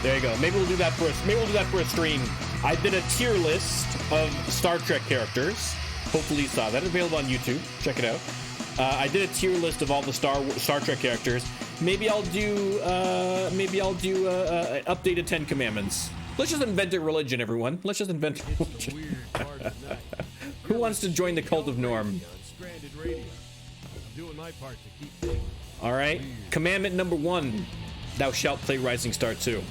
There you go. Maybe we'll do that for a stream. I did a tier list of Star Trek characters. Hopefully you saw that. Available on YouTube. Check it out. I did a tier list of all the Star Trek characters. Maybe I'll do updated 10 Commandments. Let's just invent a religion, everyone. Let's just invent a religion. Who wants to join the cult of Norm? All right. Commandment number 1. Thou shalt play Rising Star 2.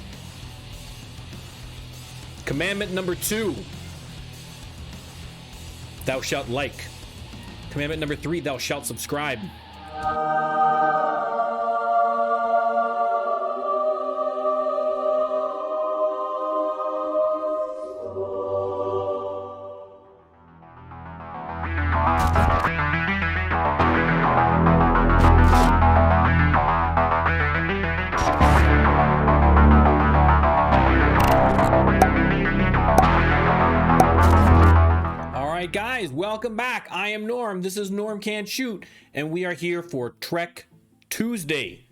Commandment number 2. Thou shalt like. Commandment number 3. Thou shalt subscribe. Welcome back. I am Norm. This is Norm Can't Shoot, and we are here for Trek Tuesday,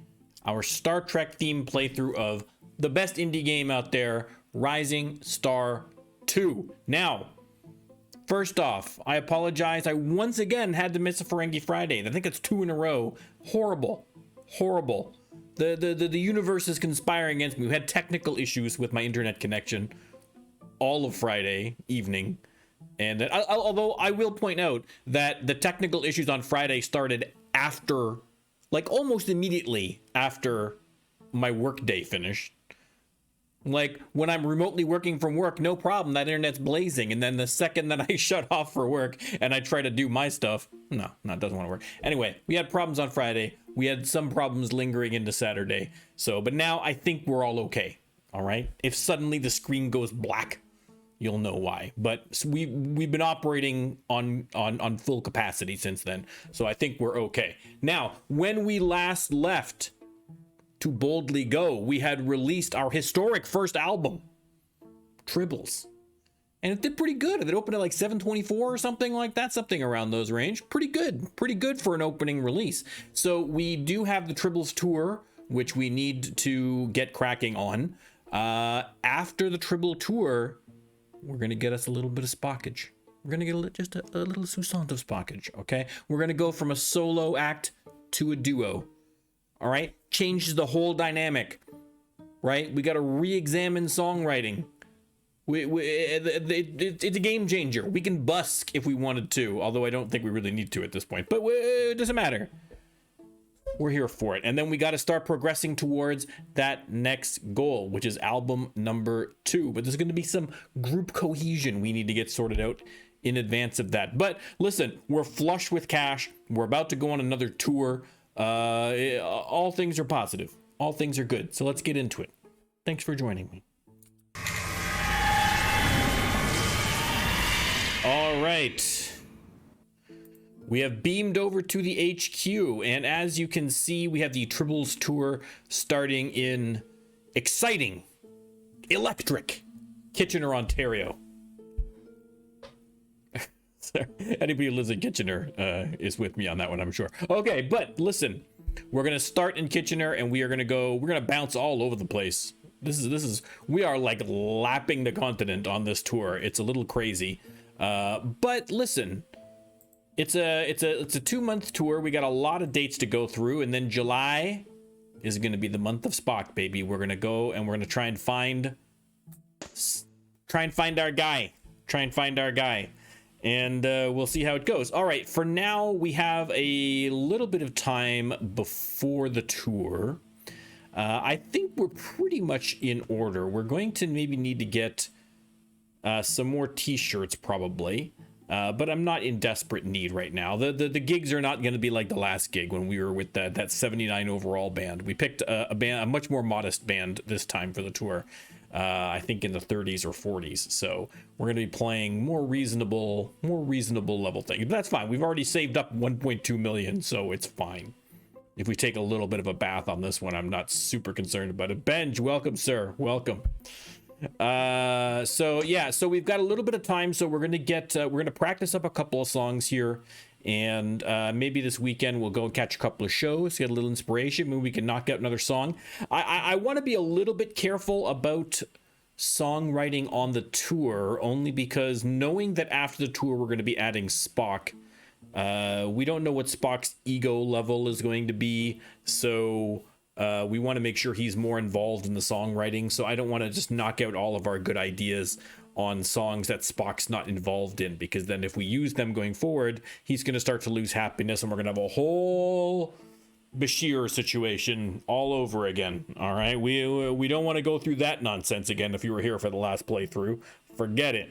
our Star Trek themed playthrough of the best indie game out there, Rising Star 2. Now, first off, I apologize. I once again had to miss a Ferengi Friday. I think it's 2 in a row. Horrible. The universe is conspiring against me. We had technical issues with my internet connection all of Friday evening. And that, although I will point out that the technical issues on Friday started after, like almost immediately after my work day finished. Like when I'm remotely working from work, no problem, that internet's blazing. And then the second that I shut off for work and I try to do my stuff, no, it doesn't want to work. Anyway, we had problems on Friday. We had some problems lingering into Saturday. But now I think we're all okay. All right. If suddenly the screen goes black, you'll know why. But we've been operating on full capacity since then, so I think we're okay. Now, when we last left to boldly go, we had released our historic first album, Trills, and it did pretty good. It opened at like 724 or something like that, something around those range. Pretty good for an opening release. So we do have the Trills tour, which we need to get cracking on. After the Trills tour, we're going to get us a little bit of Spockage. We're going to get just a little Susant of Spockage, okay? We're going to go from a solo act to a duo, all right? Changes the whole dynamic, right? We got to re-examine songwriting. It's a game changer. We can busk if we wanted to, although I don't think we really need to at this point, but it doesn't matter. We're here for it. And then we got to start progressing towards that next goal, which is album number 2. But there's going to be some group cohesion we need to get sorted out in advance of that. But listen, we're flush with cash. We're about to go on another tour. All things are positive. All things are good. So let's get into it. Thanks for joining me. All right. We have beamed over to the HQ, and as you can see, we have the Trills tour starting in exciting, electric Kitchener, Ontario. Anybody who lives in Kitchener is with me on that one, I'm sure. Okay, but listen, we're gonna start in Kitchener, and we're gonna bounce all over the place. We are like lapping the continent on this tour. It's a little crazy, but listen. It's a 2-month tour. We got a lot of dates to go through, and then July is going to be the month of Spock, baby. We're going to go and we're going to try and find our guy. And we'll see how it goes. All right, for now we have a little bit of time before the tour. I think we're pretty much in order. We're going to maybe need to get some more t-shirts probably. But I'm not in desperate need right now. The gigs are not going to be like the last gig when we were with that 79 overall band. We picked a much more modest band this time for the tour. I think in the 30s or 40s. So we're going to be playing more reasonable level thing. That's fine. We've already saved up 1.2 million, so it's fine. If we take a little bit of a bath on this one, I'm not super concerned about it. Benj, welcome, sir. Welcome. So we've got a little bit of time, so we're gonna practice up a couple of songs here, And maybe this weekend we'll go and catch a couple of shows, get a little inspiration. Maybe we can knock out another song. I want to be a little bit careful about songwriting on the tour, only because knowing that after the tour we're going to be adding Spock, we don't know what Spock's ego level is going to be, so we want to make sure he's more involved in the songwriting. So I don't want to just knock out all of our good ideas on songs that Spock's not involved in, because then if we use them going forward, he's going to start to lose happiness and we're going to have a whole Bashir situation all over again. All right, we don't want to go through that nonsense again. If you were here for the last playthrough, forget it.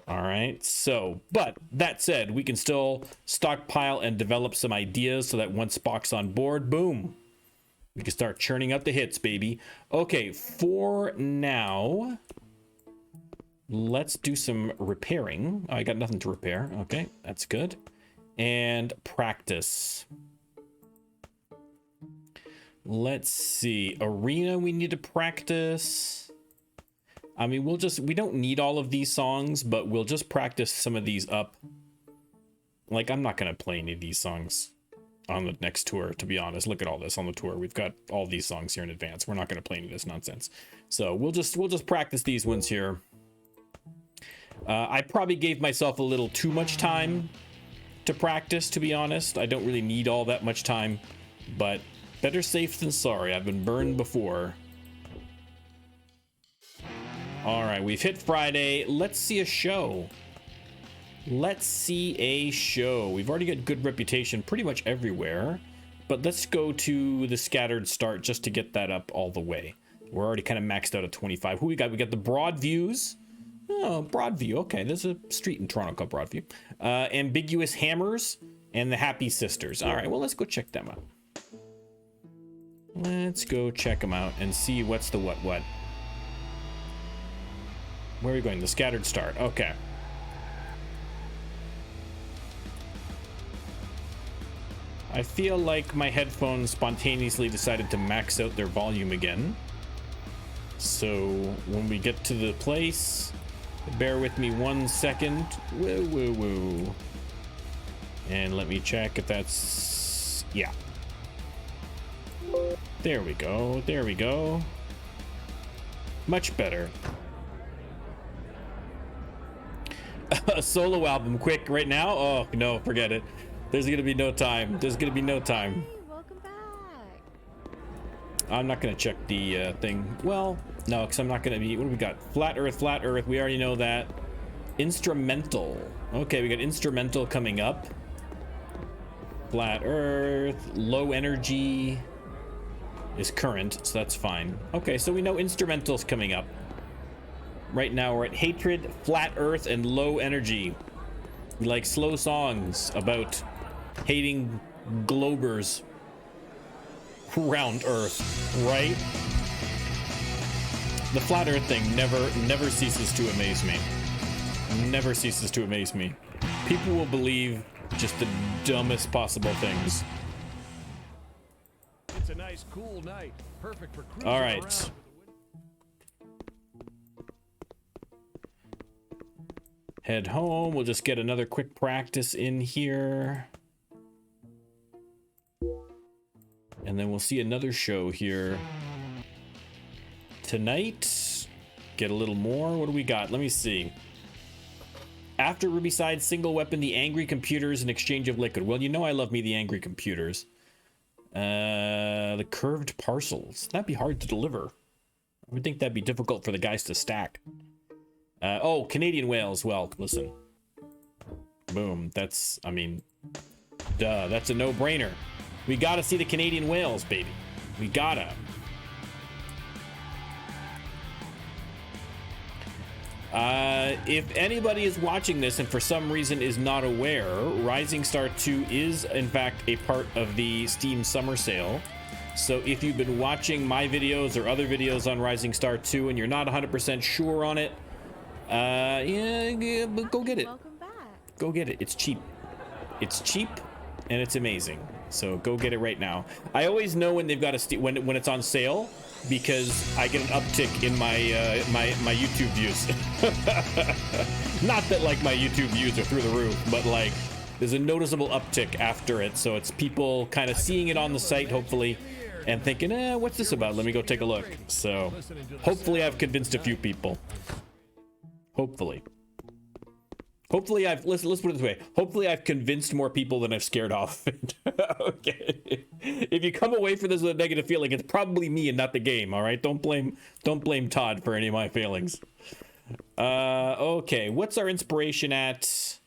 All right, so, but that said, we can still stockpile and develop some ideas so that once Spock's on board, boom, we can start churning out the hits, baby. Okay, for now, let's do some repairing. Oh, I got nothing to repair. Okay, that's good. And practice. Let's see. Arena, we need to practice. I mean, we don't need all of these songs, but we'll just practice some of these up. Like, I'm not going to play any of these songs on the next tour, to be honest. Look at all this on the tour. We've got all these songs here in advance. We're not going to play any of this nonsense. So we'll just practice these ones here. I probably gave myself a little too much time to practice, to be honest. I don't really need all that much time, but better safe than sorry. I've been burned before. All right, we've hit Friday. Let's see a show. Let's see a show. We've already got good reputation pretty much everywhere, but let's go to the scattered start just to get that up all the way. We're already kind of maxed out at 25. Who we got? We got the Broadviews. Oh, Broadview. Okay, there's a street in Toronto called Broadview. Ambiguous Hammers and the Happy Sisters. All right, well, let's go check them out. Let's go check them out and see what's the what. Where are we going? The scattered start. Okay. I feel like my headphones spontaneously decided to max out their volume again. So when we get to the place, bear with me 1 second. Woo. And let me check if that's... Yeah. There we go. Much better. A solo album, quick, right now? Oh, no, forget it. There's gonna be no time. Hey, welcome back. I'm not gonna check the thing. Well, no, because I'm not gonna be... What do we got? Flat Earth. We already know that. Instrumental. Okay, we got instrumental coming up. Flat Earth. Low energy is current, so that's fine. Okay, so we know instrumental's coming up. Right now we're at Hatred, Flat Earth, and Low Energy. We like slow songs about hating globers around Earth, right? The Flat Earth thing never ceases to amaze me. Never ceases to amaze me. People will believe just the dumbest possible things. It's a nice cool night, perfect for cruising. All right. Head home. We'll just get another quick practice in here. And then we'll see another show here tonight. Get a little more. What do we got? Let me see. After Rubyside, single weapon, the angry computers, and exchange of liquid. Well, you know I love me the angry computers. The curved parcels. That'd be hard to deliver. I would think that'd be difficult for the guys to stack. Oh, Canadian whales. Well, listen. Boom. That's, I mean, duh. That's a no-brainer. We gotta see the Canadian whales, baby. We gotta. If anybody is watching this and for some reason is not aware, Rising Star 2 is, in fact, a part of the Steam Summer Sale. So if you've been watching my videos or other videos on Rising Star 2 and you're not 100% sure on it, yeah, but go get it. Welcome back. Go get it. It's cheap. It's cheap and it's amazing. So go get it right now. I always know when they've got a when it's on sale because I get an uptick in my my YouTube views. Not that like my YouTube views are through the roof, but like there's a noticeable uptick after it. So it's people kind of seeing it on the site, hopefully, and thinking, what's this about? Let me go take a look. So hopefully I've convinced a few people. Hopefully I've, let's put it this way. Hopefully I've convinced more people than I've scared off. Okay. If you come away from this with a negative feeling, it's probably me and not the game. All right. Don't blame Todd for any of my failings. Okay. What's our inspiration at?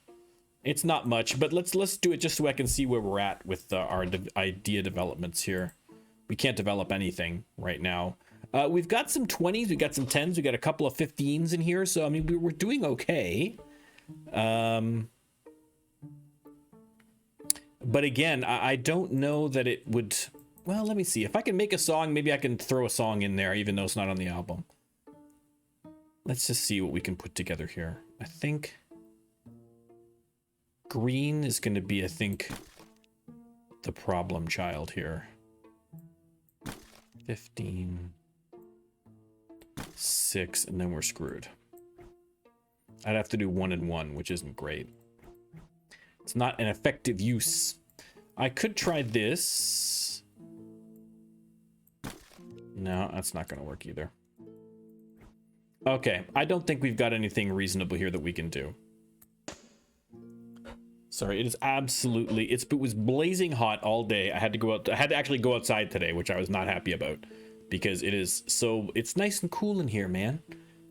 It's not much, but let's do it just so I can see where we're at with our idea developments here. We can't develop anything right now. We've got some 20s, we've got some 10s, we got a couple of 15s in here. So, I mean, we're doing okay. But again, I don't know that it would, well, let me see. If I can make a song, maybe I can throw a song in there, even though it's not on the album. Let's just see what we can put together here. I think green is going to be, I think, the problem child here. 15, 6, and then we're screwed. I'd have to do 1 and 1, which isn't great. It's not an effective use. I could try this. No, that's not going to work either. Okay, I don't think we've got anything reasonable here that we can do. Sorry, it is absolutely, it was blazing hot all day. I had to actually go outside today, which I was not happy about because it's nice and cool in here, man.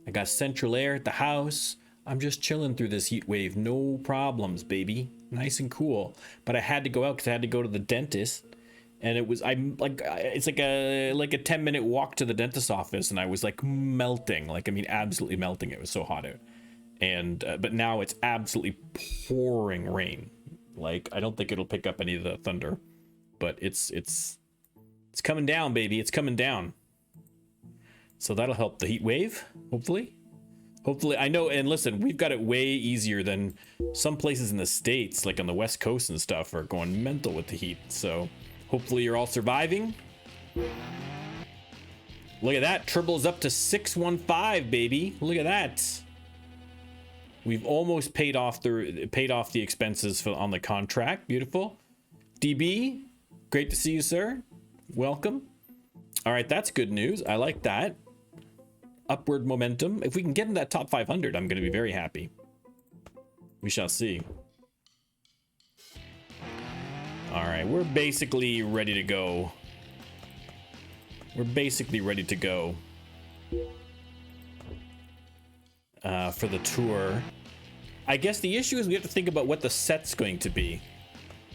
I got central air at the house. I'm just chilling through this heat wave. No problems, baby. Nice and cool. But I had to go out because I had to go to the dentist. And it's like a 10-minute walk to the dentist's office. And I was like melting. Like, I mean, absolutely melting. It was so hot out. And, but now it's absolutely pouring rain. Like, I don't think it'll pick up any of the thunder. But it's coming down, baby. It's coming down. So that'll help the heat wave, hopefully. Hopefully, I know, and listen, we've got it way easier than some places in the States, like on the West Coast and stuff, are going mental with the heat. So hopefully you're all surviving. Look at that. Tribbles up to 615, baby. Look at that. We've almost paid off the expenses on the contract. Beautiful. DB, great to see you, sir. Welcome. All right, that's good news. I like that. Upward momentum. If we can get in that top 500, I'm going to be very happy. We shall see. All right, we're basically ready to go. We're basically ready to go for the tour. I guess the issue is we have to think about what the set's going to be.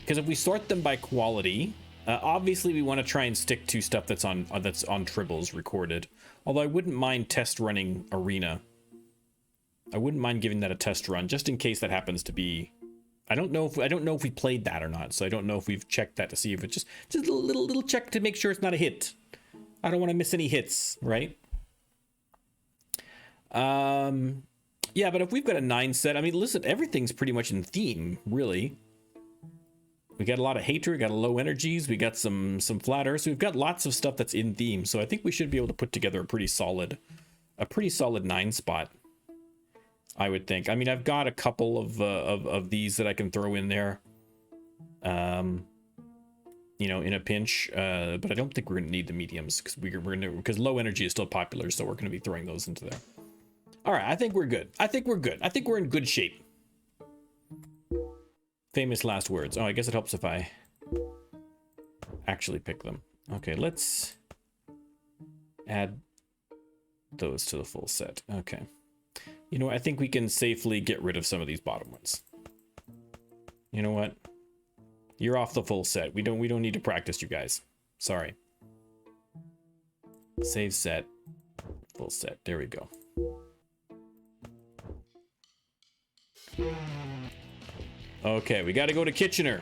Because if we sort them by quality, obviously we want to try and stick to stuff that's on Tribbles recorded. Although I wouldn't mind test running Arena. I wouldn't mind giving that a test run just in case that happens to be. I don't know if we played that or not, so I don't know if we've checked that to see if it's just a little check to make sure it's not a hit. I don't want to miss any hits, right? Yeah, but if we've got a 9 set, I mean, listen, everything's pretty much in theme, really. We got a lot of hatred, we got a low energies, we got some flat earth, so we've got lots of stuff that's in theme. So I think we should be able to put together a pretty solid 9 spot. I would think. I mean, I've got a couple of these that I can throw in there, you know, in a pinch. But I don't think we're gonna need the mediums because low energy is still popular, so we're gonna be throwing those into there. All right, I think we're good. I think we're in good shape. Famous last words. Oh, I guess it helps if I actually pick them. Okay, let's add those to the full set. Okay. You know what? I think we can safely get rid of some of these bottom ones. You know what? You're off the full set. We don't need to practice, you guys. Sorry. Save set. Full set. There we go. Okay, we got to go to Kitchener.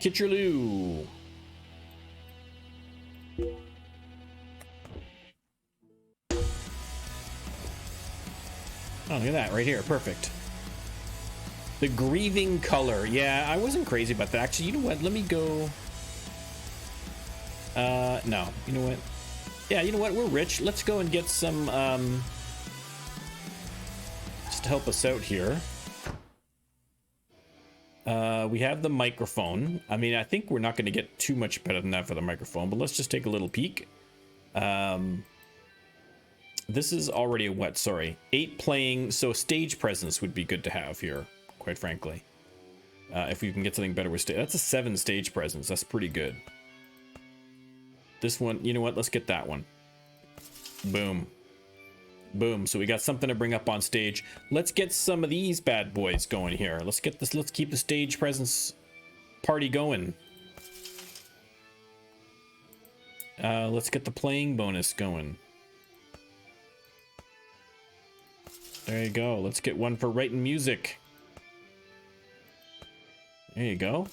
Kitcherloo. Oh, look at that right here. Perfect. The grieving color. Yeah, I wasn't crazy about that. Actually, you know what? Let me go. No. You know what? Yeah, you know what? We're rich. Let's go and get some, just to help us out here. We have the microphone. I mean, I think we're not going to get too much better than that for the microphone, but let's just take a little peek. This is already a what? Sorry. 8 playing, so stage presence would be good to have here, quite frankly. If we can get something better with stage. That's a 7 stage presence. That's pretty good. This one, you know what? Let's get that one. Boom. Boom. So we got something to bring up on stage. Let's get some of these bad boys going here. Let's get this. Let's keep the stage presence party going. Let's get the playing bonus going. There you go. Let's get one for writing music. There you go.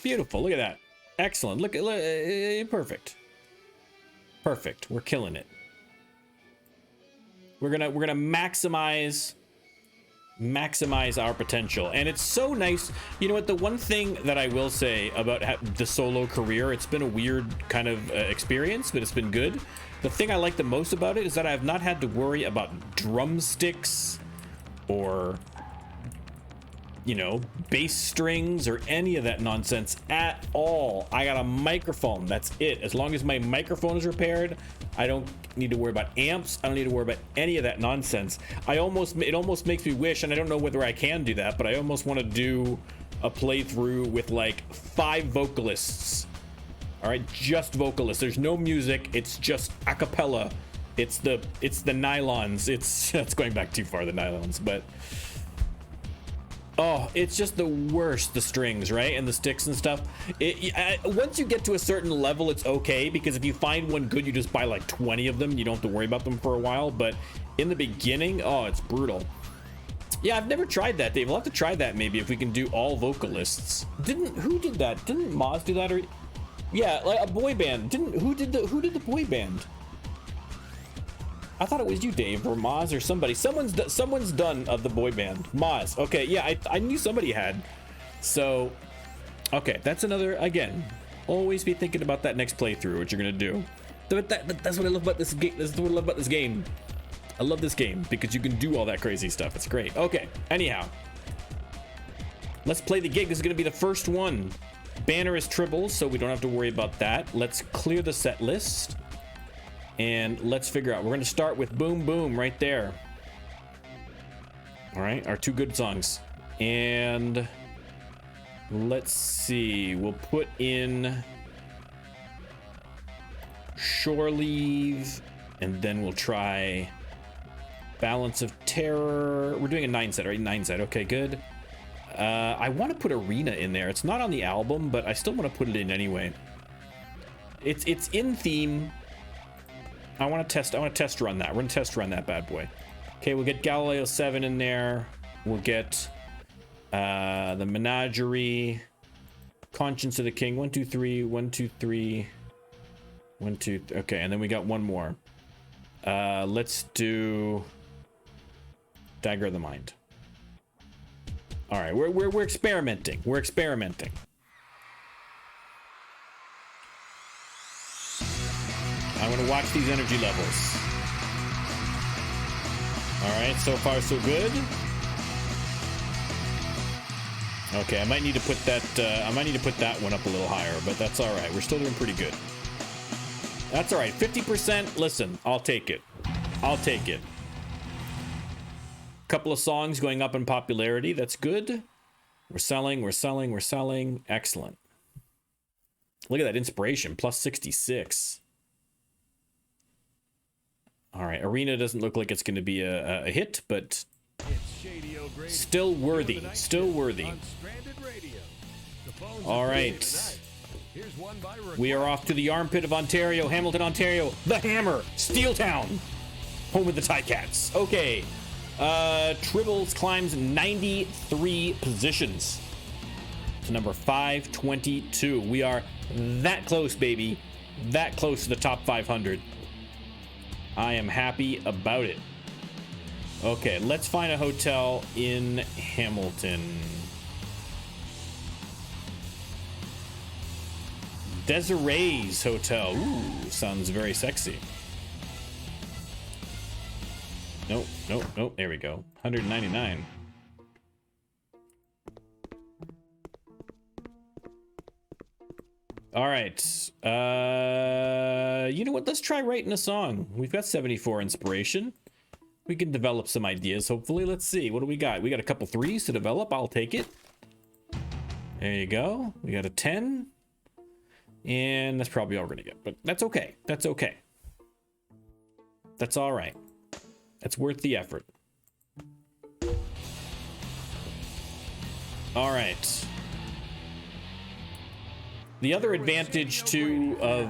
Beautiful. Look at that. Excellent. Look at perfect. Perfect. We're killing it. We're gonna maximize our potential, and it's so nice. You know what? The one thing that I will say about the solo career, it's been a weird kind of experience, but it's been good. The thing I like the most about it is that I have not had to worry about drumsticks or, you know, bass strings or any of that nonsense at all. I got a microphone. That's it. As long as my microphone is repaired, I don't need to worry about amps. I don't need to worry about any of that nonsense. It almost makes me wish, and I don't know whether I can do that, but I almost want to do a playthrough with like 5 vocalists. All right, just vocalists. There's no music. It's just a cappella. It's the nylons. It's going back too far, the nylons, but oh, it's just the worst, the strings, right? And the sticks and stuff. Once you get to a certain level, it's okay, because if you find one good, you just buy like 20 of them. You don't have to worry about them for a while, but in the beginning, oh, it's brutal. Yeah, I've never tried that, Dave. We'll have to try that maybe if we can do all vocalists. Who did that? Didn't Moz do that? Or yeah, like a boy band. Who did the boy band? I thought it was you, Dave, or Moz, or somebody. Someone's done of the boy band. Moz. Okay, yeah, I knew somebody had. So, okay, that's another. Again, always be thinking about that next playthrough. What you're gonna do. That's what I love about this game. That's what I love about this game. I love this game because you can do all that crazy stuff. It's great. Okay. Anyhow, let's play the gig. This is gonna be the first one. Banner is Trills, so we don't have to worry about that. Let's clear the set list. And let's figure out. We're going to start with Boom Boom right there. All right, our 2 good songs. And let's see. We'll put in Shore Leave, and then we'll try Balance of Terror. We're doing a 9 set, right? 9 set. Okay, good. I want to put Arena in there. It's not on the album, but I still want to put it in anyway. It's in theme. I want to test run that. We're going to test run that bad boy. Okay, we'll get Galileo 7 in there. We'll get the Menagerie, Conscience of the King. 1, 2, 3, 1, 2, 3, 1, 2. Okay, and then we got one more. Let's do Dagger of the Mind. All right, we're experimenting. We're experimenting. I want to watch these energy levels. All right, so far so good. Okay, I might need to put that. One up a little higher, but that's all right. We're still doing pretty good. That's all right. 50%. Listen, I'll take it. I'll take it. Couple of songs going up in popularity. That's good. We're selling. We're selling. We're selling. Excellent. Look at that inspiration. Plus 66. All right, Arena doesn't look like it's going to be a hit, but still worthy. Still worthy. All right. We are off to the armpit of Ontario, Hamilton, Ontario. The Hammer, Steeltown, home of the Ticats. Okay. Trills climbs 93 positions to number 522. We are that close, baby. That close to the top 500. I am happy about it. Okay, let's find a hotel in Hamilton. Desiree's Hotel. Ooh, sounds very sexy. Nope, nope, nope. There we go. 199. All right. You know what? Let's try writing a song. We've got 74 inspiration. We can develop some ideas, hopefully. Let's see. What do we got? We got a couple 3s to develop. I'll take it. There you go. We got a 10. And that's probably all we're gonna get. But that's okay. That's okay. That's all right. That's worth the effort. All right. The other advantage too of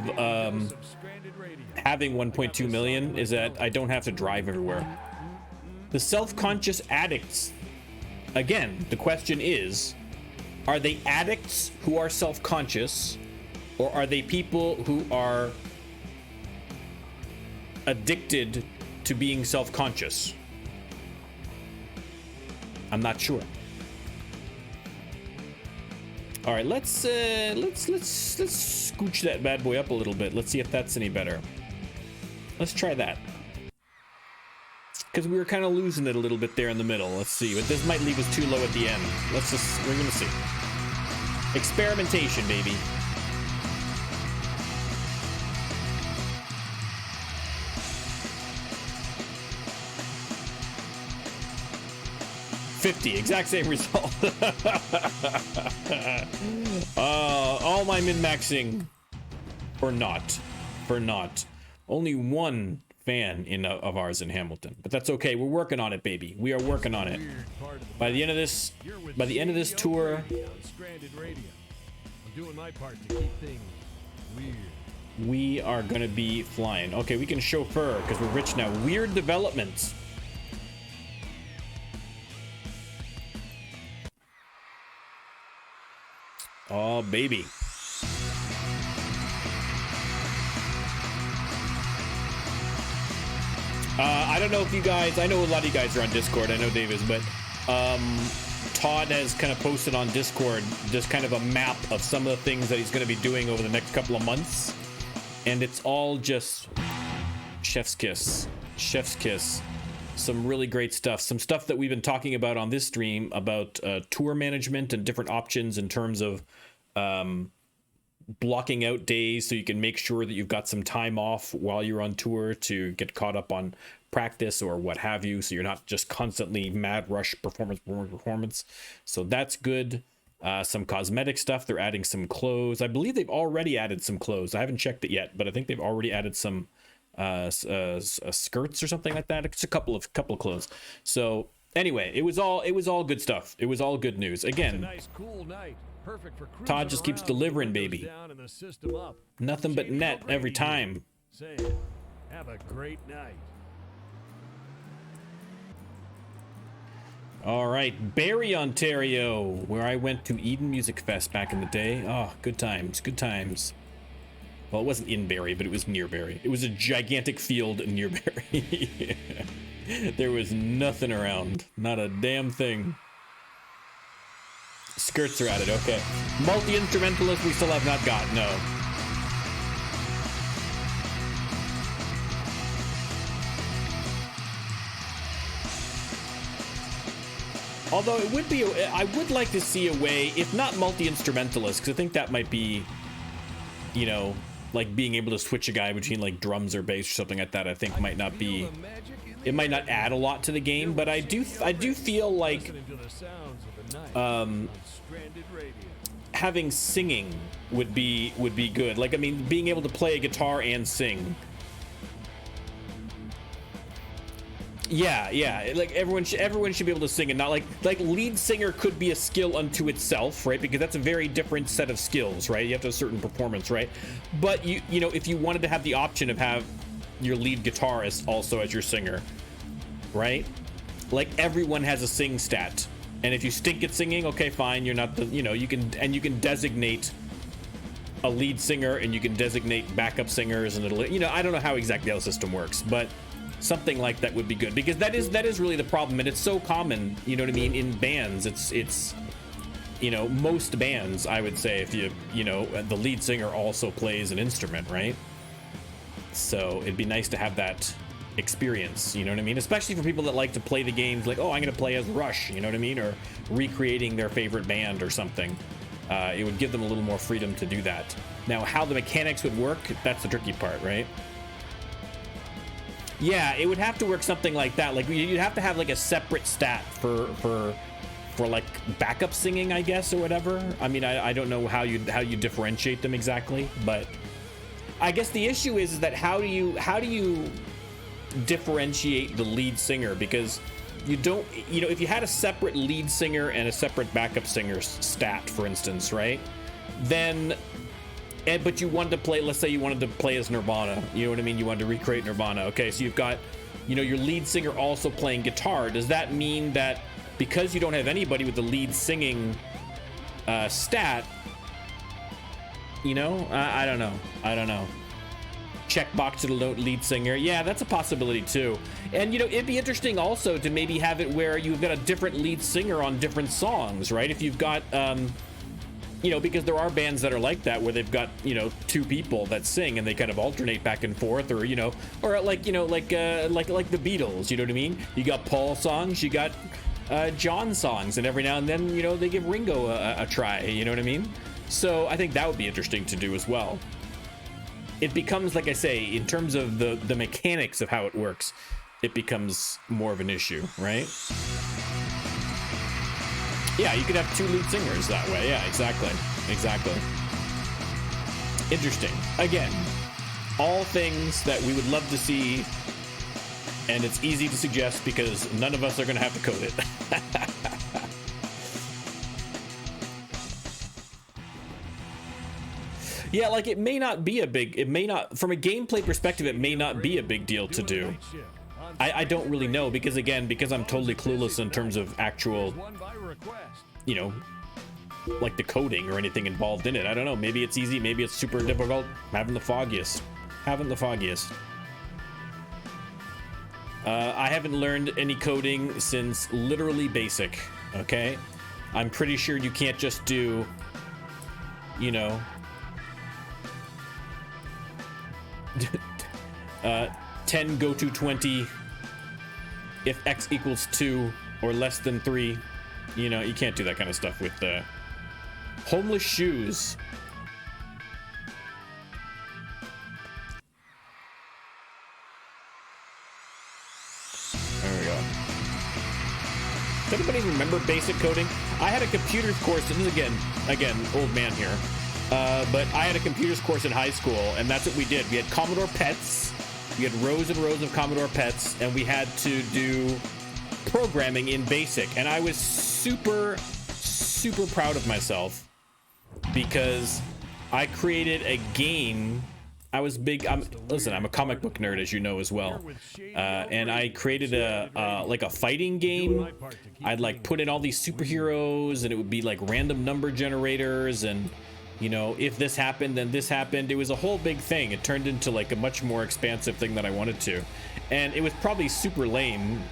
having 1.2 million is that I don't have to drive everywhere. The self-conscious addicts, again, the question is, are they addicts who are self-conscious, or are they people who are addicted to being self-conscious? I'm not sure. All right, let's scooch that bad boy up a little bit. Let's see if that's any better. Let's try that. Because we were kind of losing it a little bit there in the middle. Let's see, but this might leave us too low at the end. We're gonna see. Experimentation, baby. Exact same result. All my min-maxing for not. Only one fan of ours in Hamilton, but that's okay. We're working on it, baby. We are working on it. By the end of this tour, we are gonna be flying. Okay, we can chauffeur because we're rich now. Weird developments. Oh, baby. I don't know if you guys, I know a lot of you guys are on Discord. I know Dave is, but Todd has kind of posted on Discord just kind of a map of some of the things that he's going to be doing over the next couple of months. And it's all just chef's kiss. Chef's kiss. Some really great stuff. Some stuff that we've been talking about on this stream about tour management and different options in terms of blocking out days so you can make sure that you've got some time off while you're on tour to get caught up on practice or what have you, so you're not just constantly mad rush performance. So that's good. Some cosmetic stuff. They're adding some clothes. I believe they've already added some clothes. I haven't checked it yet, but I think they've already added some skirts or something like that. It's a couple of clothes. So anyway, it was all good stuff. It was all good news. Again, nice, cool night. Perfect for Todd just keeps delivering, baby. Nothing but net every time. Say, have a great night. All right, Barrie, Ontario, where I went to Eden Music Fest back in the day. Oh, good times, good times. Well, it wasn't in Barrie, but it was near Barrie. It was a gigantic field near Barrie. There was nothing around, not a damn thing. Skirts are at it, okay. Multi-instrumentalist we still have not got, no. Although it would be, I would like to see a way, if not multi-instrumentalist, because I think that might be, you know, like being able to switch a guy between like drums or bass or something like that. I think might not be, it might not add a lot to the game, but I do feel like having singing would be good. Like, I mean, being able to play a guitar and sing. Yeah, like everyone should be able to sing, and not like lead singer could be a skill unto itself, right? Because that's a very different set of skills, right? You have to have a certain performance, right? But you know, if you wanted to have the option of have your lead guitarist also as your singer, right? Like everyone has a sing stat, and if you stink at singing, okay, fine, you're not the, you know, you can designate a lead singer and you can designate backup singers, and it'll, you know, I don't know how exactly how the system works, but something like that would be good, because that is really the problem, and it's so common, you know what I mean, in bands. It's you know, most bands, I would say, if you know, the lead singer also plays an instrument, right? So it'd be nice to have that experience, you know what I mean, especially for people that like to play the games, like, oh, I'm gonna play as Rush, you know what I mean, or recreating their favorite band or something. It would give them a little more freedom to do that. Now, how the mechanics would work, that's the tricky part, right? Yeah, it would have to work something like that. Like you'd have to have like a separate stat for like backup singing, I guess, or whatever. I mean, I don't know how you differentiate them exactly, but I guess the issue is that how do you differentiate the lead singer? Because you don't, you know, if you had a separate lead singer and a separate backup singer stat, for instance, right? Then, but you wanted to play, let's say you wanted to play as Nirvana, you know what I mean? You wanted to recreate Nirvana. Okay, so you've got, you know, your lead singer also playing guitar. Does that mean that because you don't have anybody with the lead singing stat, you know, I don't know. Checkbox to the lead singer. Yeah, that's a possibility too. And, you know, it'd be interesting also to maybe have it where you've got a different lead singer on different songs, right? If you've got, you know, because there are bands that are like that where they've got, you know, two people that sing and they kind of alternate back and forth, or, you know, or like, you know, like the Beatles, you know what I mean? You got Paul songs, you got John songs, and every now and then, you know, they give Ringo a try, you know what I mean? So I think that would be interesting to do as well. It becomes, like I say, in terms of the mechanics of how it works, it becomes more of an issue, right? Yeah, you could have two lead singers that way. Yeah, exactly. Interesting. Again, all things that we would love to see, and it's easy to suggest because none of us are going to have to code it. Yeah, like it may not, from a gameplay perspective, it may not be a big deal to do. I don't really know because I'm totally clueless in terms of actual, you know, like the coding or anything involved in it. I don't know. Maybe it's easy. Maybe it's super difficult. Haven't the foggiest. I haven't learned any coding since literally basic. Okay. I'm pretty sure you can't just do, you know, 10 go to 20 if x equals 2 or less than 3. You know, you can't do that kind of stuff with homeless shoes. There we go. Does anybody remember basic coding? I had a computers course, and this is again old man here. But I had a computers course in high school, and that's what we did. We had Commodore PETs. We had rows and rows of Commodore PETs, and we had to do programming in BASIC. And I was super proud of myself because I created a game. I was big. Listen, I'm a comic book nerd, as you know as well. And I created like a fighting game. I'd like put in all these superheroes, and it would be like random number generators, and you know, if this happened, then this happened. It was a whole big thing. It turned into like a much more expansive thing than I wanted to. And it was probably super lame,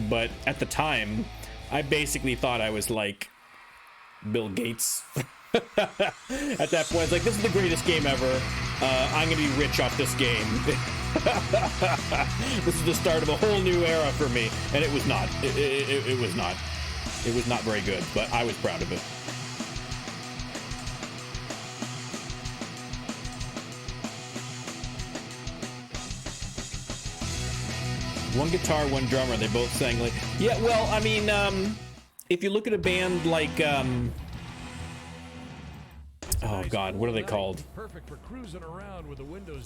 but at the time, I basically thought I was like Bill Gates. At that point, it's like, this is the greatest game ever. I'm gonna be rich off this game. This is the start of a whole new era for me. And it was not. It was not. It was not very good, but I was proud of it. One guitar, one drummer. They both sang like, yeah. Well, I mean, if you look at a band like, oh God, what are they called?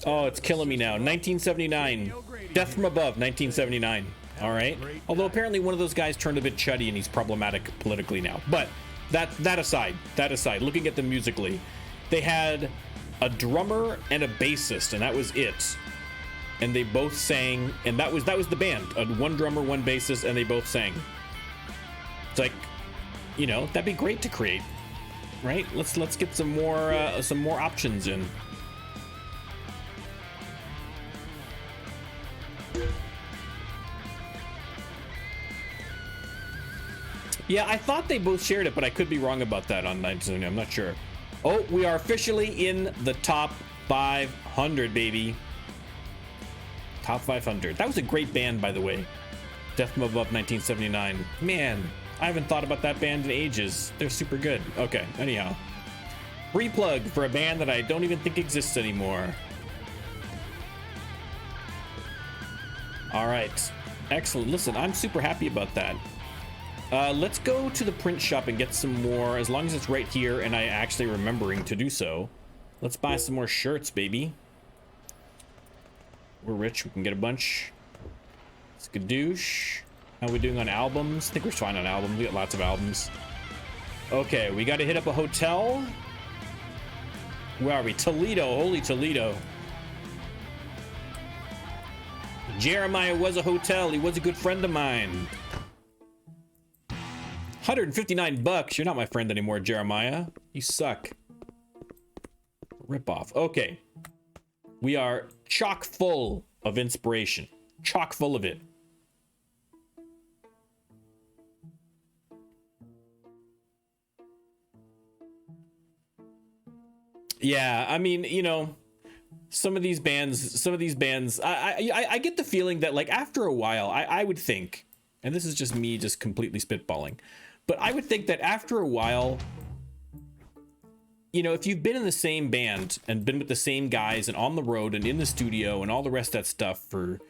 Oh, it's killing me now. 1979, Death from Above, 1979. All right. Although apparently one of those guys turned a bit chuddy and he's problematic politically now. But that aside, looking at them musically, they had a drummer and a bassist, and that was it. And they both sang, and that was the band. One drummer, one bassist, and they both sang. It's like, you know, that'd be great to create, right? Let's get some more options in. Yeah, I thought they both shared it, but I could be wrong about that on 1970. I'm not sure. Oh, we are officially in the top 500, baby. Top 500. That was a great band, by the way. Death from Above, 1979. Man, I haven't thought about that band in ages. They're super good. Okay, anyhow. Free plug for a band that I don't even think exists anymore. All right, excellent. Listen, I'm super happy about that. Let's go to the print shop and get some more, as long as it's right here and I actually remembering to do so. Let's buy some more shirts, baby. We're rich, we can get a bunch. Skadoosh. How are we doing on albums? I think we're fine on albums. We got lots of albums. Okay, we got to hit up a hotel. Where are we? Toledo. Holy Toledo. Jeremiah was a hotel. He was a good friend of mine. 159 bucks. You're not my friend anymore, Jeremiah. You suck. Rip off. Okay. We are chock full of inspiration. Chock full of it. Yeah, I mean, you know, some of these bands, I get the feeling that, like, after a while, I would think, and this is just me just completely spitballing, but I would think that after a while, you know, if you've been in the same band and been with the same guys and on the road and in the studio and all the rest of that stuff for,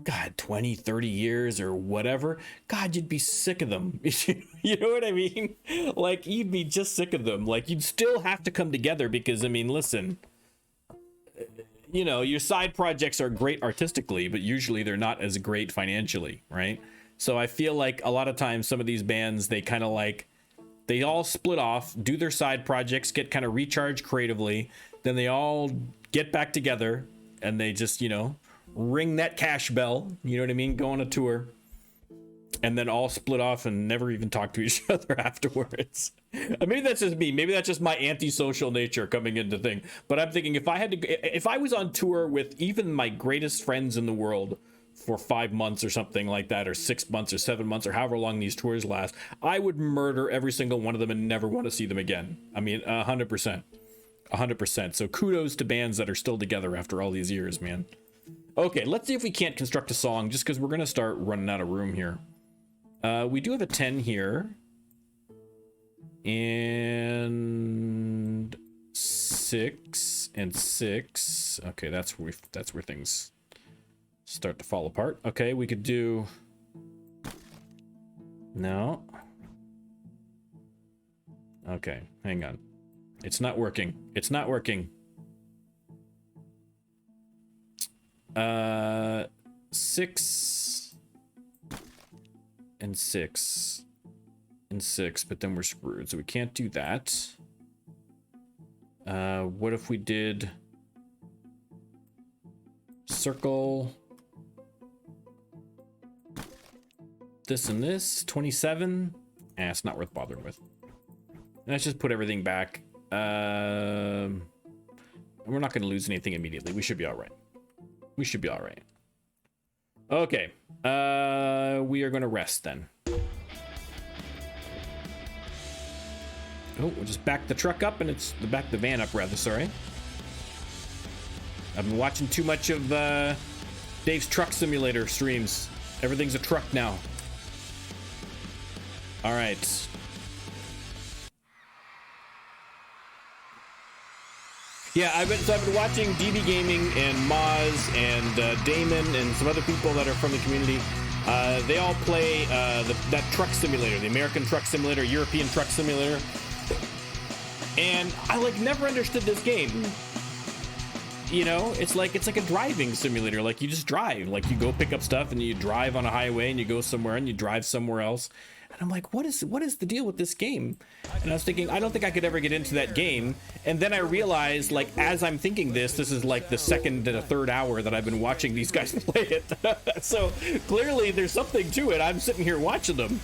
God, 20, 30 years or whatever, God, you'd be sick of them. You know what I mean? Like, you'd be just sick of them. Like, you'd still have to come together because, I mean, listen, you know, your side projects are great artistically, but usually they're not as great financially, right? So I feel like a lot of times some of these bands, they kind of like, they all split off, do their side projects, get kind of recharged creatively, then they all get back together and they just, you know, ring that cash bell, you know what I mean, go on a tour, and then all split off and never even talk to each other afterwards. Maybe that's just me, maybe that's just my antisocial nature coming into thing, but I'm thinking if I was on tour with even my greatest friends in the world for 5 months or something like that, or 6 months or 7 months or however long these tours last, I would murder every single one of them and never want to see them again. I mean, 100%. So kudos to bands that are still together after all these years, man. Okay, let's see if we can't construct a song, just because we're going to start running out of room here. We do have a 10 here. And 6 and 6. Okay, that's where things start to fall apart. Okay, we could do... No. Okay, hang on. It's not working. It's not working. 6 and 6 and 6, but then we're screwed, so we can't do that. What if we did circle this and this? 27. It's not worth bothering with. Let's just put everything back. We're not going to lose anything immediately. We should be all right. We should be all right. Okay. We are going to rest then. Oh, we'll just back the truck up, and it's back the van up, rather. Sorry. I've been watching too much of Dave's Truck Simulator streams. Everything's a truck now. All right. Yeah, I've been watching DB Gaming and Moz and Damon and some other people that are from the community. They all play that truck simulator, the American Truck Simulator, European Truck Simulator. And I like never understood this game. You know, it's like a driving simulator. Like you just drive, like you go pick up stuff and you drive on a highway and you go somewhere and you drive somewhere else. And I'm like, what is the deal with this game? And I was thinking, I don't think I could ever get into that game. And then I realized, like, as I'm thinking this is like the second and a third hour that I've been watching these guys play it. So clearly there's something to it. I'm sitting here watching them.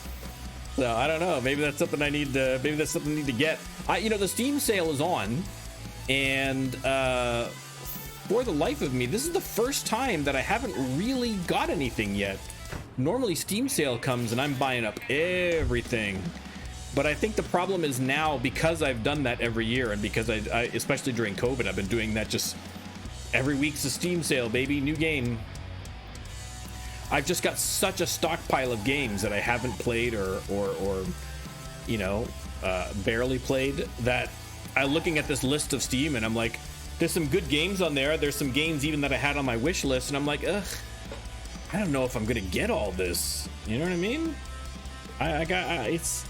So I don't know. Maybe that's something I need to. Maybe that's something I need to get. You know, the Steam sale is on, and for the life of me, this is the first time that I haven't really got anything yet. Normally Steam sale comes and I'm buying up everything, but I think the problem is now, because I've done that every year, and because I especially during COVID, I've been doing that just every week's a Steam sale, baby, new game. I've just got such a stockpile of games that I haven't played or you know, barely played, that looking at this list of Steam, and I'm like, there's some good games on there. There's some games even that I had on my wish list, and I'm like, ugh, I don't know if I'm gonna get all this. You know what I mean? It's,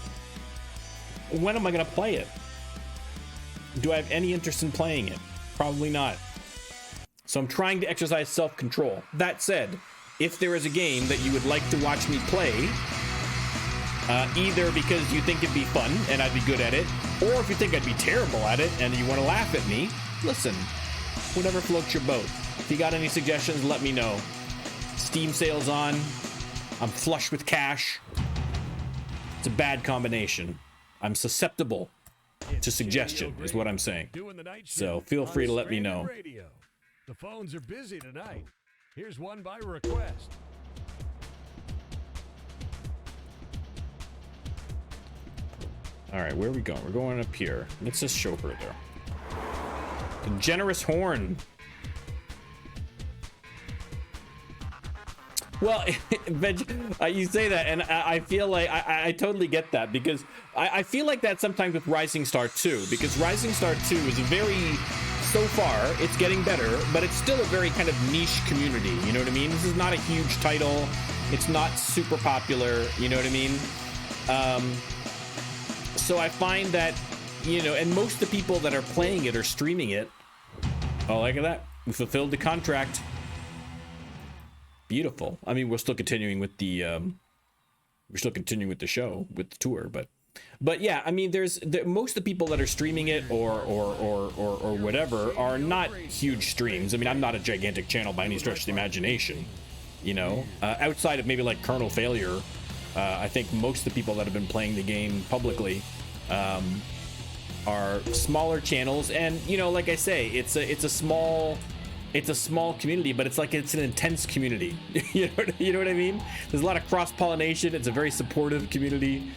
when am I gonna play it? Do I have any interest in playing it? Probably not. So I'm trying to exercise self-control. That said, if there is a game that you would like to watch me play, either because you think it'd be fun and I'd be good at it, or if you think I'd be terrible at it and you want to laugh at me, listen, whatever floats your boat. If you got any suggestions, let me know. Steam sale's on. I'm flush with cash. It's a bad combination. I'm susceptible to suggestion, is what I'm saying. So feel free to let me know. The phones are busy tonight. Here's one by request. All right, where are we going? We're going up here. Let's just show her there. The generous horn. Well, you say that, and I feel like I totally get that, because I feel like that sometimes with Rising Star 2, because Rising Star 2 is very, so far, it's getting better, but it's still a very kind of niche community, you know what I mean? This is not a huge title, it's not super popular, you know what I mean? So I find that, you know, and most of the people that are playing it or streaming it, oh, look at that, we fulfilled the contract. Beautiful. I mean, we're still continuing with the show, with the tour, but yeah, I mean, most of the people that are streaming it or whatever are not huge streams. I mean, I'm not a gigantic channel by any stretch of the imagination, you know. Outside of maybe like Kernel Failure, I think most of the people that have been playing the game publicly are smaller channels, and you know, like I say, it's a small community, but it's like it's an intense community. you know what I mean? There's a lot of cross-pollination. It's a very supportive community.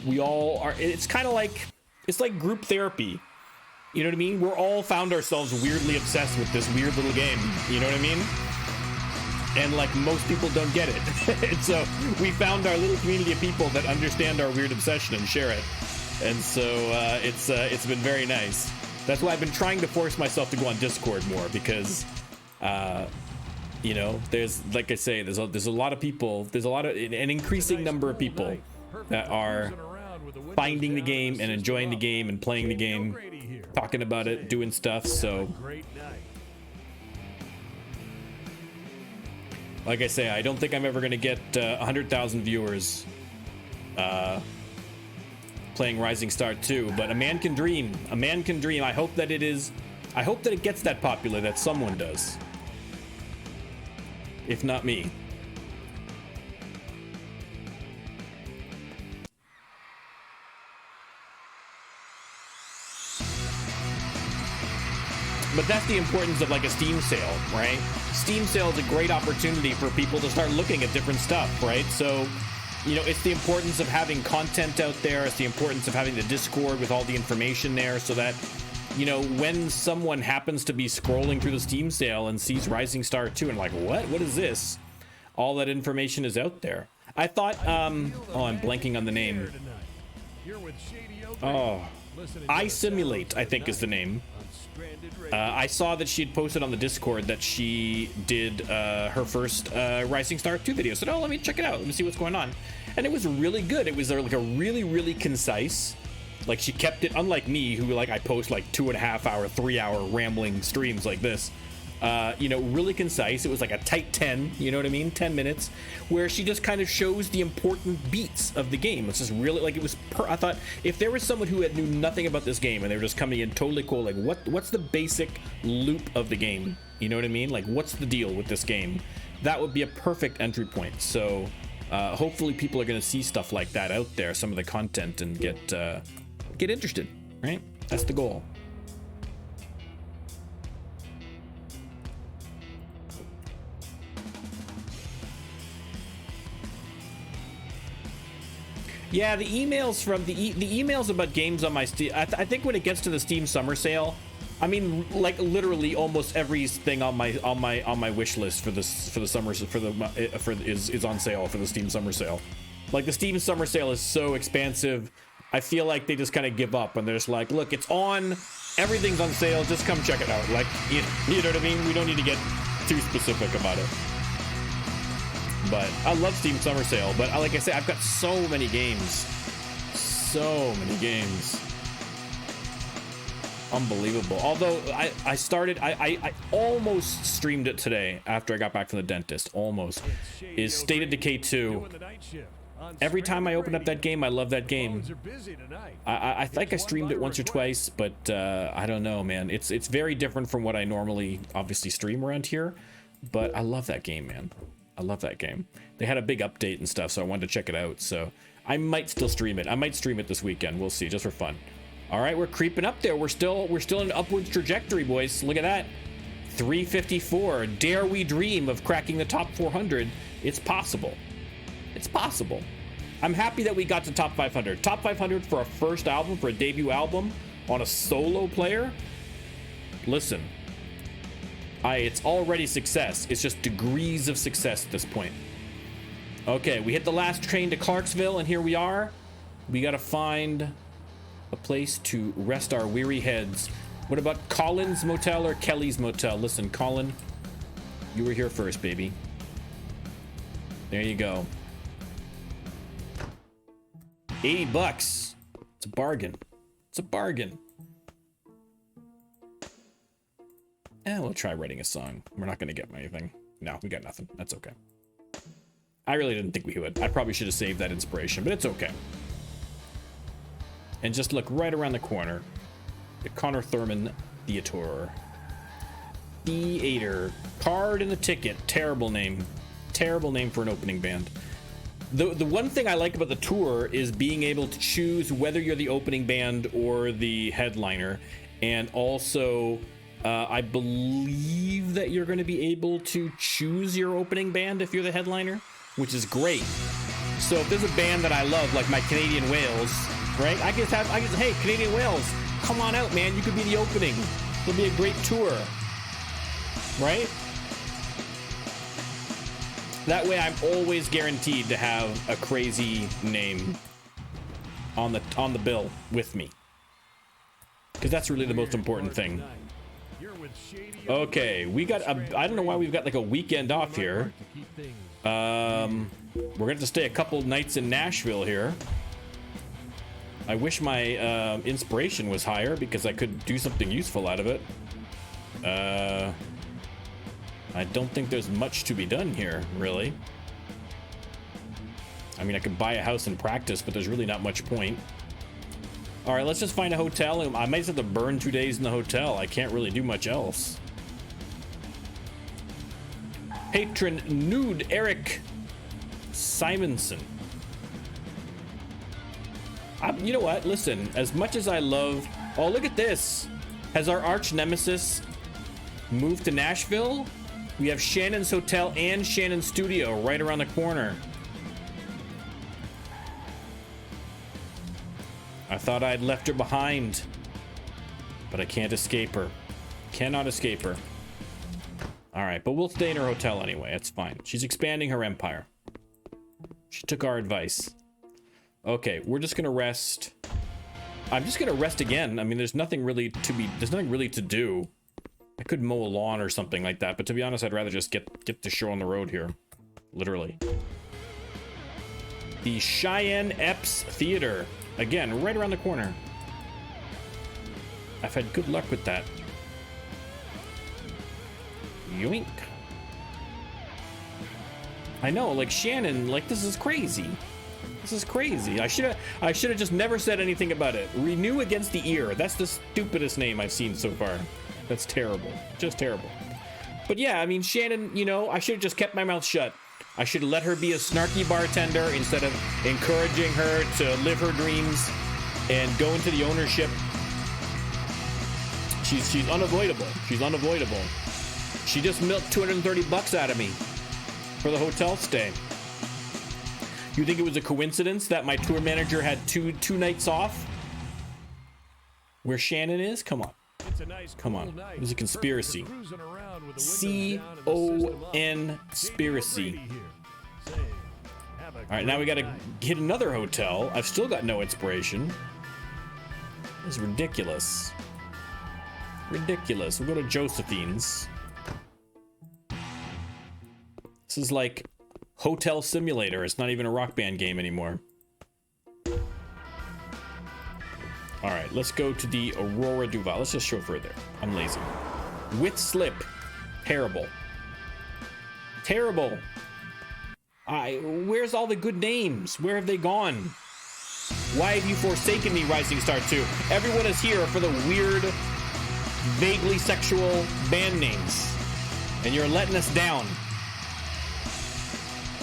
We all are. It's kind of like, it's like group therapy. You know what I mean? We're all found ourselves weirdly obsessed with this weird little game. You know what I mean? And like most people don't get it. And so we found our little community of people that understand our weird obsession and share it. And so it's been very nice. That's why I've been trying to force myself to go on Discord more, because, you know, there's, like I say, there's a lot of people, an increasing number of people that are finding the game and enjoying the game and playing the game, talking about it, doing stuff. So, like I say, I don't think I'm ever going to get 100,000 viewers playing Rising Star 2, but a man can dream. A man can dream. I hope that it gets that popular, that someone does. If not me. But that's the importance of like a Steam sale, right? Steam sale is a great opportunity for people to start looking at different stuff, right? So, you know, it's the importance of having content out there. It's the importance of having the Discord with all the information there, so that, you know, when someone happens to be scrolling through the Steam sale and sees Rising Star 2 and like, what is this? All that information is out there. I thought, I'm blanking on the name. Oh, iSimulate, I think is the name. I saw that she had posted on the Discord that she did her first Rising Star 2 video. So, let me check it out. Let me see what's going on. And it was really good. It was like a really, really concise. Like, she kept it, unlike me, who like I post like 2.5 hour, 3 hour rambling streams like this. You know, really concise. It was like a tight 10, you know what I mean? 10 minutes, where she just kind of shows the important beats of the game. It's just really like, it was, I thought if there was someone who knew nothing about this game and they were just coming in totally cool, like what's the basic loop of the game? You know what I mean? Like, what's the deal with this game? That would be a perfect entry point. So hopefully people are going to see stuff like that out there, some of the content, and get interested, right? That's the goal. Yeah, the emails from the emails about games on my Steam. I think when it gets to the Steam Summer Sale, I mean, like literally almost everything on my wish list for the summer is on sale for the Steam Summer Sale. Like, the Steam Summer Sale is so expansive. I feel like they just kind of give up and they're just like, look, it's on, everything's on sale, just come check it out. Like, you know what I mean? We don't need to get too specific about it. But I love Steam Summer Sale, but like I said, I've got so many games. So many games. Unbelievable. Although I almost streamed it today after I got back from the dentist. Almost. Is State of Decay 2. Every time I open up that game, I love that game. I think I streamed it once or twice, but I don't know, man. It's very different from what I normally obviously stream around here, but I love that game, man. I love that game. They had a big update and stuff, so I wanted to check it out. So I might still stream it. I might stream it this weekend. We'll see, just for fun. All right, we're creeping up there. We're still in an upwards trajectory, boys. Look at that. 354. Dare we dream of cracking the top 400? It's possible. It's possible. I'm happy that we got to top 500. Top 500 for a first album, for a debut album on a solo player. Listen, it's already success. It's just degrees of success at this point. Okay, we hit the last train to Clarksville, and here we are. We gotta find a place to rest our weary heads. What about Colin's Motel or Kelly's Motel? Listen, Colin, you were here first, baby. There you go. $80. It's a bargain. It's a bargain. We'll try writing a song. We're not gonna get anything. No, we got nothing. That's okay. I really didn't think we would. I probably should have saved that inspiration, but it's okay. And just look right around the corner. The Connor Thurman Theater. Theater. Card in the Ticket. Terrible name. Terrible name for an opening band. The one thing I like about the tour is being able to choose whether you're the opening band or the headliner. And also, I believe that you're going to be able to choose your opening band if you're the headliner, which is great. So if there's a band that I love, like my Canadian Whales, right? I can say, hey, Canadian Whales, come on out, man. You could be the opening. It'll be a great tour, right? That way, I'm always guaranteed to have a crazy name on the bill with me, because that's really the most important thing. Okay, we got I don't know why we've got like a weekend off here. We're gonna have to stay a couple nights in Nashville here. I wish my inspiration was higher because I could do something useful out of it. I don't think there's much to be done here, really. I mean, I could buy a house and practice, but there's really not much point. All right, let's just find a hotel. And I might just have to burn 2 days in the hotel. I can't really do much else. Patron Nude Eric Simonson. You know what? Listen, as much as I love... Oh, look at this. Has our arch nemesis moved to Nashville? We have Shannon's Hotel and Shannon's Studio right around the corner. I thought I'd left her behind, but I can't escape her. Cannot escape her. All right, but we'll stay in her hotel anyway. It's fine. She's expanding her empire. She took our advice. Okay, we're just gonna rest. I'm just gonna rest again. I mean, there's nothing really to do. I could mow a lawn or something like that, but to be honest, I'd rather just get the show on the road here. Literally. The Cheyenne Epps Theater. Again, right around the corner. I've had good luck with that. Yoink. I know, like Shannon, like this is crazy. This is crazy. I should have just never said anything about it. Renew Against the Ear. That's the stupidest name I've seen so far. That's terrible. Just terrible. But yeah, I mean, Shannon, you know, I should have just kept my mouth shut. I should let her be a snarky bartender instead of encouraging her to live her dreams and go into the ownership. She's unavoidable. She's unavoidable. She just milked $230 out of me for the hotel stay. You think it was a coincidence that my tour manager had two nights off where Shannon is? Come on. Come on. It was a conspiracy. C-O-N-spiracy. Have a All right, now we great gotta night. hit another hotel. I've still got no inspiration. This is ridiculous. Ridiculous. We'll go to Josephine's. This is like Hotel Simulator. It's not even a Rock Band game anymore. All right, let's go to the Aurora Duval. Let's just chauffeur there. I'm lazy. With slip. Terrible. Terrible. Where's all the good names? Where have they gone? Why have you forsaken me, Rising Star 2? Everyone is here for the weird, vaguely sexual band names, and you're letting us down.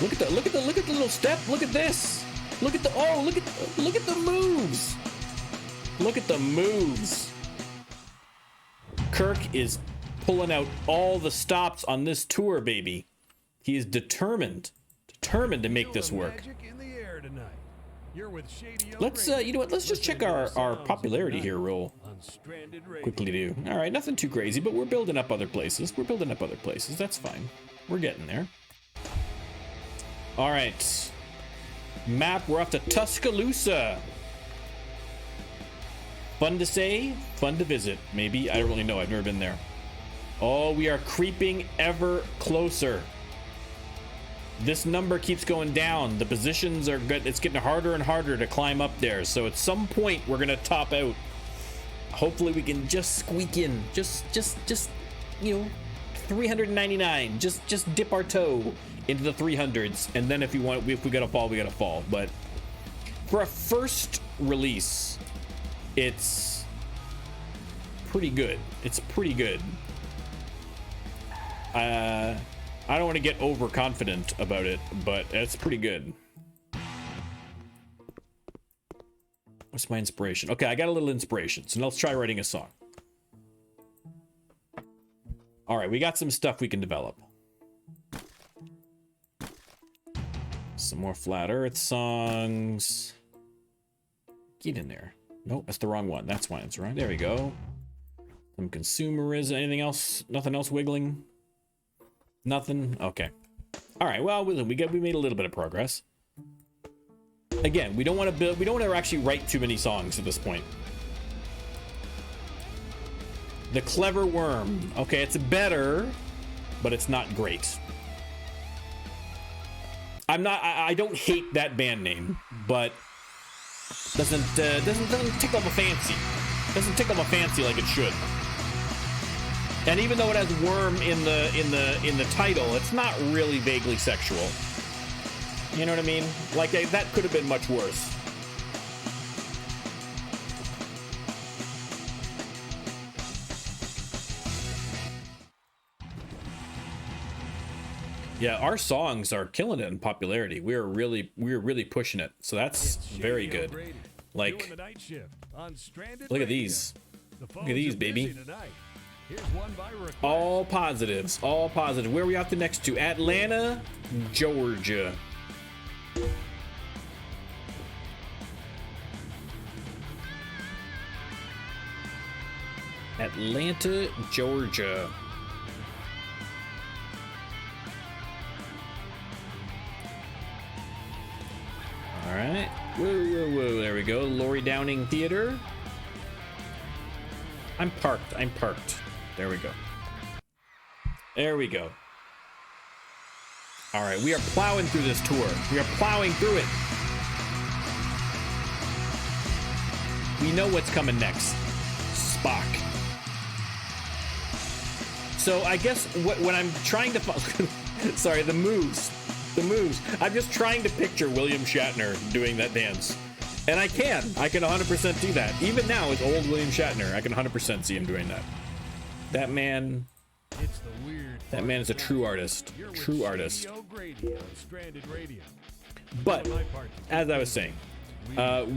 Look at the little step. Look at this. Look at the look at the moves. Look at the moves. Kirk is pulling out all the stops on this tour, baby. He is determined to make this work. Let's you know what? Let's just check our popularity here real quickly do. All right, nothing too crazy, but we're building up other places. That's fine. We're getting there. All right. Map, we're off to Tuscaloosa. Fun to say, fun to visit. Maybe, I don't really know. I've never been there. Oh, we are creeping ever closer. This number keeps going down. The positions are good. It's getting harder and harder to climb up there. So at some point, we're gonna top out. Hopefully, we can just squeak in. Just you know, 399. Just dip our toe into the 300s, and then if we gotta fall, we gotta fall. But for a first release, it's pretty good. I don't want to get overconfident about it, but it's pretty good. What's my inspiration? Okay, I got a little inspiration, so now let's try writing a song. All right, we got some stuff we can develop. Some more Flat Earth songs. Get in there. Nope, that's the wrong one. That's why it's wrong. There we go. Some consumerism. Anything else? Nothing else wiggling? Nothing? Okay. All right, well, we made a little bit of progress. Again, we don't want to actually write too many songs at this point. The Clever Worm. Okay, it's better, but it's not great. I don't hate that band name, but doesn't tickle my fancy. Doesn't tickle my fancy like it should. And even though it has worm in the title, it's not really vaguely sexual. You know what I mean? Like that could have been much worse. Yeah, our songs are killing it in popularity. We're really pushing it. So that's very good. Like, look at these. Look at these, baby. All positives. All positive. Where are we off to next to? Atlanta, Georgia. Atlanta, Georgia. All right. Whoa. There we go. Lori Downing Theater. I'm parked. There we go. There we go. All right. We are plowing through this tour. We are plowing through it. We know what's coming next. Spock. So I guess when I'm trying to... Sorry, the moves. I'm just trying to picture William Shatner doing that dance. And I can 100% do that. Even now, as old William Shatner, I can 100% see him doing that. That man is a true artist. True artist. But, as I was saying,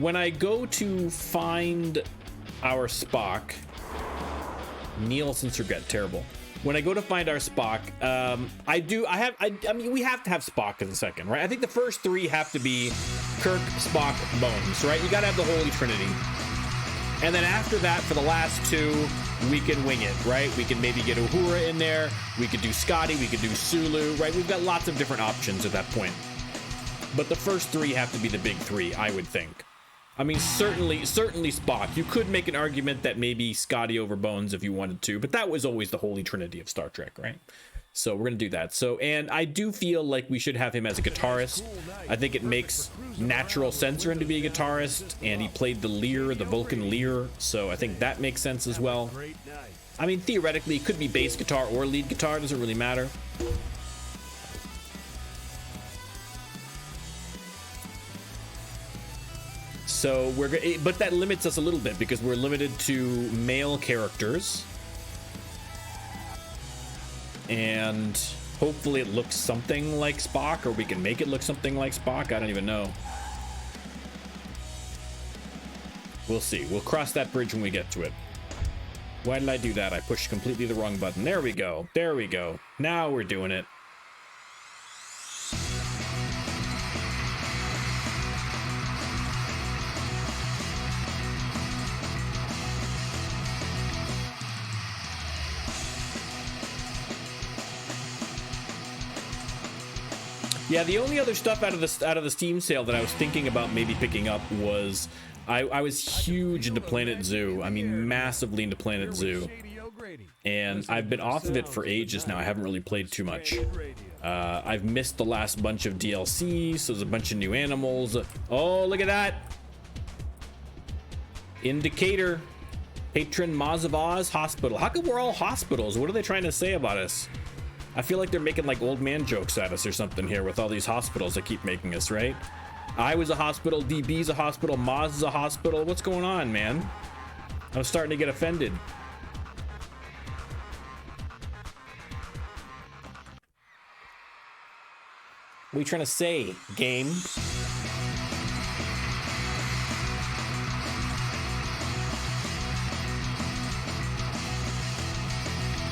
when I go to find our Spock... Nielsen Surget, terrible. When I go to find our Spock, I mean, we have to have Spock in a second, right? I think the first three have to be Kirk, Spock, Bones, right? You gotta have the Holy Trinity. And then after that, for the last two, we can wing it, right? We can maybe get Uhura in there. We could do Scotty. We could do Sulu, right? We've got lots of different options at that point. but the first three have to be the big three, I would think. I mean, certainly Spock. You could make an argument that maybe Scotty over Bones if you wanted to, but that was always the holy trinity of Star Trek, right? So we're gonna do that. So, and I do feel like we should have him as a guitarist. I think it makes natural sense for him to be a guitarist, and he played the lyre, the Vulcan lyre, so I think that makes sense as well. I mean, theoretically, it could be bass guitar or lead guitar, doesn't really matter. So but that limits us a little bit because we're limited to male characters. And hopefully it looks something like Spock, or we can make it look something like Spock. I don't even know. We'll see. We'll cross that bridge when we get to it. Why did I do that? I pushed completely the wrong button. There we go. There we go. Now we're doing it. Yeah, the only other stuff out of the Steam sale that I was thinking about maybe picking up was I was huge into Planet Zoo. I mean, massively into Planet Zoo. And I've been off of it for ages now. I haven't really played too much. I've missed the last bunch of DLCs, so there's a bunch of new animals. Oh, look at that. Indicator. Patron Maz of Oz Hospital. How come we're all hospitals? What are they trying to say about us? I feel like they're making like old man jokes at us or something here with all these hospitals they keep making us, right? I was a hospital, DB's a hospital, Maz is a hospital. What's going on, man? I'm starting to get offended. What are you trying to say, game?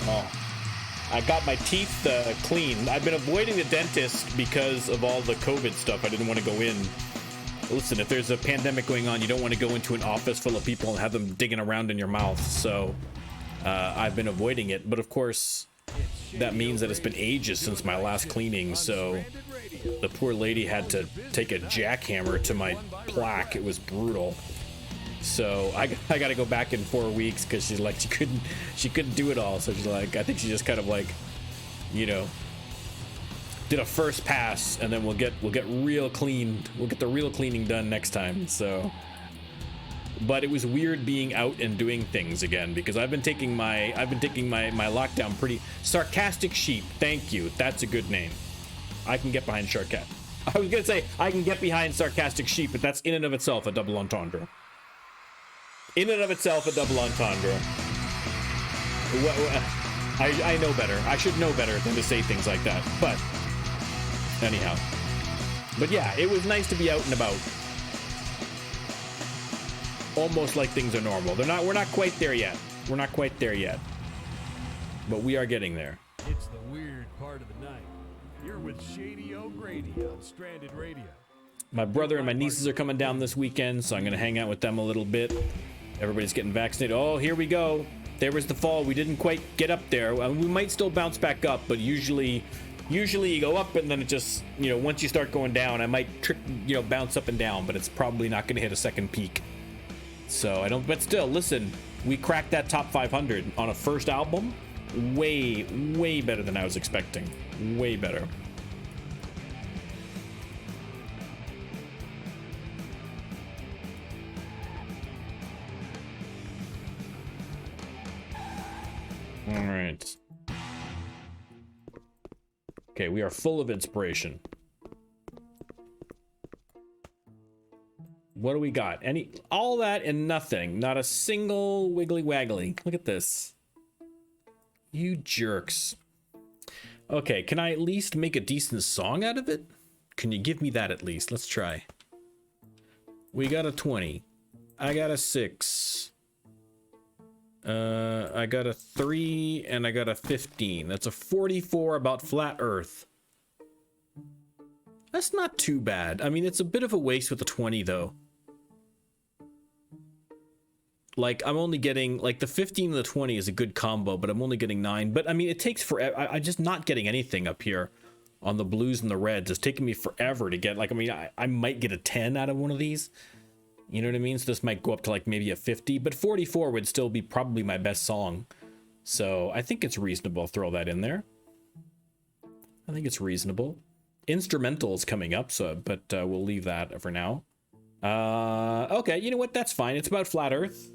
Oh. I got my teeth cleaned. I've been avoiding the dentist because of all the COVID stuff. I didn't want to go in. Listen, if there's a pandemic going on, you don't want to go into an office full of people and have them digging around in your mouth. So I've been avoiding it. But of course, that means that it's been ages since my last cleaning. So the poor lady had to take a jackhammer to my plaque. It was brutal. So I got to go back in 4 weeks because she's like she couldn't do it all. So she's like, I think she just kind of like, you know, did a first pass, and then we'll get real cleaned. We'll get the real cleaning done next time. So, but it was weird being out and doing things again because I've been taking my lockdown pretty. Sarcastic Sheep. Thank you. That's a good name. I can get behind I was gonna say I can get behind Sarcastic Sheep, but that's in and of itself a double entendre. In and of itself, a double entendre. I know better. I should know better than to say things like that. But anyhow. But yeah, it was nice to be out and about. Almost like things are normal. We're not quite there yet. We're not quite there yet. But we are getting there. It's the weird part of the night. You're with Shady O'Grady on Stranded Radio. My brother and my nieces are coming down this weekend, so I'm going to hang out with them a little bit. Everybody's getting vaccinated. Oh, here we go. There was the fall. We didn't quite get up there. We might still bounce back up, but usually you go up and then it just, you know, once you start going down, I might bounce up and down, but it's probably not going to hit a second peak. So but still, listen, we cracked that top 500 on a first album. Way, way better than I was expecting. Way better. All right. Okay, we are full of inspiration. What do we got? All that and nothing. Not a single wiggly waggly. Look at this. You jerks. Okay, can I at least make a decent song out of it? Can you give me that at least? Let's try. We got a 20. I got a 6. I got a 3 and I got a 15. That's a 44 about flat Earth. That's not too bad. I mean, it's a bit of a waste with a 20 though. Like, I'm only getting, like, the 15 and the 20 is a good combo, but I'm only getting 9. But, I mean, it takes forever. I'm just not getting anything up here on the blues and the reds. It's taking me forever to get, like, I mean, I might get a 10 out of one of these. You know what I mean? So this might go up to like maybe a 50, but 44 would still be probably my best song. So I think it's reasonable to throw that in there. I think it's reasonable. Instrumentals coming up, so but we'll leave that for now. Okay, you know what? That's fine. It's about Flat Earth.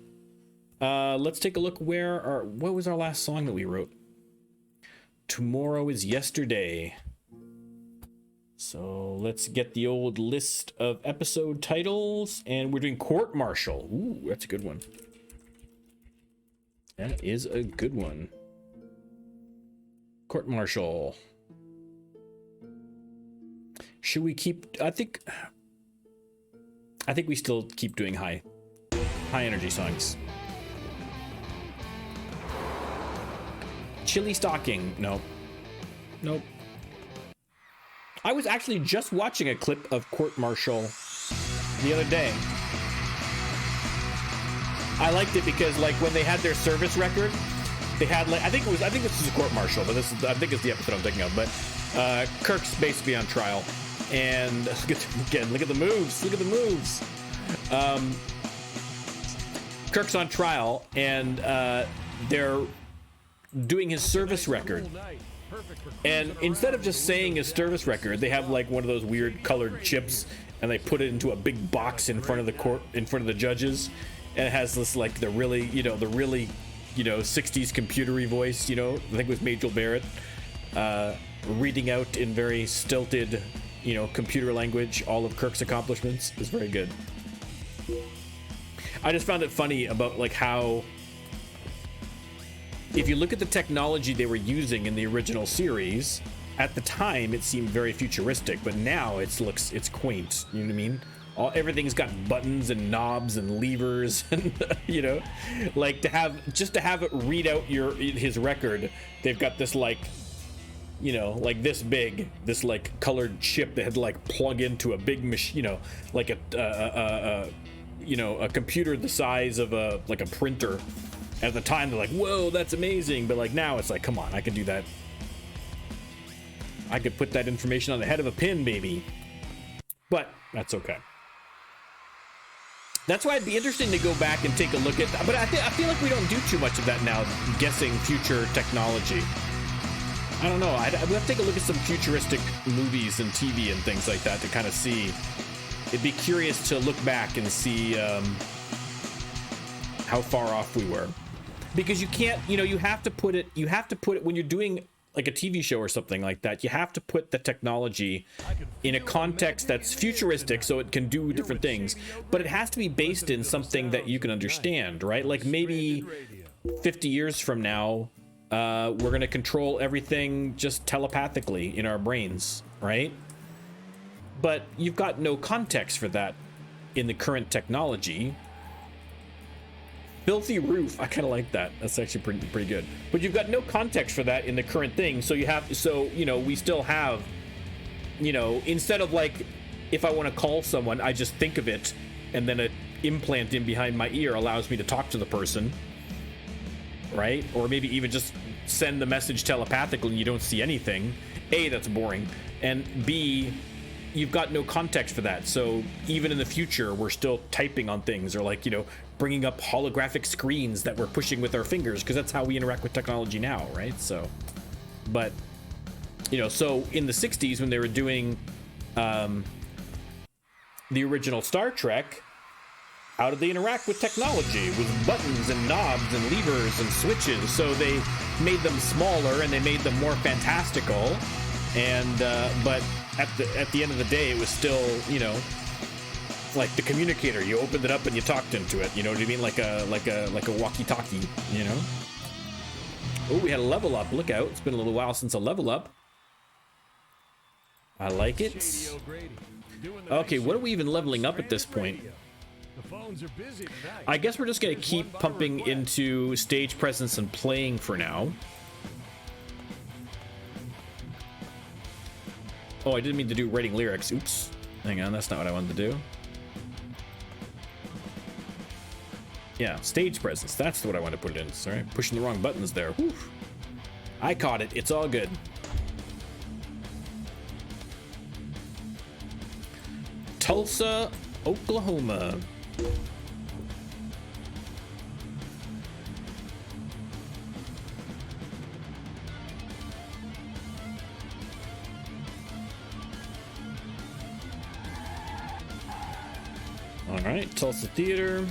Let's take a look what was our last song that we wrote? Tomorrow is Yesterday. So let's get the old list of episode titles, and we're doing Court Martial. Ooh, that's a good one. That is a good one. Court Martial. Should we keep, I think we still keep doing high energy songs. Chili Stocking. Nope. I was actually just watching a clip of Court Martial the other day. I liked it because, like, when they had their service record, they had, like, I think this is a Court Martial, but I think it's the episode I'm thinking of. But Kirk's basically on trial, and look at the moves. Kirk's on trial, and they're doing his service record. And instead of just saying his service record, they have like one of those weird colored chips, and they put it into a big box in front of the court, in front of the judges, and it has this like the really 60s computery voice. I think it was Majel Barrett reading out in very stilted, computer language all of Kirk's accomplishments. It was very good. I just found it funny about like how, if you look at the technology they were using in the original series, at the time it seemed very futuristic, but now it's quaint. You know what I mean? Everything's got buttons and knobs and levers, and like to have it read out his record. They've got this like this big, this like colored chip that had to like plug into a big machine, like a computer the size of a printer. At the time, they're like, whoa, that's amazing. But like now it's like, come on, I can do that. I could put that information on the head of a pin, baby. But that's okay. That's why it'd be interesting to go back and take a look at that. But I feel like we don't do too much of that now, guessing future technology. I don't know. I'd have to take a look at some futuristic movies and TV and things like that to kind of see. It'd be curious to look back and see how far off we were. Because you can't, you have to put it when you're doing like a TV show or something like that, you have to put the technology in a context that's futuristic so it can do different things, but it has to be based in something that you can understand, right? Like maybe 50 years from now, we're going to control everything just telepathically in our brains, right? But you've got no context for that in the current technology. Filthy roof, I kind of like that. That's actually pretty good. But you've got no context for that in the current thing, so we still have, instead of like, if I want to call someone, I just think of it, and then an implant in behind my ear allows me to talk to the person, right? Or maybe even just send the message telepathically and you don't see anything. A, that's boring. And B, you've got no context for that. So even in the future, we're still typing on things, or like, bringing up holographic screens that we're pushing with our fingers, because that's how we interact with technology now, right? So, but, so in the 60s when they were doing the original Star Trek, how did they interact with technology? With buttons and knobs and levers and switches. So they made them smaller and they made them more fantastical. And, but at the end of the day, it was still, like the communicator. You opened it up and you talked into it. You know what I mean? Like a walkie-talkie. Oh, we had a level up. Look out! It's been a little while since a level up. I like it. Okay, what are we even leveling up at this point? I guess we're just gonna keep pumping into stage presence and playing for now. Oh, I didn't mean to do writing lyrics. Oops. Hang on, that's not what I wanted to do. Yeah, stage presence. That's what I want to put it in. Sorry, pushing the wrong buttons there. Whew. I caught it. It's all good. Tulsa, Oklahoma. All right, Tulsa Theater.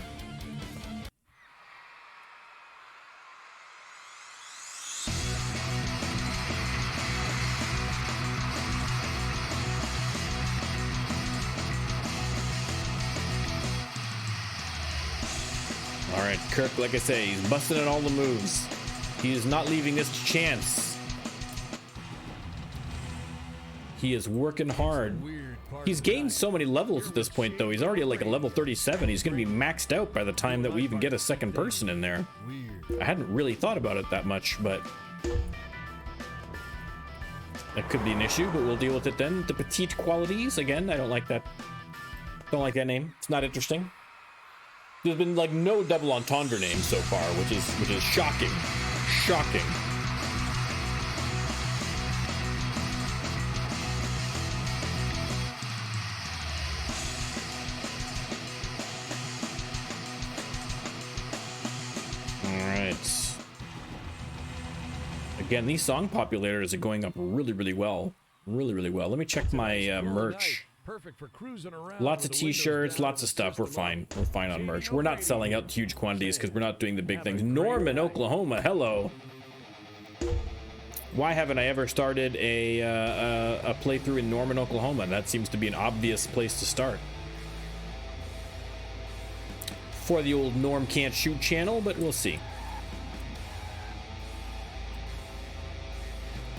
All right, Kirk, like I say, he's busting at all the moves. He is not leaving this to chance. He is working hard. He's gained so many levels at this point, though. He's already like a level 37. He's going to be maxed out by the time that we even get a second person in there. I hadn't really thought about it that much, but that could be an issue, but we'll deal with it then. The petite qualities, again, I don't like that. Don't like that name. It's not interesting. There's been like no double entendre names so far, which is shocking. Shocking. Again, these song populators are going up really well. Really well. Let me check my merch. Lots of t-shirts, lots of stuff. We're fine. We're fine on merch. We're not selling out huge quantities because we're not doing the big things. Norman, Oklahoma. Hello. Why haven't I ever started a playthrough in Norman, Oklahoma? That seems to be an obvious place to start. For the old Norm Can't Shoot channel, but we'll see.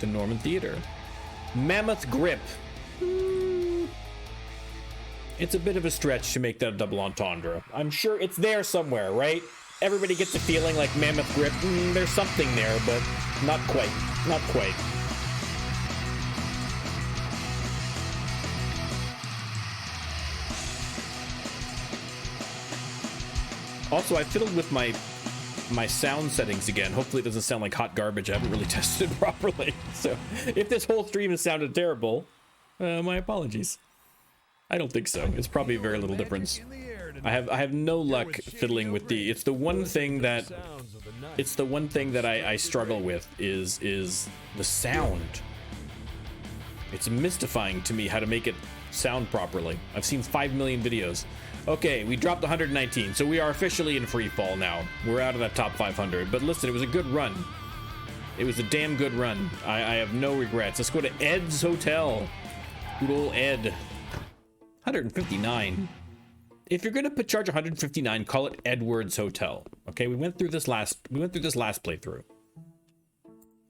The Norman Theater. Mammoth Grip. It's a bit of a stretch to make that a double entendre. I'm sure it's there somewhere, right? Everybody gets a feeling like Mammoth Grip. There's something there, but not quite. Not quite. Also, I fiddled with my sound settings again. Hopefully it doesn't sound like hot garbage. I haven't really tested it properly. So if this whole stream has sounded terrible, my apologies. I don't think so. It's probably very little difference. I have no luck fiddling with the... It's the one thing that I struggle with is the sound. It's mystifying to me how to make it sound properly. I've seen 5 million videos. Okay, we dropped 119, so we are officially in free fall now. We're out of that top 500. But listen, it was a good run. It was a damn good run. I have no regrets. Let's go to Ed's Hotel. Good old Ed. 159. If you're gonna charge 159, call it Edward's Hotel. Okay, we went through this last playthrough.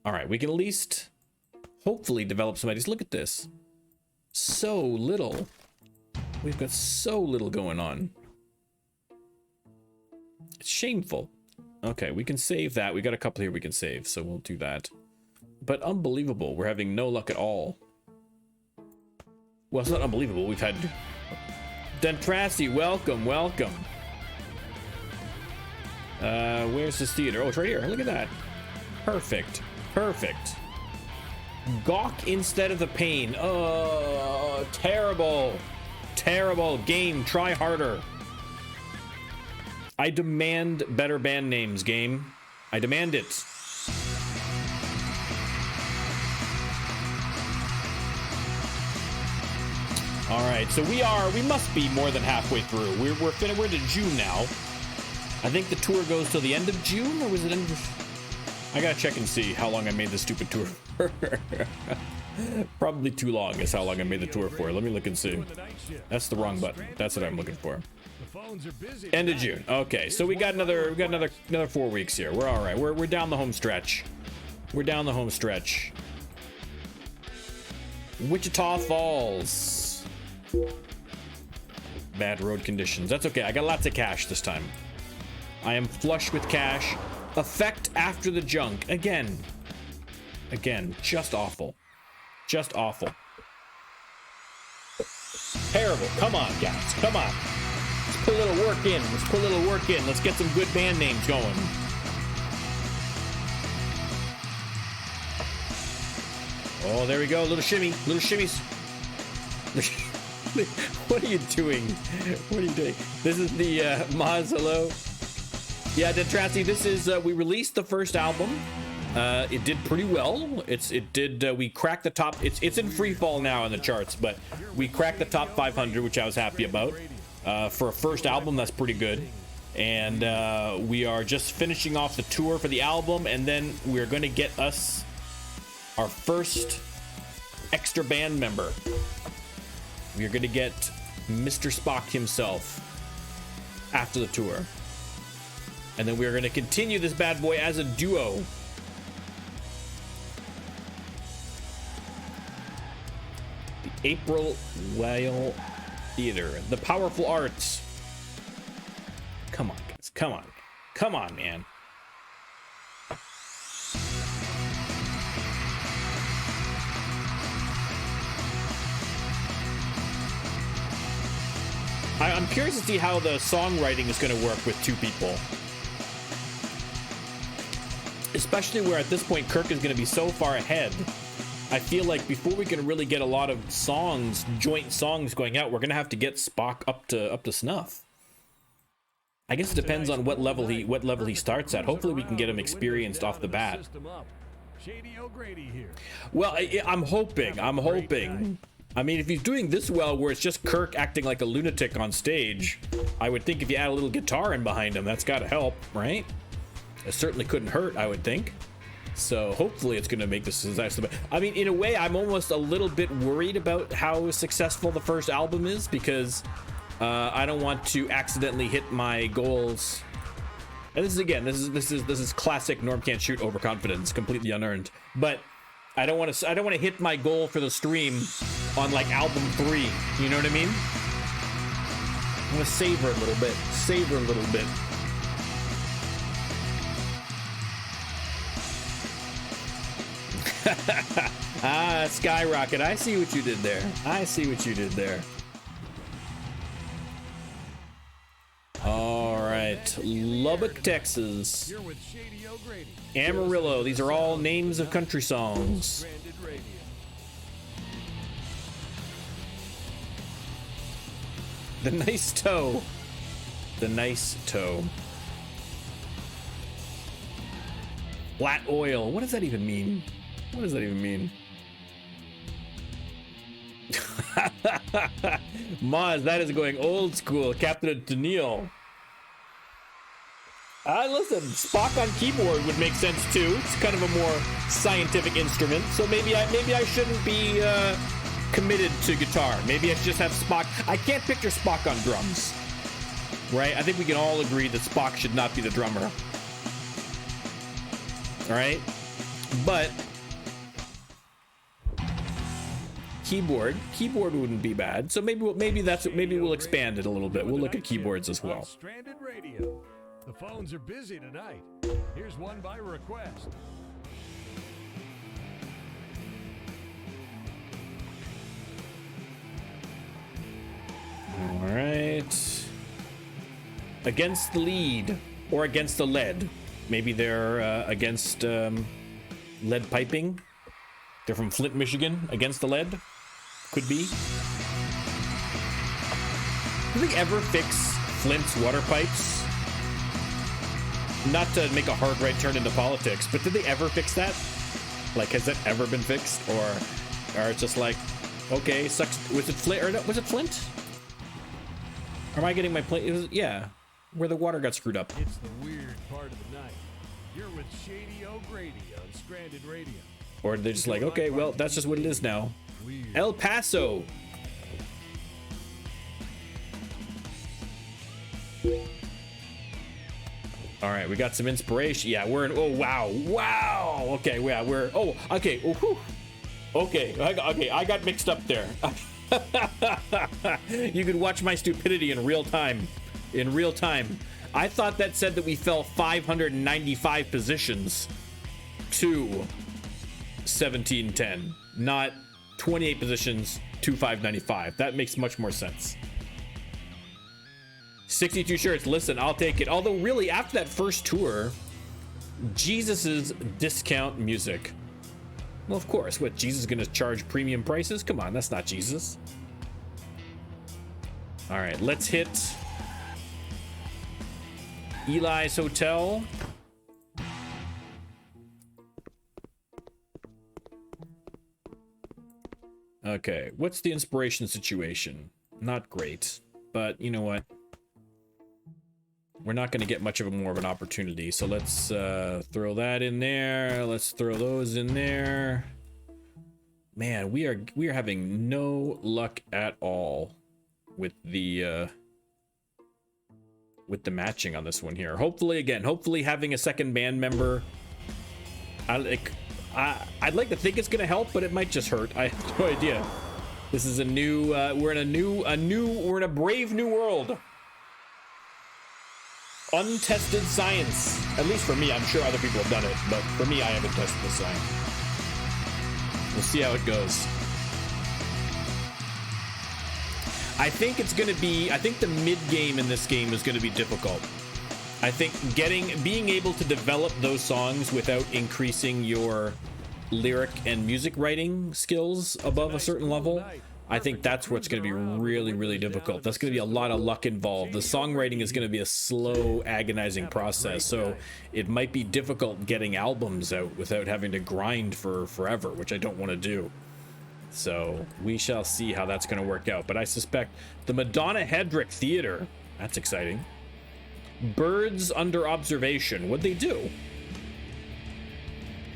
All right, we can at least hopefully develop some ideas. Look at this. So little. We've got so little going on. It's shameful. Okay, we can save that. We got a couple here we can save, so we'll do that. But unbelievable. We're having no luck at all. Well, it's not unbelievable. We've had... Dentrassi, welcome. Where's this theater? Oh, it's right here. Look at that. Perfect. Gawk instead of the pain. Oh, terrible game. Try harder. I demand better band names, game. I demand it. All right, so we must be more than halfway through. We're into June now. I think the tour goes till the end of June, or was it end of... I gotta check and see how long I made this stupid tour for. Probably too long is how long I made the tour for. Let me look and see. That's the wrong button. That's what I'm looking for. End of June. Okay, so we got another 4 weeks here. We're all right. We're down the home stretch. Wichita Falls. Bad road conditions. That's okay. I got lots of cash this time. I am flush with cash. Effect after the junk. Again, just awful. Terrible. Come on, guys. Come on. Let's put a little work in. Let's get some good band names going. Oh, there we go. Little shimmies. What are you doing? What are you doing? This is the Maz, hello. Yeah, Detrassi, this is we released the first album. It did pretty well. We cracked the top. It's in free fall now in the charts, but we cracked the top 500, which I was happy about. For a first album, that's pretty good. And we are just finishing off the tour for the album, and then we're going to get us our first extra band member. We're going to get Mr. Spock himself after the tour. And then we're going to continue this bad boy as a duo. The April Whale Theater. The Powerful Arts. Come on, guys. Come on. Come on, man. I'm curious to see how the songwriting is going to work with two people. Especially where at this point Kirk is going to be so far ahead. I feel like before we can really get a lot of songs, joint songs going out, we're going to have to get Spock up to snuff. I guess it depends on what level he starts at. Hopefully we can get him experienced off the bat. Well, I'm hoping. I mean, if he's doing this well where it's just Kirk acting like a lunatic on stage, I would think if you add a little guitar in behind him, that's got to help, right? It certainly couldn't hurt, I would think. So hopefully it's going to make this successful. I mean, in a way, I'm almost a little bit worried about how successful the first album is, because I don't want to accidentally hit my goals. And this is classic Norm Can't Shoot overconfidence, completely unearned. But I don't want to hit my goal for the stream on like album 3. You know what I mean? I'm going to savor a little bit. Savor a little bit. Ah, Skyrocket. I see what you did there. I see what you did there. All right. Lubbock, Texas. Amarillo. These are all names of country songs. The Nice Toe. The Nice Toe. Flat oil. What does that even mean? What does that even mean? Maz, that is going old school. Captain Daniil. Listen, Spock on keyboard would make sense too. It's kind of a more scientific instrument, so maybe I shouldn't be committed to guitar. Maybe I should just have Spock. I can't picture Spock on drums, right? I think we can all agree that Spock should not be the drummer. All right, but keyboard wouldn't be bad. So maybe we'll expand it a little bit. We'll look at keyboards as well. Stranded Radio. The phones are busy tonight. Here's one by request. All right. Against the lead or against the lead. Maybe they're against lead piping. They're from Flint, Michigan. Against the lead. Could be. Did they ever fix Flint's water pipes? Not to make a hard right turn into politics, but did they ever fix that? Like, has that ever been fixed? Or it's just like, okay, sucks. Was it Flint? Or no, was it Flint? Or am I getting my plate? Yeah, where the water got screwed up. It's the weird part of the night. You're with Shady O'Grady on Stranded Radio. Or they're just like, okay, well, that's just what it is now. Weird. El Paso. All right, we got some inspiration. Yeah, we're in. Oh wow. Okay, yeah, we're. Oh, okay. Oh, whew. Okay. I got mixed up there. You could watch my stupidity in real time. I thought that said that we fell 595 positions to 1710, not 28 positions to 595. That makes much more sense. 62 shirts. Listen, I'll take it. Although, really, after that first tour, Jesus's discount music. Well, of course. What, Jesus is going to charge premium prices? Come on, that's not Jesus. All right, let's hit Eli's Hotel. Okay, what's the inspiration situation? Not great, but you know what? We're not going to get much of a more of an opportunity, so let's throw that in there. Let's throw those in there. Man, we are having no luck at all with the matching on this one here. Hopefully having a second band member, I'd like to think it's gonna help, but it might just hurt. I have no idea. This is a new we're in a brave new world. Untested science. At least for me, I'm sure other people have done it, but for me, I haven't tested the science. We'll see how it goes. I think the mid game in this game is gonna be difficult. I think being able to develop those songs without increasing your lyric and music writing skills above a certain level, I think that's what's going to be really, really difficult. That's going to be a lot of luck involved. The songwriting is going to be a slow, agonizing process, so it might be difficult getting albums out without having to grind for forever, which I don't want to do. So we shall see how that's going to work out. But I suspect the Madonna Hedrick Theater, that's exciting. Birds under observation. What'd they do?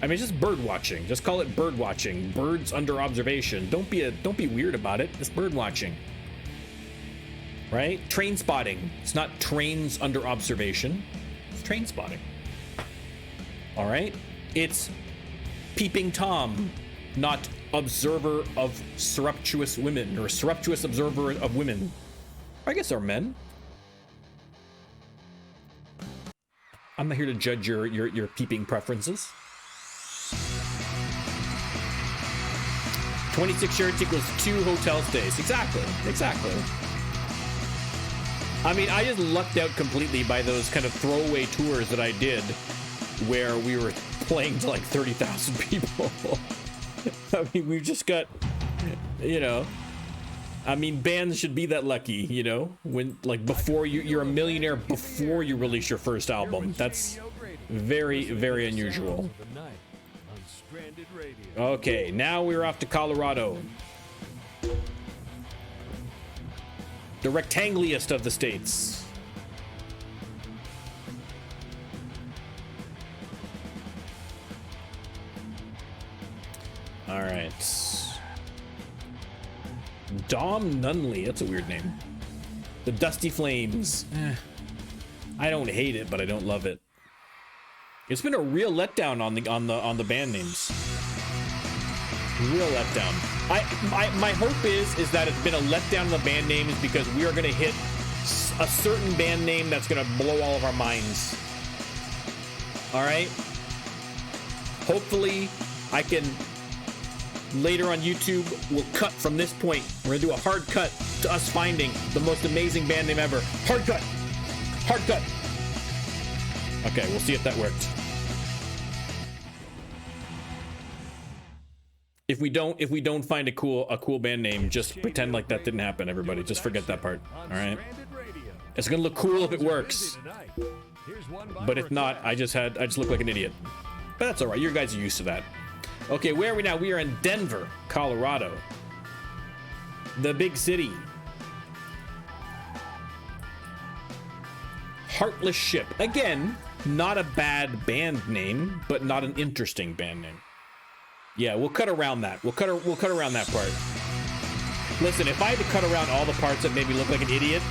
I mean, it's just bird watching. Just call it bird watching. Birds under observation. Don't be weird about it. It's bird watching. Right? Train spotting. It's not trains under observation. It's train spotting. All right? It's peeping Tom, not observer of surreptitious women, or surreptitious observer of women. I guess they're men. I'm not here to judge your peeping preferences. 26 shirts equals 2 hotel stays. Exactly. I mean, I just lucked out completely by those kind of throwaway tours that I did where we were playing to like 30,000 people. I mean, we've just got, you know, I mean, bands should be that lucky, you know, when like before you're a millionaire before you release your first album. That's very, very unusual. Okay, now we're off to Colorado. The rectangliest of the states. All right. Dom Nunley, that's a weird name. The Dusty Flames. I don't hate it, but I don't love it. It's been a real letdown on the band names. Real letdown. My hope is that it's been a letdown on the band names because we are going to hit a certain band name that's going to blow all of our minds. All right. Hopefully, I can later on YouTube. We'll cut from this point. We're gonna do a hard cut to us finding the most amazing band name ever. Hard cut. Hard cut. Okay, we'll see if that worked. If we don't find a cool band name, just pretend like that didn't happen, everybody. Just forget that part. All right. It's gonna look cool if it works. But if not, I just look like an idiot. But that's all right. You guys are used to that. Okay, where are we now? We are in Denver, Colorado. The big city. Heartless Ship. Again, not a bad band name, but not an interesting band name. Yeah, we'll cut around that. We'll cut around that part. Listen, if I had to cut around all the parts that made me look like an idiot,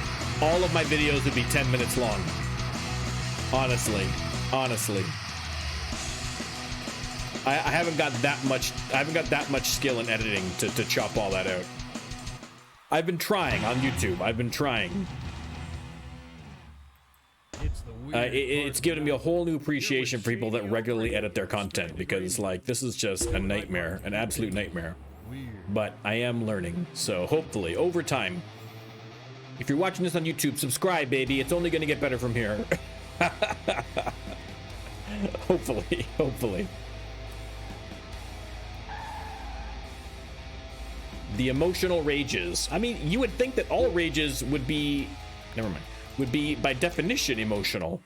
all of my videos would be 10 minutes long. Honestly. I haven't got that much skill in editing to chop all that out. I've been trying on YouTube. I've been trying. It's given me a whole new appreciation for people that regularly edit their content, because like this is just a nightmare, an absolute nightmare. But I am learning, so hopefully over time. If you're watching this on YouTube, subscribe, baby. It's only going to get better from here. Hopefully. The emotional rages. I mean, you would think that all rages would be, never mind, would be by definition emotional.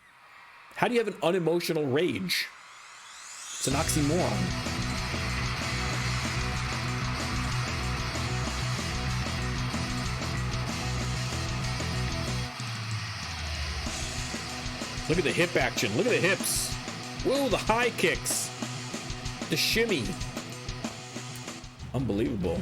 How do you have an unemotional rage? It's an oxymoron. Look at the hip action. Look at the hips. Whoa, the high kicks. The shimmy. Unbelievable.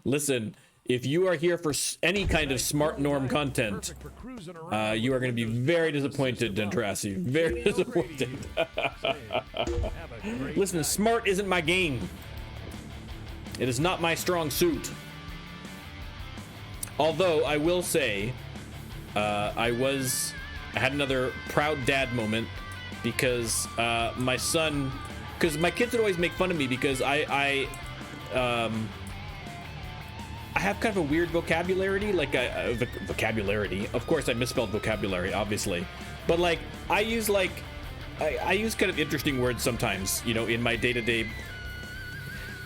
Listen, if you are here for any kind of smart norm content, you are going to be very disappointed, Dentrassi. Very disappointed. Listen, smart isn't my game. It is not my strong suit. Although I will say, I had another proud dad moment because my son, because my kids would always make fun of me because I have kind of a weird vocabulary, like vocabulary. Of course, I misspelled vocabulary, obviously, but like I use kind of interesting words sometimes, you know, in my day-to-day.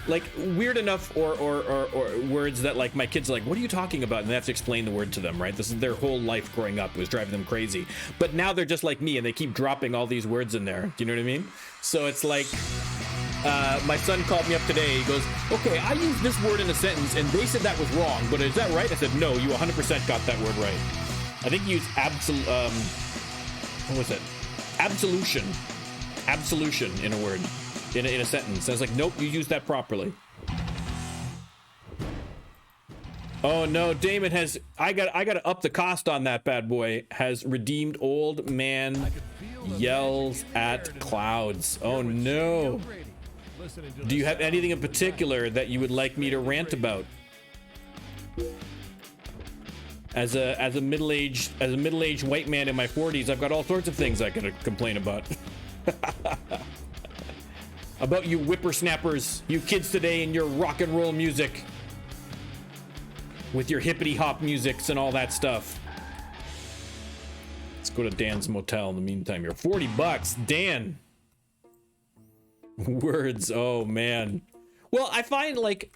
Like weird enough or words that like my kids are like, what are you talking about? And they have to explain the word to them, right? This is their whole life growing up. It was driving them crazy. But now they're just like me and they keep dropping all these words in there. Do you know what I mean? So it's like, my son called me up today. He goes, okay, I used this word in a sentence and they said that was wrong, but is that right? I said, no, you 100% got that word right. I think you used what was it? Absolution in a word. In a sentence. I was like, nope, you used that properly. Oh no, Damon has, I gotta up the cost on that bad boy, has redeemed old man yells at clouds. Oh no. Do you have anything in particular that you would like me to rant about? As a middle-aged white man in my 40s, I've got all sorts of things I could complain about. About you whippersnappers, you kids today and your rock and roll music. With your hippity hop musics and all that stuff. Let's go to Dan's motel in the meantime here. $40, Dan. Words, oh man. Well, I find like,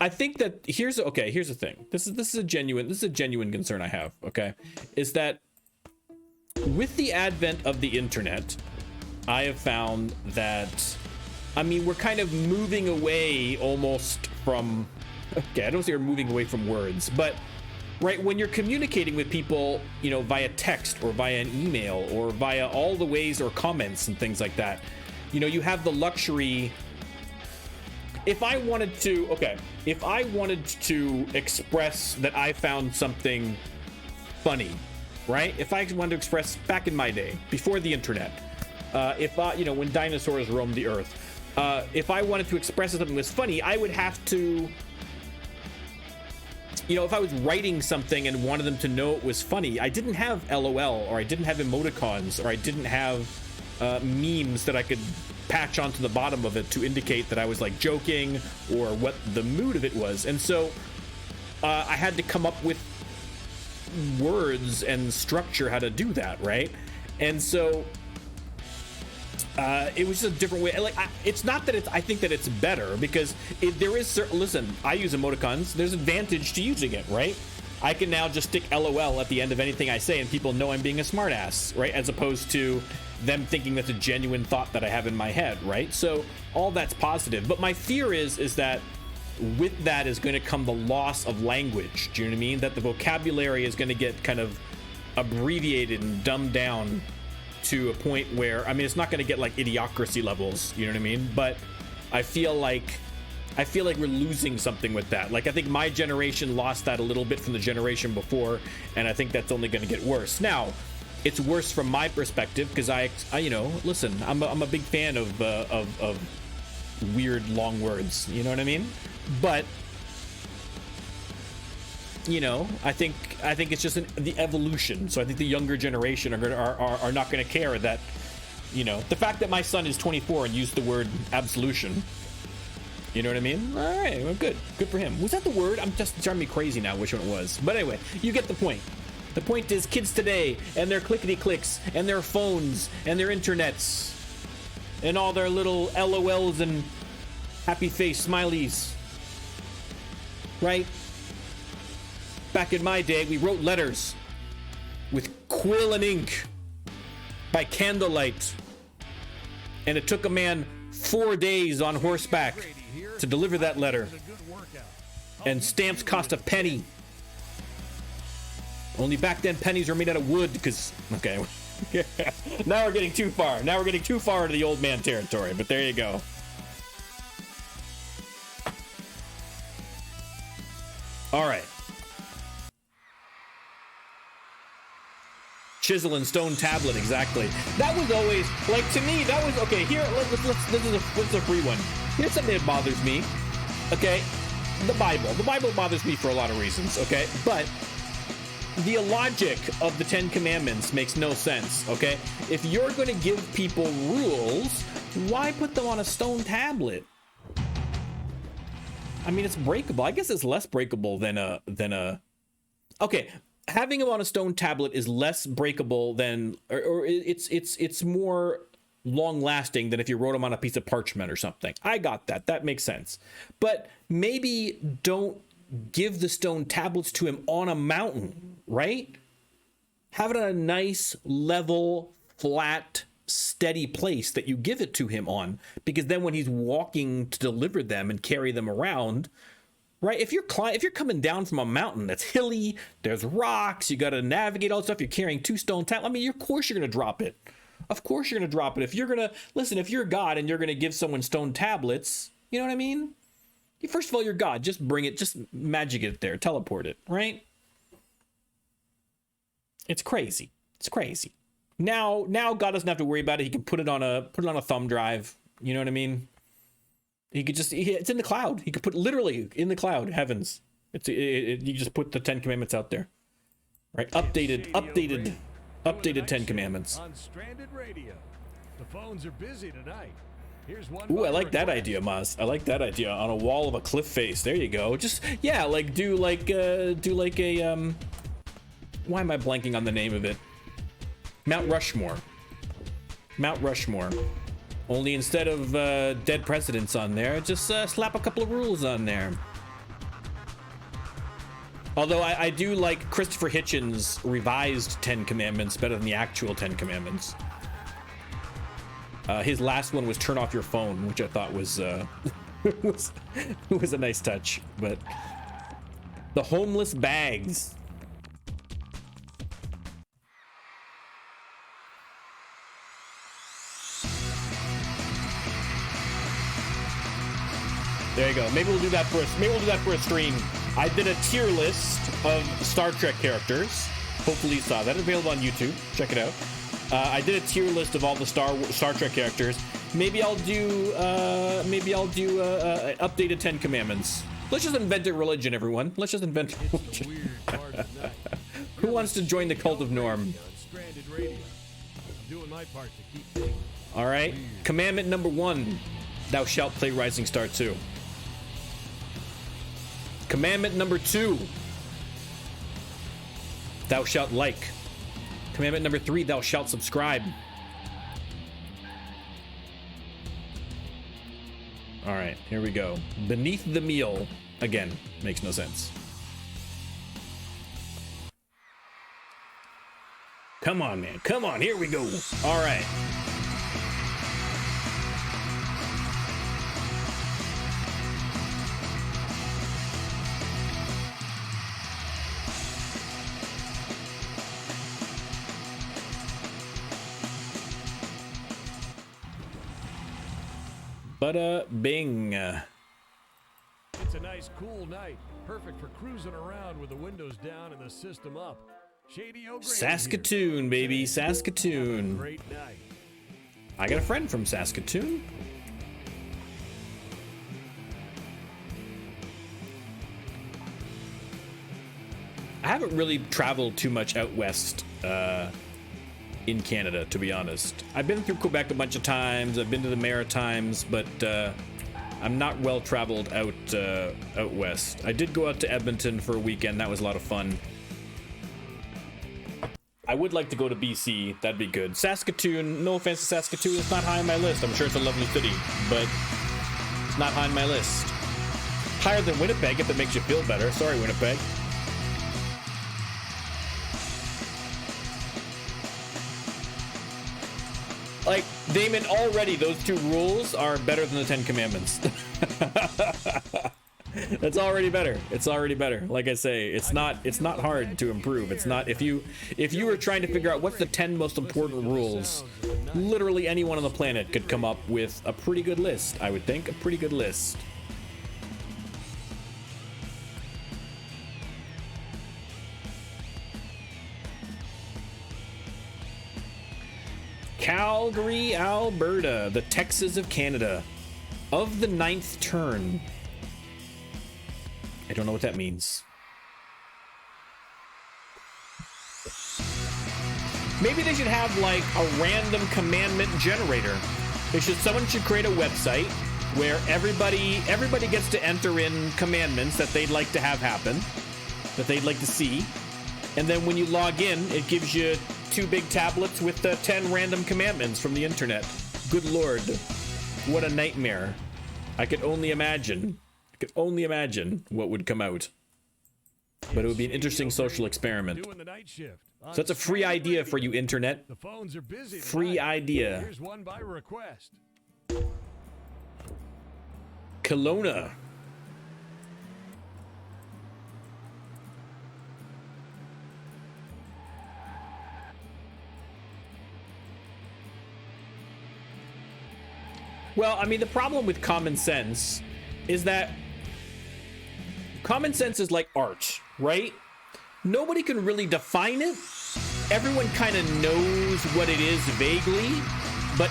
I think that here's the thing. This is a genuine concern I have, okay? Is that with the advent of the internet, I have found that, I mean, we're kind of moving away almost from, okay, I don't say we're moving away from words, but right, when you're communicating with people, you know, via text or via an email or via all the ways or comments and things like that, you know, you have the luxury. If I wanted to express that I found something funny, right? If I wanted to express back in my day, before the internet, when dinosaurs roamed the earth, if I wanted to express something was funny, I would have to, you know, if I was writing something and wanted them to know it was funny, I didn't have LOL, or I didn't have emoticons, or I didn't have memes that I could patch onto the bottom of it to indicate that I was like joking or what the mood of it was. And so I had to come up with words and structure how to do that, right? And so it was just a different way. Like, it's not that I think that it's better, because there is certain, listen, I use emoticons. There's advantage to using it, right? I can now just stick LOL at the end of anything I say and people know I'm being a smartass, right? As opposed to them thinking that's a genuine thought that I have in my head, right? So all that's positive. But my fear is that with that is going to come the loss of language. Do you know what I mean? That the vocabulary is going to get kind of abbreviated and dumbed down to a point where, I mean, it's not going to get like idiocracy levels, you know what I mean? But I feel like we're losing something with that. Like, I think my generation lost that a little bit from the generation before, and I think that's only going to get worse. Now, it's worse from my perspective because I you know, listen, I'm a big fan of weird long words, you know what I mean? But you know, I think it's just the evolution. So I think the younger generation are not going to care that, you know, the fact that my son is 24 and used the word absolution. You know what I mean? All right, well, good for him. Was that the word? I'm just driving me crazy now which one it was. But anyway, you get the point. The point is, kids today and their clickety clicks and their phones and their internets and all their little LOLs and happy face smileys. Right? Back in my day, we wrote letters with quill and ink by candlelight. And it took a man 4 days on horseback to deliver that letter. And stamps cost a penny. Only back then pennies were made out of wood because, okay. Now we're getting too far. Now we're getting too far into the old man territory, but there you go. All right. Chisel and stone tablet, exactly. That was always, like, to me, that was, okay, here, this is a free one. Here's something that bothers me, okay? The Bible. The Bible bothers me for a lot of reasons, okay? But the logic of the 10 Commandments makes no sense, okay? If you're going to give people rules, why put them on a stone tablet? I mean, it's breakable. I guess it's less breakable than a... Okay, having them on a stone tablet is less breakable than... Or it's more long-lasting than if you wrote them on a piece of parchment or something. I got that. That makes sense. But maybe don't give the stone tablets to him on a mountain, right? Have it on a nice, level, flat, steady place that you give it to him on, because then when he's walking to deliver them and carry them around, right? If you're coming down from a mountain that's hilly, there's rocks, you got to navigate all that stuff, you're carrying 2 stone tablets. I mean, of course you're going to drop it. Of course you're going to drop it. If you're going to listen, if you're God and you're going to give someone stone tablets, you know what I mean? First of all, you're God. Just bring it. Just magic it there. Teleport it. Right? It's crazy. It's crazy. Now God doesn't have to worry about it. He can put it on a thumb drive. You know what I mean? He could just. It's in the cloud. He could put literally in the cloud. Heavens. You just put the 10 Commandments out there. Right? Updated 10 Commandments. On Stranded Radio. The phones are busy tonight. Here's one. Ooh, I like that idea, Maz. I like that idea. On a wall of a cliff face. There you go. Just, yeah, like do like a why am I blanking on the name of it? Mount Rushmore. Mount Rushmore. Only instead of dead presidents on there, just slap a couple of rules on there. Although I do like Christopher Hitchens' revised 10 Commandments better than the actual 10 Commandments. His last one was turn off your phone, which I thought was was a nice touch. But the homeless bags. There you go. Maybe we'll do that for a stream. I did a tier list of Star Trek characters. Hopefully you saw that. Available on YouTube. Check it out. I did a tier list of all the Star Trek characters. Maybe I'll do updated 10 Commandments. Let's just invent a religion, everyone. Let's just invent a religion. Who wants to join the cult of Norm? All right. Commandment number 1. Thou shalt play Rising Star 2. Commandment number 2. Thou shalt like. Commandment number 3, thou shalt subscribe. All right, here we go. Beneath the meal. Again, makes no sense. Come on, man. Come on, here we go. All right. Bada bing. It's a nice cool night, perfect for cruising around with the windows down and the system up. Shady O'Grady Saskatoon, here. baby, Saskatoon. Great night. I got a friend from Saskatoon. I haven't really traveled too much out west in Canada, to be honest. I've been through Quebec a bunch of times. I've been to the Maritimes, but I'm not well traveled out west. I did go out to Edmonton for a weekend. That was a lot of fun. I would like to go to BC. That'd be good. Saskatoon, no offense to Saskatoon, it's not high on my list. I'm sure it's a lovely city, but it's not high on my list. Higher than Winnipeg if it makes you feel better. Sorry, Winnipeg. Like, Damon, already those 2 rules are better than the 10 Commandments. That's already better. It's already better. Like I say, it's not hard to improve. It's not, if you were trying to figure out what's the 10 most important rules, literally anyone on the planet could come up with a pretty good list, I would think. A pretty good list. Calgary, Alberta, the Texas of Canada. Of the 9th turn. I don't know what that means. Maybe they should have like a random commandment generator. Someone should create a website where everybody gets to enter in commandments that they'd like to have happen, that they'd like to see. And then when you log in, it gives you 2 big tablets with 10 random commandments from the internet. Good Lord. What a nightmare. I could only imagine what would come out. But it would be an interesting social experiment. So that's a free idea for you, internet. The phones are busy. Free idea. Here's one by request. Kelowna. Well, I mean, the problem with common sense is that common sense is like art, right? Nobody can really define it. Everyone kind of knows what it is vaguely, but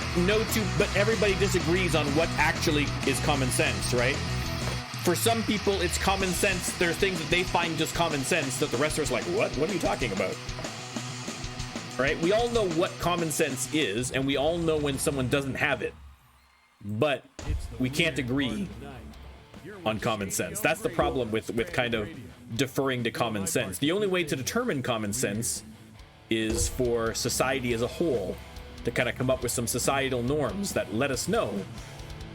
everybody disagrees on what actually is common sense, right? For some people, it's common sense. There are things that they find just common sense that the rest of us are like, what? What are you talking about? Right? We all know what common sense is, and we all know when someone doesn't have it. But we can't agree on common sense. That's the problem with kind of deferring to common sense. The only way to determine common sense is for society as a whole to kind of come up with some societal norms that let us know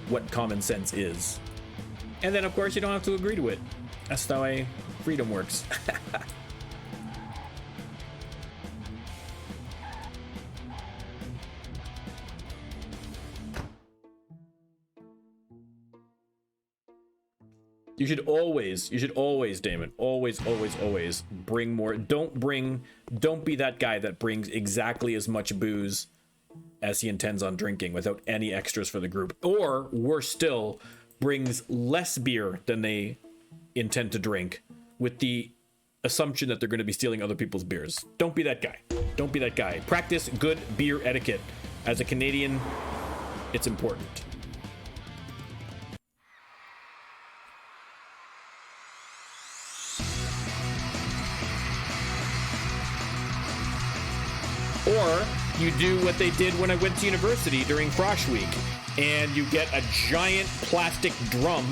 what common sense is. And then, of course, you don't have to agree to it. That's the way freedom works. You should always, Damon, always bring more. Don't be that guy that brings exactly as much booze as he intends on drinking without any extras for the group. Or, worse still, brings less beer than they intend to drink with the assumption that they're going to be stealing other people's beers. Don't be that guy. Don't be that guy. Practice good beer etiquette. As a Canadian, it's important. Or you do what they did when I went to university during Frosh Week, and you get a giant plastic drum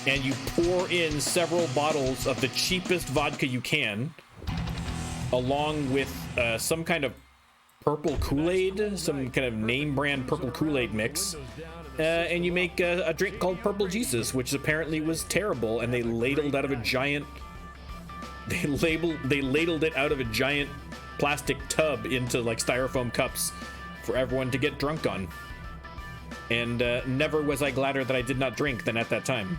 and you pour in several bottles of the cheapest vodka you can, along with some kind of purple Kool-Aid, some kind of name brand purple Kool-Aid mix, and you make a drink called Purple Jesus, which apparently was terrible, and they ladled it out of a giant plastic tub into like styrofoam cups for everyone to get drunk on. And never was I gladder that I did not drink than at that time,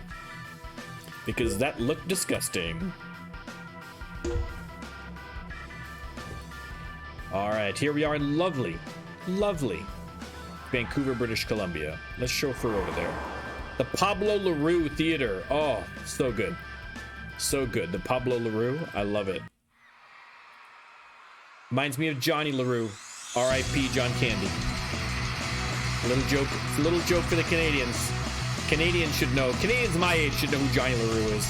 because that looked disgusting. All right, here we are in lovely Vancouver, British Columbia. Let's chauffeur over there. The Pablo LaRue Theater. Oh, so good. So good. The Pablo LaRue. I love it. Reminds me of Johnny LaRue. R.I.P. John Candy. A little joke for the Canadians. Canadians should know. Canadians my age should know who Johnny LaRue is.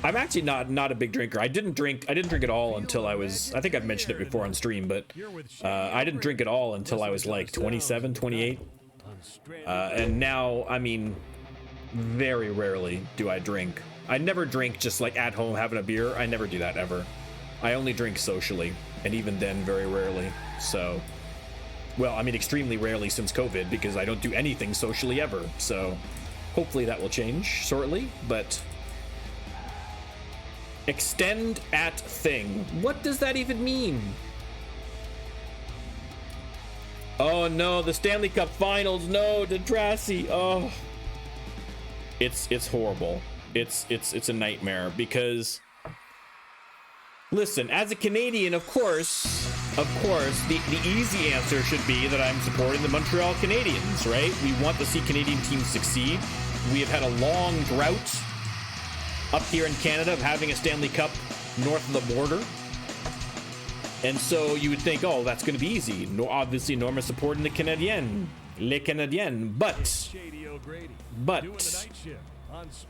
I'm actually not a big drinker. I didn't drink at all until I was, I think I've mentioned it before on stream, but I didn't drink at all until I was like 27, 28. And now, I mean, very rarely do I drink. I never drink just like at home having a beer. I never do that ever. I only drink socially, and even then very rarely. So, well, I mean, extremely rarely since COVID, because I don't do anything socially ever. So hopefully that will change shortly, but extend at thing. What does that even mean? Oh no, the Stanley Cup Finals. No, Detrassi. Oh, it's horrible. It's a nightmare because, listen, as a Canadian, of course, the easy answer should be that I'm supporting the Montreal Canadiens, right? We want to see Canadian teams succeed. We have had a long drought up here in Canada of having a Stanley Cup north of the border. And so you would think, oh, that's going to be easy. No, obviously, Norm is supporting the Canadiens, les Canadiens, but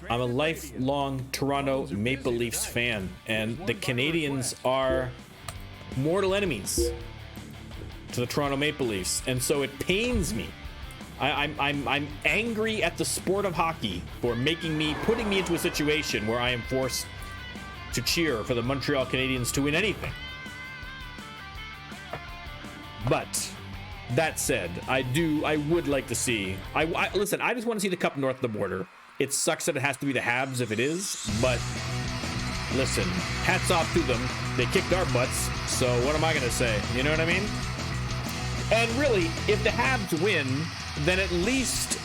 I'm a lifelong Toronto Maple Leafs fan, and the Canadiens are mortal enemies to the Toronto Maple Leafs, and so it pains me. I'm angry at the sport of hockey for putting me into a situation where I am forced to cheer for the Montreal Canadiens to win anything. But that said, I would like to see. Listen, I just want to see the cup north of the border. It sucks that it has to be the Habs if it is, but listen, hats off to them. They kicked our butts, so what am I gonna say? You know what I mean? And really, if the Habs win, then at least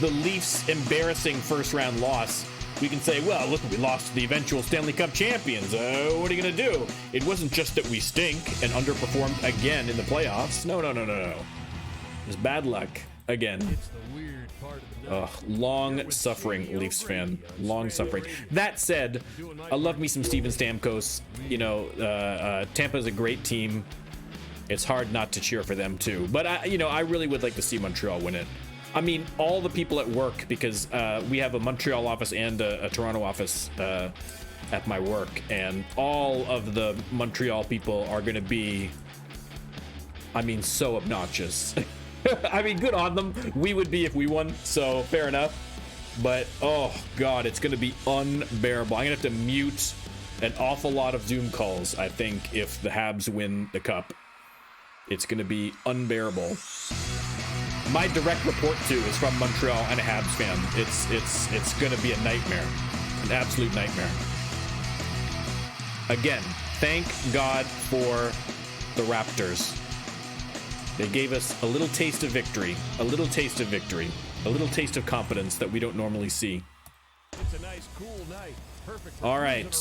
the Leafs' embarrassing first-round loss, we can say, well, look, we lost to the eventual Stanley Cup champions. What are you going to do? It wasn't just that we stink and underperformed again in the playoffs. No. It was bad luck again. It's the weird part of the Ugh, long-suffering Leafs fan. Long-suffering. That said, I love me some Steven Stamkos. You know, Tampa's a great team. It's hard not to cheer for them, too. But, I really would like to see Montreal win it. I mean, all the people at work, because we have a Montreal office and a Toronto office at my work, and all of the Montreal people are going to be, I mean, so obnoxious. I mean, good on them. We would be if we won, so fair enough. But, oh, God, it's going to be unbearable. I'm going to have to mute an awful lot of Zoom calls, I think, if the Habs win the Cup. It's going to be unbearable. My direct report too is from Montreal and a Habs fan. It's gonna be a nightmare, an absolute nightmare. Again, thank God for the Raptors. They gave us a little taste of victory, a little taste of competence that we don't normally see. It's a nice, cool night. Perfect. All right,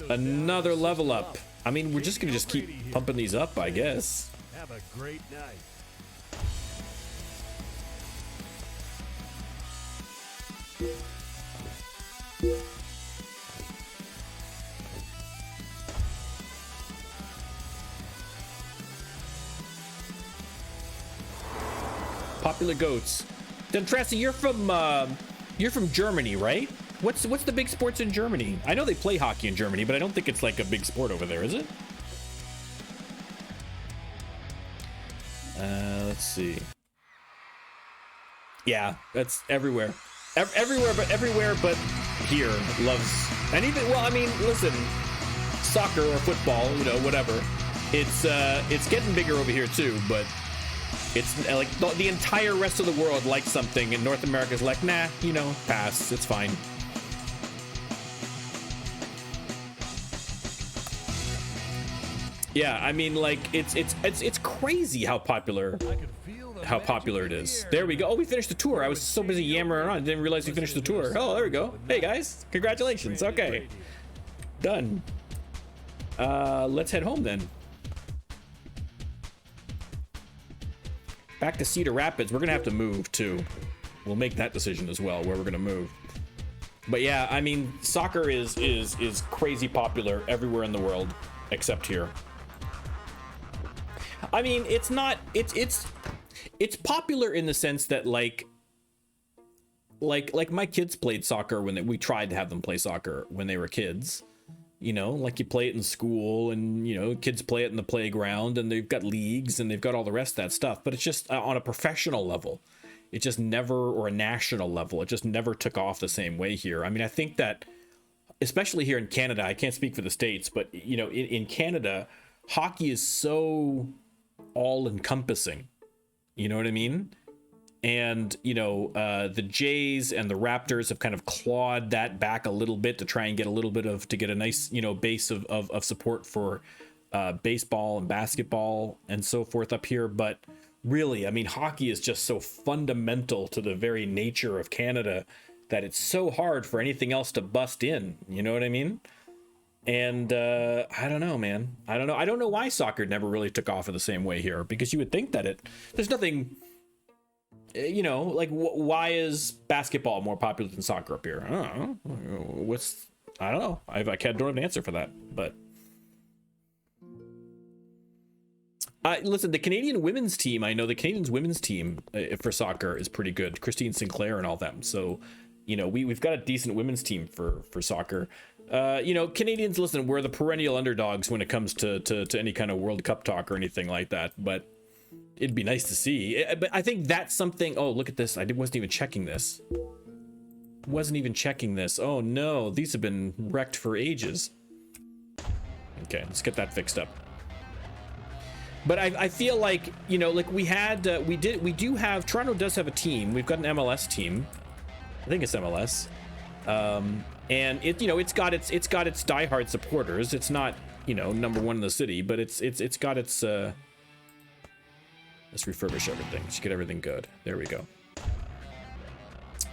another level up. I mean, we're just gonna keep pumping these up, I guess. Have a great night. Popular goats. Then Trassi, you're from Germany, right? What's the big sports in Germany? I know they play hockey in Germany, but I don't think it's like a big sport over there, is it? Let's see. Yeah, that's everywhere. Everywhere but here loves, and even, well, I mean, listen, soccer or football, you know, whatever. It's getting bigger over here too, but it's like the entire rest of the world likes something, and North America's like, nah, you know, pass, it's fine. Yeah, I mean, like, it's crazy how popular it is. There we go. Oh, we finished the tour. I was so busy yammering around, I didn't realize we finished the tour. Oh, there we go. Hey guys, congratulations. Okay, done. Let's head home then. Back to Cedar Rapids. We're gonna have to move too. We'll make that decision as well, where we're gonna move. But yeah, I mean, soccer is crazy popular everywhere in the world except here. I mean, it's popular in the sense that, like, like my kids played soccer when we tried to have them play soccer when they were kids. You know, like you play it in school, and you know, kids play it in the playground, and they've got leagues and they've got all the rest of that stuff. But it's just on a professional level, it just never, or a national level, it just never took off the same way here. I mean, I think that especially here in Canada, I can't speak for the States, but you know, in Canada, hockey is so all encompassing. You know what I mean? And, you know, the Jays and the Raptors have kind of clawed that back a little bit to try and get a little bit of, to get a nice, you know, base of support for baseball and basketball and so forth up here. But really, I mean, hockey is just so fundamental to the very nature of Canada that it's so hard for anything else to bust in. You know what I mean? And I don't know, man. I don't know why soccer never really took off in the same way here, because you would think that there's nothing, you know, like why is basketball more popular than soccer up here? I don't know. I don't know. I don't have an answer for that, but listen, the Canadian women's team, I know the Canadian women's team for soccer is pretty good. Christine Sinclair and all them. So, you know, we've got a decent women's team for soccer. You know, Canadians, listen, we're the perennial underdogs when it comes to any kind of World Cup talk or anything like that, but it'd be nice to see. But I think that's something. Oh, look at this. I wasn't even checking this. Oh no, these have been wrecked for ages. Okay, let's get that fixed up. But I feel like, you know, like we do have, Toronto does have a team. We've got an MLS team. I think it's MLS. And it, you know, it's got its diehard supporters. It's not, you know, number one in the city, but it's got its let's refurbish everything. Let's get everything good. There we go.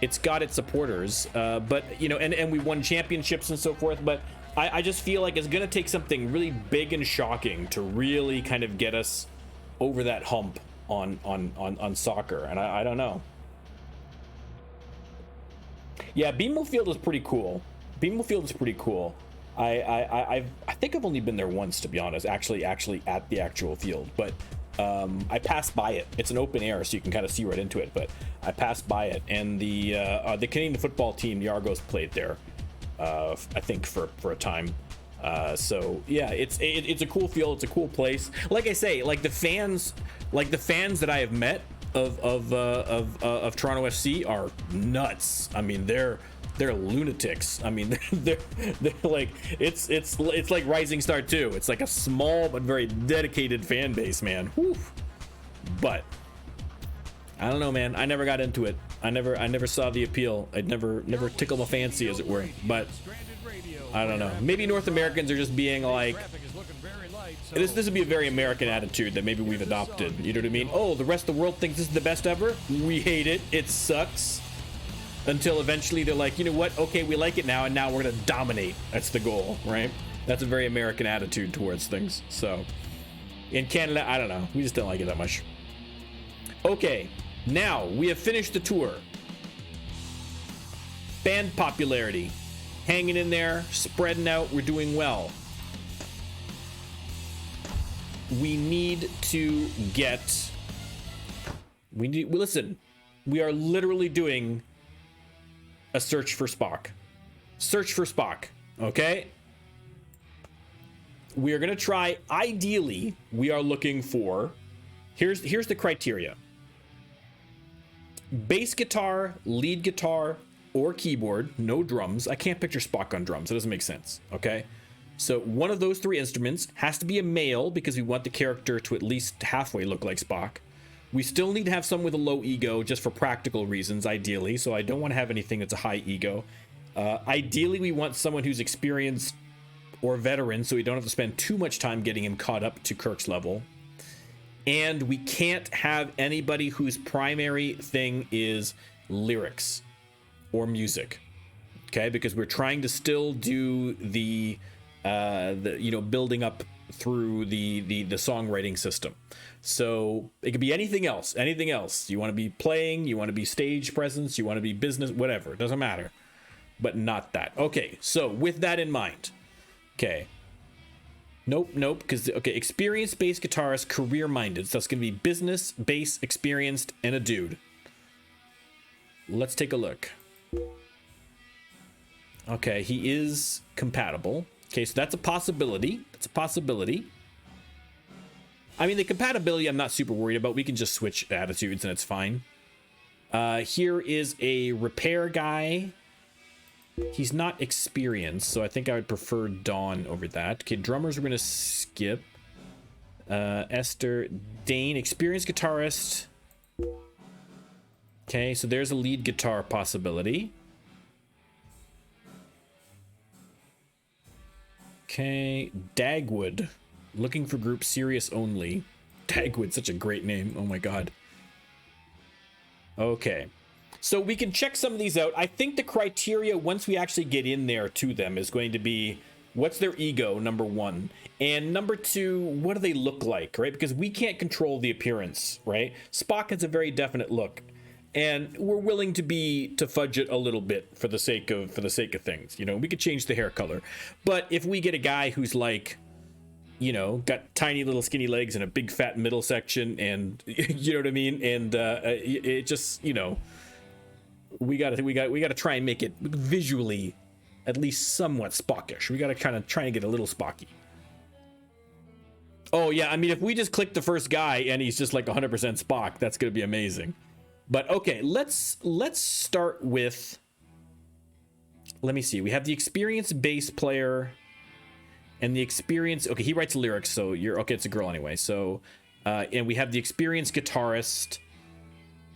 It's got its supporters, but you know, and we won championships and so forth. But I just feel like it's gonna take something really big and shocking to really kind of get us over that hump on soccer. And I don't know. Yeah, BMO Field is pretty cool. I think I've only been there once, to be honest. Actually at the actual field, but I passed by it. It's an open air, so you can kind of see right into it. But I passed by it, and the Canadian football team, the Argos, played there. I think for a time. So yeah, it's a cool field. It's a cool place. Like I say, like the fans that I have met of Toronto FC are nuts. I mean, they're lunatics. I mean, they're like, it's like Rising Star 2. It's like a small but very dedicated fan base, man. Whew. But I don't know, man. I never got into it. I never saw the appeal. I'd never tickled my fancy, as it were. But I don't know. Maybe North Americans are just being like, this would be a very American attitude that maybe we've adopted. You know what I mean? Oh, the rest of the world thinks this is the best ever. We hate it. It sucks. Until eventually they're like, you know what? Okay, we like it now, and now we're gonna dominate. That's the goal, right? That's a very American attitude towards things. So in Canada, I don't know. We just don't like it that much. Okay, now we have finished the tour. Band popularity. Hanging in there, spreading out, we're doing well. We need to get... Listen, we are literally doing a search for Spock. Search for Spock, okay? We are going to try, ideally, we are looking for... Here's the criteria. Bass guitar, lead guitar, or keyboard, no drums. I can't picture Spock on drums. It doesn't make sense, okay? So one of those three instruments has to be a male, because we want the character to at least halfway look like Spock. We still need to have someone with a low ego, just for practical reasons, ideally. So I don't want to have anything that's a high ego. Ideally, we want someone who's experienced or veteran, so we don't have to spend too much time getting him caught up to Kirk's level. And we can't have anybody whose primary thing is lyrics or music, okay? Because we're trying to still do the you know, building up through the songwriting system. So it could be anything else. You want to be playing, you want to be stage presence, you want to be business, whatever. It doesn't matter. But not that. Okay, so with that in mind. Okay. Nope, because, okay, experienced bass guitarist, career-minded. So it's going to be business, bass, experienced, and a dude. let's take a look. Okay, he is compatible. Okay, so that's a possibility. That's a possibility. I mean, the compatibility I'm not super worried about. We can just switch attitudes and it's fine. Here is a repair guy. He's not experienced, so I think I would prefer Dawn over that. Okay, drummers we're going to skip. Esther, Dane, experienced guitarist. Okay, so there's a lead guitar possibility. Okay, Dagwood, looking for group serious only. Dagwood, such a great name. Oh my god. Okay, so we can check some of these out. I think the criteria, once we actually get in there to them, is going to be what's their ego, number one, and number two, what do they look like, right? Because we can't control the appearance, right? Spock has a very definite look, and we're willing to fudge it a little bit for the sake of things. You know, we could change the hair color, but if we get a guy who's like, you know, got tiny little skinny legs and a big fat middle section, and you know what I mean, and it just, you know, we gotta try and make it visually at least somewhat Spockish. We gotta kind of try and get a little Spocky. Oh yeah, I mean, if we just click the first guy and he's just like 100% Spock, that's gonna be amazing. But okay, let's start with, let me see, we have the experienced bass player and the experience. Okay, he writes lyrics, so you're okay. It's a girl anyway. So, and we have the experienced guitarist,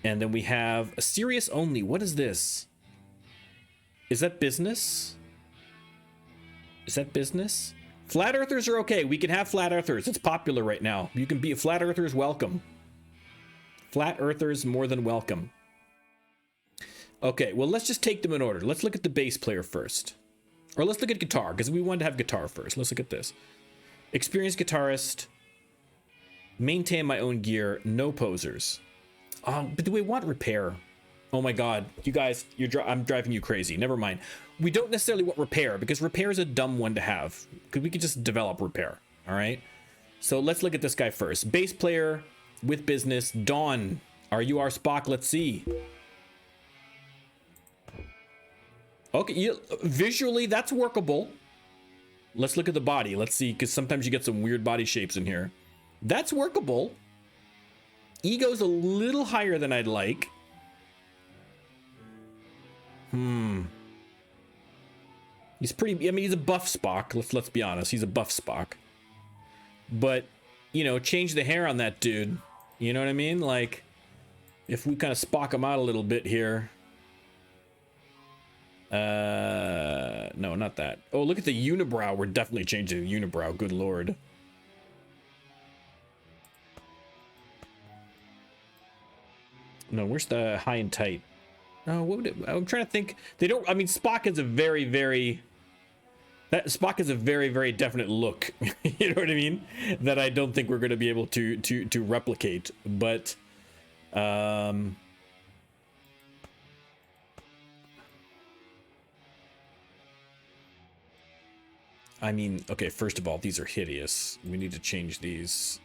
and then we have a serious only. What is this? Is that business? Is that business? Flat earthers are okay. We can have flat earthers. It's popular right now. You can be flat earthers. Welcome. Flat earthers more than welcome. Okay, well, let's just take them in order. Let's look at the bass player first. Or let's look at guitar, because we wanted to have guitar first. Let's look at this. Experienced guitarist. Maintain my own gear. No posers. But do we want repair? Oh my god. You guys, I'm driving you crazy. Never mind. We don't necessarily want repair, because repair is a dumb one to have. Because we could just develop repair. Alright? So let's look at this guy first. Bass player with business. Dawn. Are you our Spock? Let's see. Okay, visually, that's workable. Let's look at the body. Let's see, because sometimes you get some weird body shapes in here. That's workable. Ego's a little higher than I'd like. He's pretty, I mean, he's a buff Spock. Let's be honest. He's a buff Spock. But, you know, change the hair on that dude. You know what I mean? Like, if we kind of Spock him out a little bit here. No, not that. Oh, look at the unibrow. We're definitely changing the unibrow. Good lord. No, where's the high and tight? Oh, what would it, I'm trying to think. They don't, I mean, Spock is a very, very, Spock is a very, very definite look. You know what I mean? That I don't think we're going to be able to replicate. But, I mean, okay, first of all, these are hideous. We need to change these.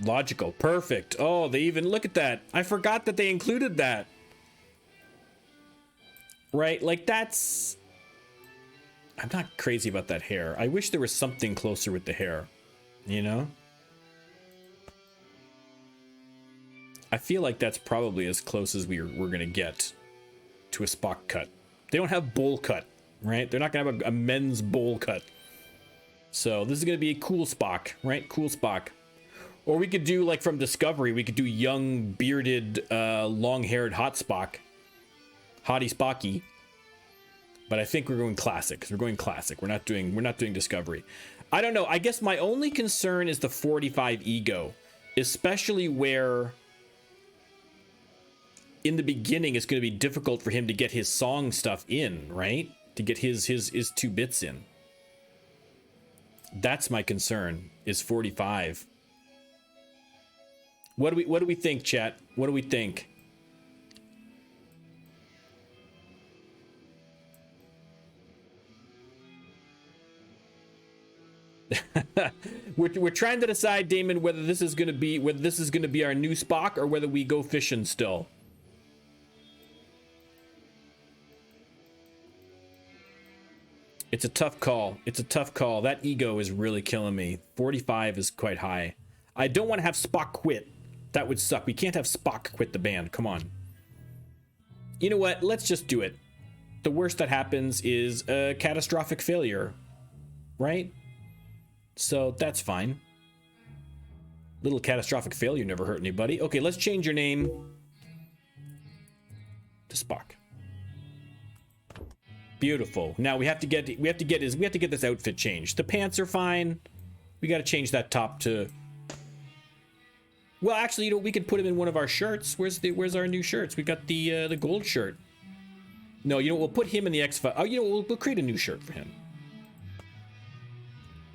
Logical. Perfect. Oh, they even look at that. I forgot that they included that. Right? Like, that's... I'm not crazy about that hair. I wish there was something closer with the hair. You know? I feel like that's probably as close as we're gonna get to a Spock cut. They don't have bowl cut, right? They're not gonna have a men's bowl cut. So this is gonna be a cool Spock, right? Cool Spock. Or we could do, like from Discovery, we could do young, bearded, long-haired hot Spock. Hottie Spocky. But I think we're going classic, because we're going classic. We're not doing Discovery. I don't know. I guess my only concern is the 45 ego. Especially where in the beginning it's going to be difficult for him to get his song stuff in, right? To get his 2 bits in. That's my concern, is 45. What do we think, chat? What do we think? we're trying to decide, Damon, whether this is gonna be our new Spock or whether we go fishing still. It's a tough call. It's a tough call. That ego is really killing me. 45 is quite high. I don't want to have Spock quit. That would suck. We can't have Spock quit the band. Come on. You know what? Let's just do it. The worst that happens is a catastrophic failure, right? So that's fine. Little catastrophic failure never hurt anybody. Okay, let's change your name to Spock. Beautiful. Now we have to get this outfit changed. The pants are fine. We got to change that top to. Well, actually, you know, we could put him in one of our shirts. Where's our new shirts? We got the gold shirt. No, you know, we'll put him in the X-Files. Oh, you know, we'll create a new shirt for him.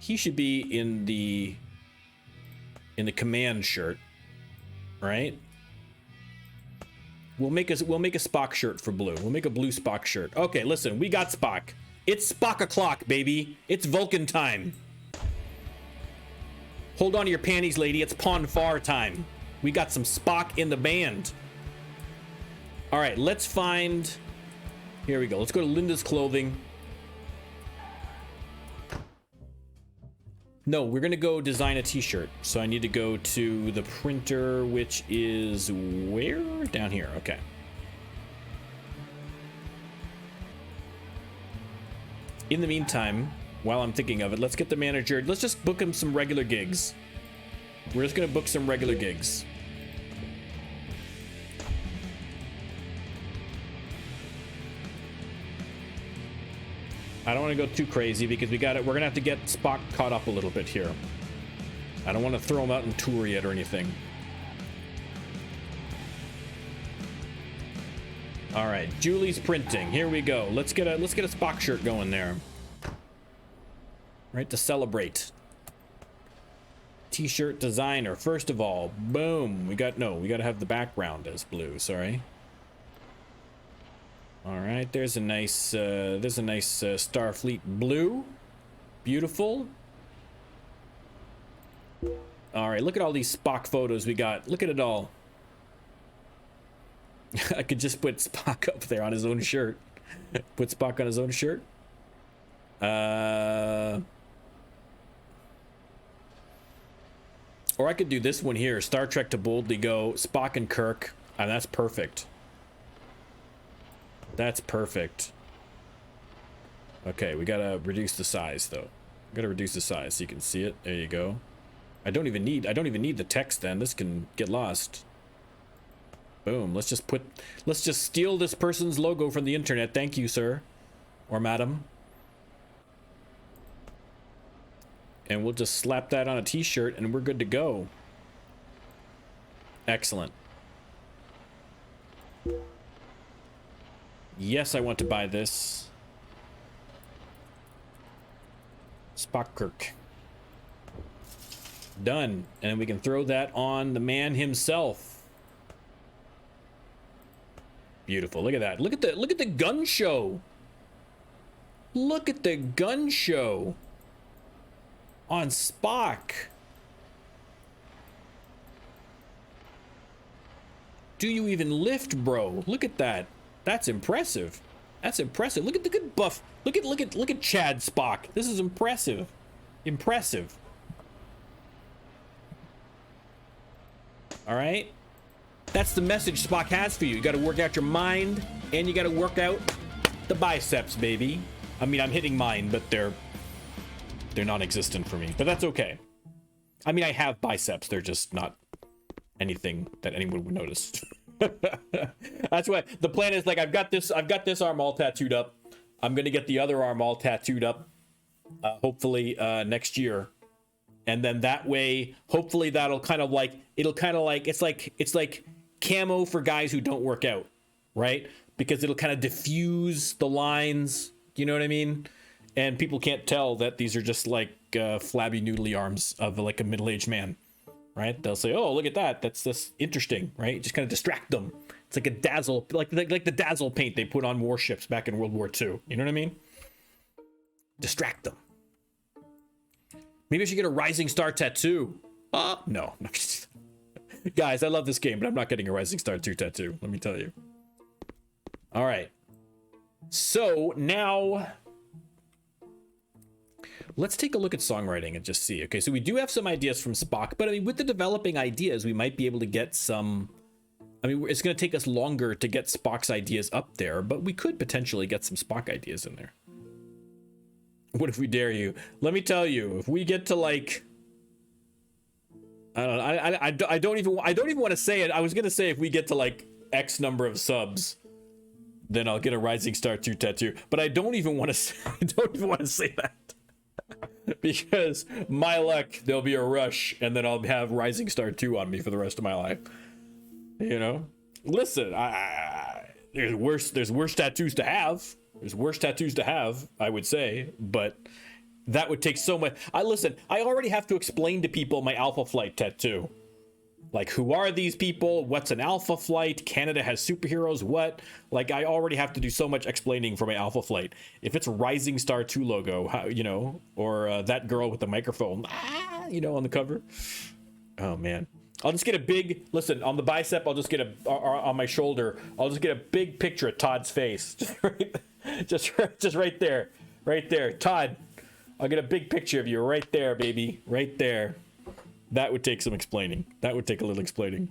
He should be in the command shirt, right? We'll make a Spock shirt for blue. We'll make a blue Spock shirt. Okay, listen, we got Spock. It's Spock o'clock, baby. It's Vulcan time. Hold on to your panties, lady. It's Pon Farr time. We got some Spock in the band. All right, let's find. Here we go. Let's go to Linda's clothing. No, we're gonna go design a t-shirt. So I need to go to the printer, which is where? Down here, okay. In the meantime, while I'm thinking of it, let's get the manager. Let's just book him some regular gigs. We're just gonna book some regular gigs. I don't want to go too crazy because we're gonna have to get Spock caught up a little bit here. I don't want to throw him out in tour yet or anything. All right, Julie's printing. Here we go. Let's get a Spock shirt going there. Right, to celebrate. T-shirt designer. First of all, boom. We got to have the background as blue. Sorry. All right, there's a nice Starfleet blue. Beautiful. All right, look at all these Spock photos we got. Look at it all. I could just put Spock up there on his own shirt. Put Spock on his own shirt. Or I could do this one here. Star Trek to boldly go. Spock and Kirk. And that's perfect. That's perfect. Okay, we gotta reduce the size though. We gotta reduce the size so you can see it. There you go. I don't even need the text then. This can get lost. Boom. Let's just steal this person's logo from the internet. Thank you, sir. Or madam. And we'll just slap that on a t-shirt and we're good to go. Excellent. Yes, I want to buy this. Spock Kirk. Done. And we can throw that on the man himself. Beautiful. Look at that. Look at the gun show. Look at the gun show on Spock. Do you even lift, bro? Look at that. That's impressive. That's impressive. Look at the good buff. Look at Chad Spock. This is impressive. Impressive. All right. That's the message Spock has for you. You got to work out your mind and you got to work out the biceps, baby. I mean, I'm hitting mine, but they're non-existent for me, but that's okay. I mean, I have biceps. They're just not anything that anyone would notice. That's why the plan is like, I've got this arm all tattooed up. I'm going to get the other arm all tattooed up, hopefully, next year. And then that way, hopefully that'll kind of like, it's like camo for guys who don't work out, right? Because it'll kind of diffuse the lines. You know what I mean? And people can't tell that these are just like flabby noodly arms of like a middle-aged man, right? They'll say, "Oh, look at that. That's just interesting," right? Just kind of distract them. It's like a dazzle, like the dazzle paint they put on warships back in World War II. You know what I mean? Distract them. Maybe I should get a Rising Star tattoo. No. Guys, I love this game, but I'm not getting a Rising Star 2 tattoo, let me tell you. All right. So now let's take a look at songwriting and just see. Okay, so we do have some ideas from Spock, but I mean, with the developing ideas, we might be able to get some. I mean, it's going to take us longer to get Spock's ideas up there, but we could potentially get some Spock ideas in there. What if we dare you? Let me tell you, if we get to like, I don't know, I don't even want to say it. I was going to say if we get to like X number of subs, then I'll get a Rising Star 2 tattoo. But I don't even want to say that. Because my luck, there'll be a rush, and then I'll have Rising Star 2 on me for the rest of my life. You know? Listen, there's worse tattoos to have. There's worse tattoos to have, I would say, but that would take so much. I already have to explain to people my Alpha Flight tattoo. Like, who are these people? What's an Alpha Flight? Canada has superheroes, what? Like, I already have to do so much explaining for my Alpha Flight. If it's Rising Star 2 logo, how, you know, or that girl with the microphone, you know, on the cover. Oh, man. I'll just get a big, listen, on the bicep, I'll just get on my shoulder, I'll just get a big picture of Todd's face. Just right there. Right there. Todd, I'll get a big picture of you right there, baby. Right there. That would take some explaining. That would take a little explaining.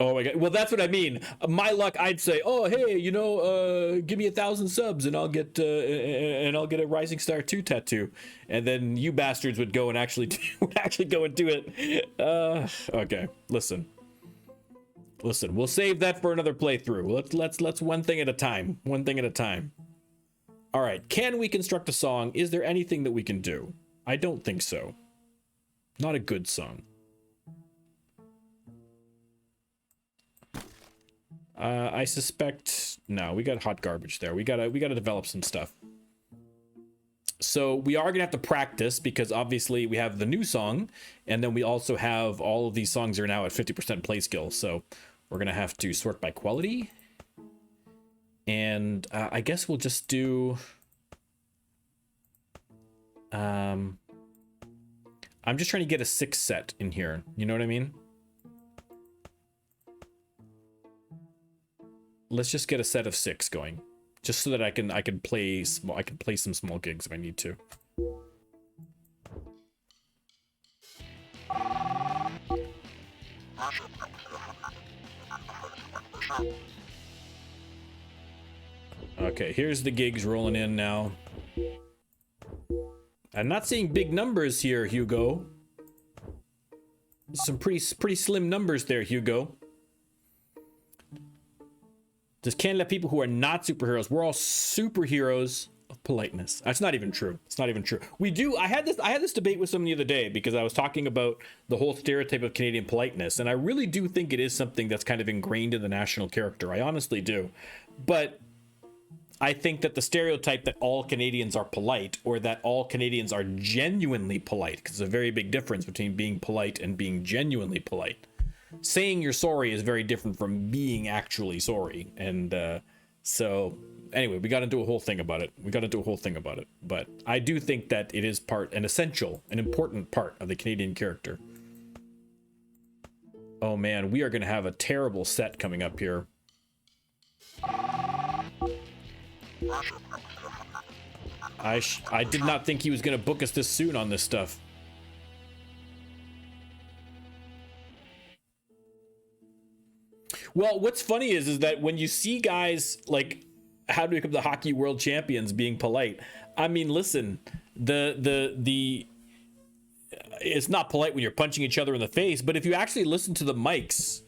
Oh my god. Well, that's what I mean. My luck, I'd say, oh hey, you know, give me 1,000 subs and I'll get a Rising Star 2 tattoo, and then you bastards would go and actually go and do it. Okay. Listen. We'll save that for another playthrough. Let's one thing at a time. One thing at a time. All right, can we construct a song? Is there anything that we can do? I don't think so. Not a good song. I suspect, no, we got hot garbage there. We gotta develop some stuff. So we are gonna have to practice, because obviously we have the new song, and then we also have all of these songs are now at 50% play skill. So we're gonna have to sort by quality. And I guess we'll just do, I'm just trying to get a 6 set in here. You know what I mean? Let's just get a set of 6 going, just so that I can play some small gigs if I need to. Okay, here's the gigs rolling in now. I'm not seeing big numbers here, Hugo. Some pretty slim numbers there, Hugo. Just can't let people who are not superheroes. We're all superheroes of politeness. That's not even true. It's not even true. We do. I had this debate with someone the other day, because I was talking about the whole stereotype of Canadian politeness, and I really do think it is something that's kind of ingrained in the national character. I honestly do. But I think that the stereotype that all Canadians are polite, or that all Canadians are genuinely polite, because there's a very big difference between being polite and being genuinely polite. Saying you're sorry is very different from being actually sorry. And so anyway, we got into a whole thing about it. But I do think that it is an essential, an important part of the Canadian character. Oh man, we are going to have a terrible set coming up here. I did not think he was going to book us this soon on this stuff. Well, what's funny is that when you see guys like How to Become the Hockey World Champions being polite, I mean, listen, it's not polite when you're punching each other in the face, but if you actually listen to the mics,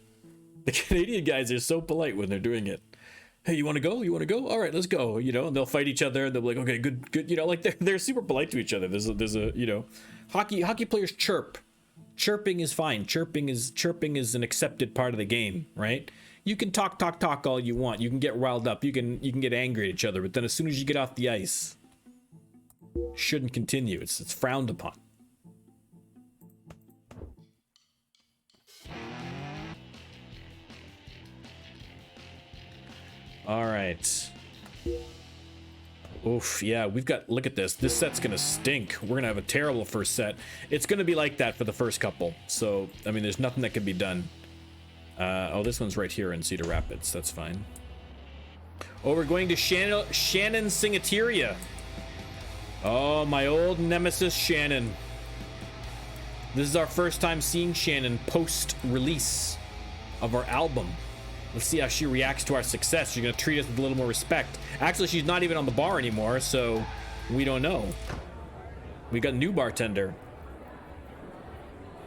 the Canadian guys are so polite when they're doing it. Hey, you want to go? You want to go? All right, let's go. You know, and they'll fight each other, and they'll be like, okay, good. You know, like they're super polite to each other. There's a you know, hockey players chirp. Chirping is fine. Chirping is an accepted part of the game, right? You can talk all you want. You can get riled up. You can get angry at each other, but then as soon as you get off the ice, shouldn't continue. It's frowned upon. All right. Oof, yeah, we've got, look at this. This set's gonna stink. We're gonna have a terrible first set. It's gonna be like that for the first couple. So, I mean, there's nothing that can be done. Oh, this one's right here in Cedar Rapids. That's fine. Oh, we're going to Shannon Singateria. Oh, my old nemesis, Shannon. This is our first time seeing Shannon post-release of our album. Let's see how she reacts to our success. She's gonna treat us with a little more respect. Actually, she's not even on the bar anymore, so we don't know. We got a new bartender.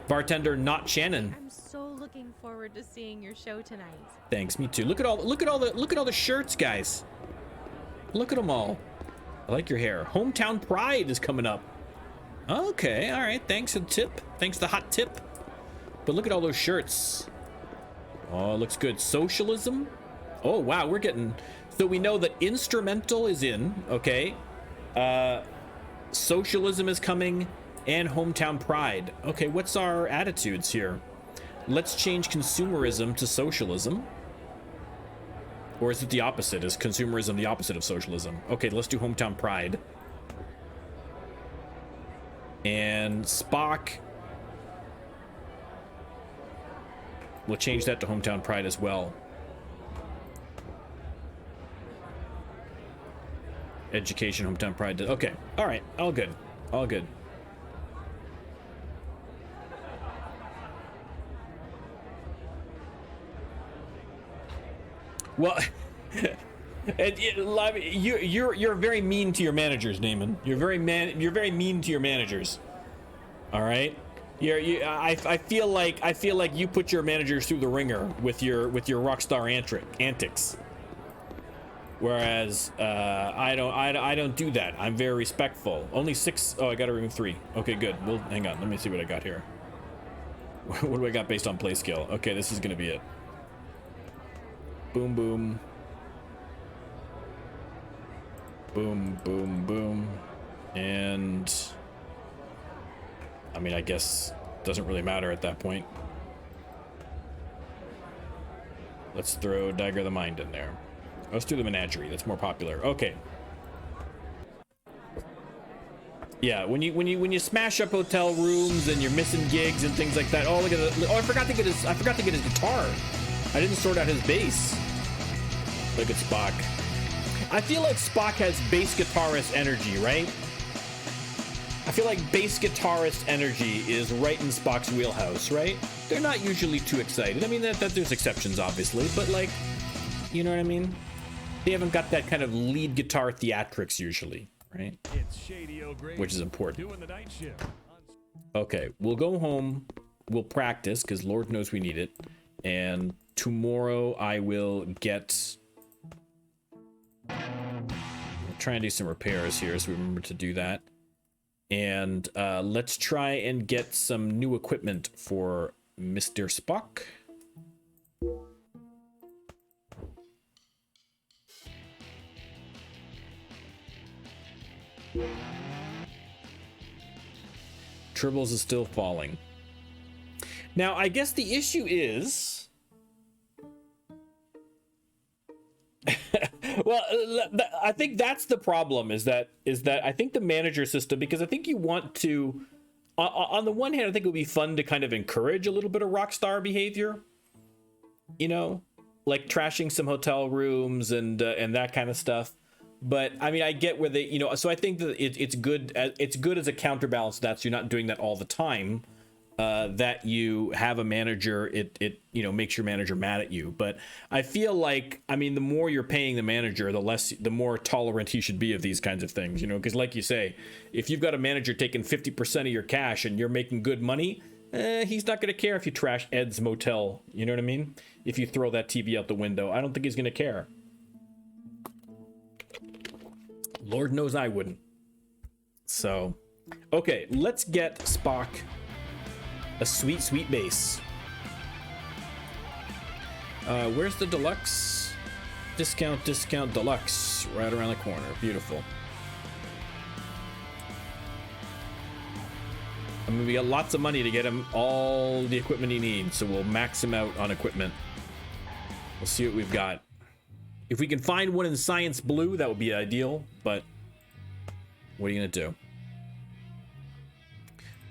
Bartender, not Shannon. I'm so looking forward to seeing your show tonight. Thanks, me too. Look at all the shirts, guys. Look at them all. I like your hair. Hometown Pride is coming up. Okay, all right. Thanks for the tip. Thanks for the hot tip. But look at all those shirts. Oh, looks good. Socialism. Oh, wow. We're getting... So we know that instrumental is in, okay? Socialism is coming, and hometown pride. Okay, what's our attitudes here? Let's change consumerism to socialism. Or is it the opposite? Is consumerism the opposite of socialism? Okay, let's do hometown pride. And Spock... We'll change that to hometown pride as well. Education, hometown pride. Okay. All right. All good. All good. Well, you're very mean to your managers, Naaman. You're very mean to your managers. All right. I feel like you put your managers through the ringer with your rockstar antics. Whereas I don't do that. I'm very respectful. Only 6. Oh, I got to remove 3. Okay, good. Well, hang on. Let me see what I got here. What do I got based on play skill? Okay, this is gonna be it. Boom, boom. Boom, boom, boom. And I mean, I guess it doesn't really matter at that point. Let's throw Dagger of the Mind in there. Let's do the Menagerie. That's more popular. Okay. Yeah, when you smash up hotel rooms and you're missing gigs and things like that. Oh, look at it. Oh, I forgot to get his guitar. I didn't sort out his bass. Look at Spock. I feel like Spock has bass guitarist energy, right? I feel like bass guitarist energy is right in Spock's wheelhouse, right? They're not usually too excited. I mean, that there's exceptions, obviously, but like, you know what I mean? They haven't got that kind of lead guitar theatrics usually, right? It's Shady O'Grady, which is important. doing the night shift. Okay, we'll go home. We'll practice because Lord knows we need it. And tomorrow I will get... We'll try and do some repairs here so we remember to do that. And let's try and get some new equipment for Mr. Spock. Trills is still falling. Now, I guess the issue is... well, I think that's the problem is that I think the manager system, because I think you want to, on the one hand, I think it would be fun to kind of encourage a little bit of rock star behavior, you know, like trashing some hotel rooms and that kind of stuff. But I mean, I get where they, you know, so I think that it's good as a counterbalance to that, so you're not doing that all the time. That you have a manager, it you know, makes your manager mad at you. But I feel like, I mean, the more you're paying the manager, the more tolerant he should be of these kinds of things, you know, because like you say, if you've got a manager taking 50% of your cash and you're making good money, he's not going to care if you trash Ed's motel, you know what I mean? If you throw that TV out the window, I don't think he's going to care. Lord knows I wouldn't. So, okay, let's get Spock a sweet, sweet bass. Where's the deluxe? Discount deluxe. Right around the corner. Beautiful. I mean, we got lots of money to get him all the equipment he needs, so we'll max him out on equipment. We'll see what we've got. If we can find one in Science Blue, that would be ideal, but What are you gonna do?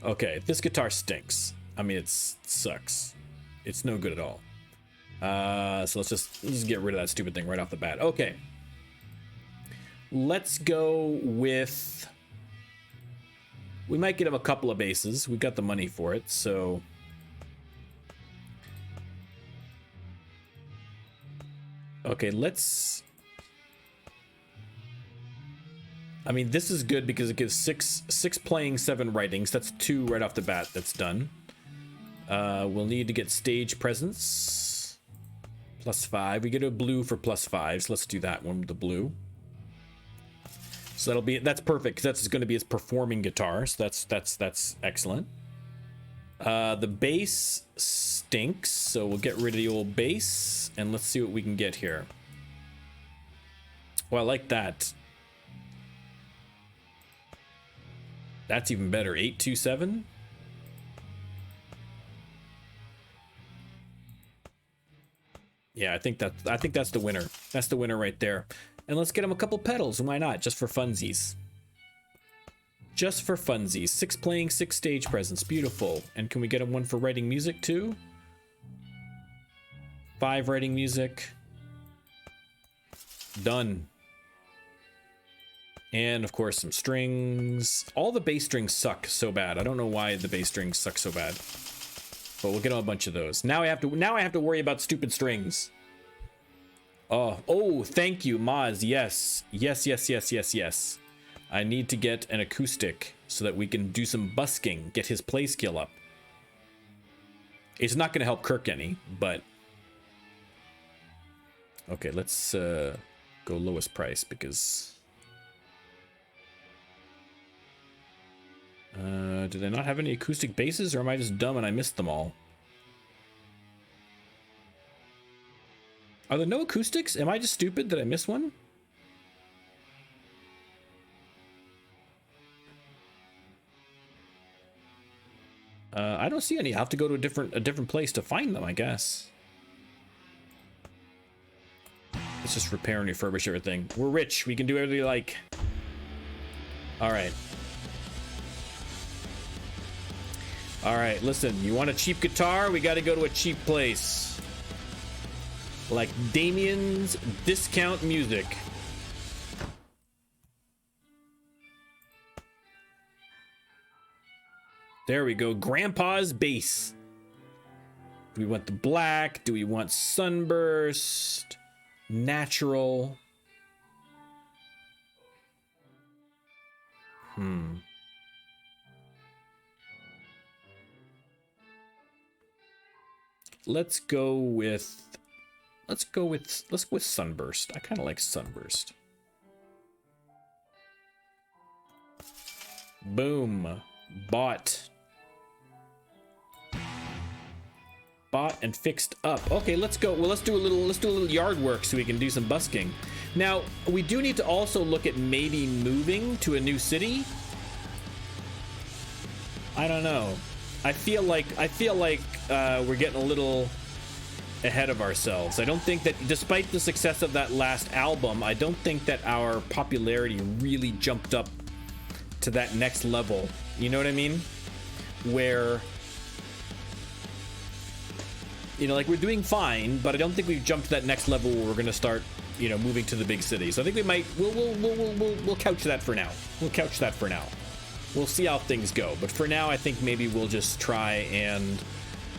Okay, this guitar stinks. I mean, it sucks. It's no good at all. So let's just get rid of that stupid thing right off the bat. Okay. Let's go with... We might get him a couple of bases. We've got the money for it, so... Okay, let's... I mean, this is good because it gives six playing, 7 writings. That's 2 right off the bat. That's done. We'll need to get stage presence. +5. We get a blue for +5. So let's do that one with the blue. So that's perfect because that's going to be his performing guitar. So that's excellent. The bass stinks, so we'll get rid of the old bass and let's see what we can get here. Well, I like that. That's even better. 827. Yeah, I think that's the winner. That's the winner right there. And let's get him a couple pedals. Why not? Just for funsies. Just for funsies. 6 playing, 6 stage presence. Beautiful. And can we get him one for writing music too? 5 writing music. Done. And of course some strings. All the bass strings suck so bad. I don't know why the bass strings suck so bad. But we'll get a bunch of those. Now I have to worry about stupid strings. Oh, thank you, Maz. Yes. Yes. I need to get an acoustic so that we can do some busking, get his play skill up. It's not going to help Kirk any, but... Okay, let's go lowest price because... Did I not have any acoustic basses, or am I just dumb and I missed them all? Are there no acoustics? Am I just stupid that I missed one? I don't see any. I'll have to go to a different place to find them, I guess. Let's just repair and refurbish everything. We're rich. We can do whatever we like. All right. All right, listen, you want a cheap guitar? We got to go to a cheap place. Like Damien's Discount Music. There we go, Grandpa's Bass. Do we want the black? Do we want sunburst? Natural? Let's go with sunburst. I kind of like sunburst. Boom. Bought and fixed up. Okay, let's go. Well, let's do a little yard work so we can do some busking. Now, we do need to also look at maybe moving to a new city. I don't know. I feel like we're getting a little ahead of ourselves. I don't think that, despite the success of that last album, I don't think that our popularity really jumped up to that next level. You know what I mean? Where, you know, like, we're doing fine, but I don't think we've jumped to that next level where we're going to start, you know, moving to the big cities. So I think we might, we'll couch that for now. We'll couch that for now. We'll see how things go. But for now, I think maybe we'll just try and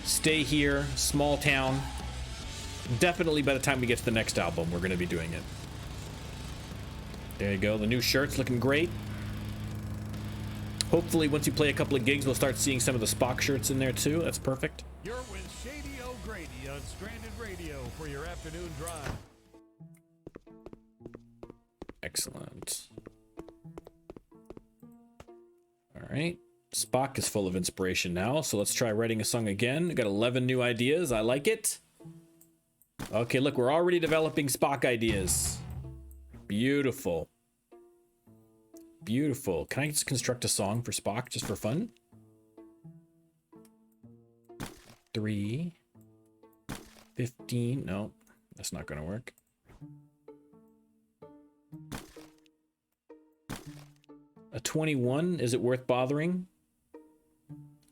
stay here, small town. Definitely by the time we get to the next album, we're going to be doing it. There you go. The new shirt's looking great. Hopefully, once you play a couple of gigs, we'll start seeing some of the Spock shirts in there, too. That's perfect. You're with Shady O'Grady on Stranded Radio for your afternoon drive. Excellent. All right. Spock is full of inspiration now, so let's try writing a song again. Got 11 new ideas. I like it. Okay, look, we're already developing Spock ideas. Beautiful. Beautiful. Can I just construct a song for Spock just for fun? 3, 15. No, that's not going to work. A 21, is it worth bothering?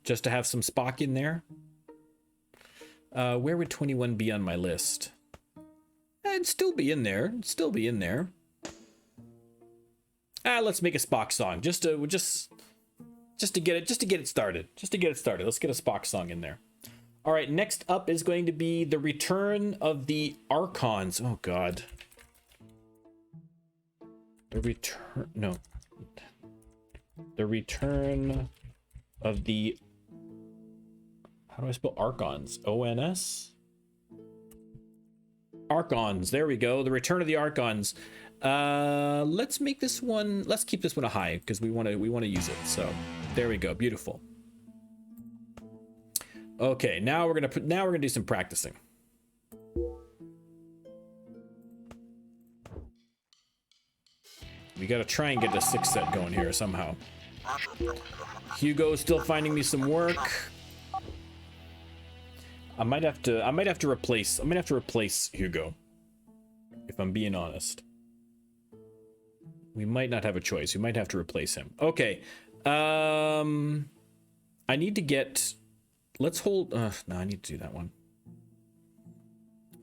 Just to have some Spock in there? Where would 21 be on my list? It'd still be in there. It'd still be in there. Let's make a Spock song. Just to get it started. Let's get a Spock song in there. All right, next up is going to be the return of the Archons. Oh God. The return of the, how do I spell Archons? O-N-S? Archons, there we go. The return of the Archons. Let's make this one, let's keep this one a high because we want to use it. So there we go. Beautiful. Okay, now we're gonna do some practicing. We gotta try and get a 6 set going here somehow. Hugo's still finding me some work. I might have to replace Hugo, if I'm being honest. We might not have a choice. We might have to replace him. Okay. I need to get, let's hold, no, I need to do that one.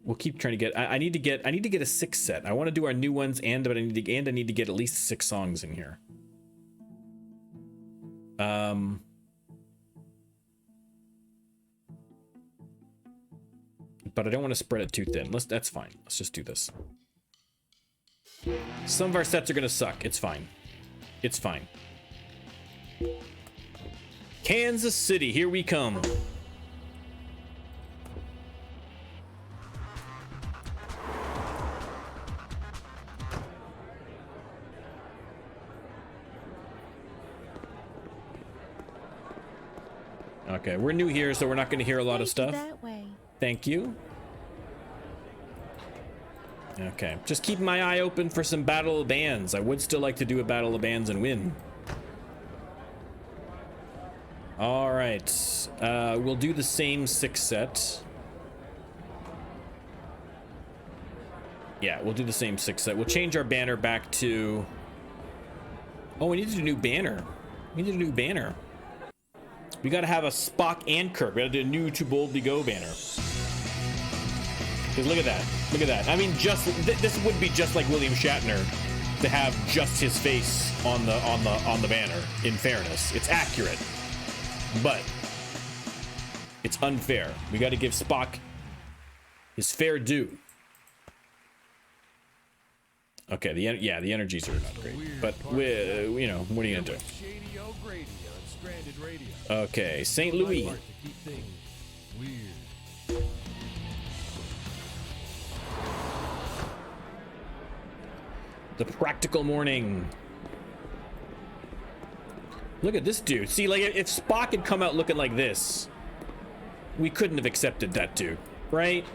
We'll keep trying to get, I need to get a 6 set. I want to do our new ones but I need to get at least 6 songs in here. But I don't want to spread it too thin. That's fine. Let's just do this. Some of our sets are gonna suck. It's fine. It's fine. Kansas City, here we come. Okay, we're new here, so we're not going to hear a lot of stuff. That way. Thank you. Okay, just keep my eye open for some Battle of Bands. I would still like to do a Battle of Bands and win. All right, we'll do the same 6 set. Yeah, we'll do the same 6 set. We'll change our banner back to... Oh, we need to do a new banner. We need a new banner. We gotta have a Spock and Kirk. We gotta do a new To Boldly Go banner. Because look at that. Look at that. I mean, this would be just like William Shatner to have just his face on the banner. In fairness, it's accurate, but it's unfair. We got to give Spock his fair due. Okay, the energies are not great, but you know, what are you gonna do? Okay, St. Louis. The Practical Morning. Look at this dude. See, like, if Spock had come out looking like this, we couldn't have accepted that dude, right?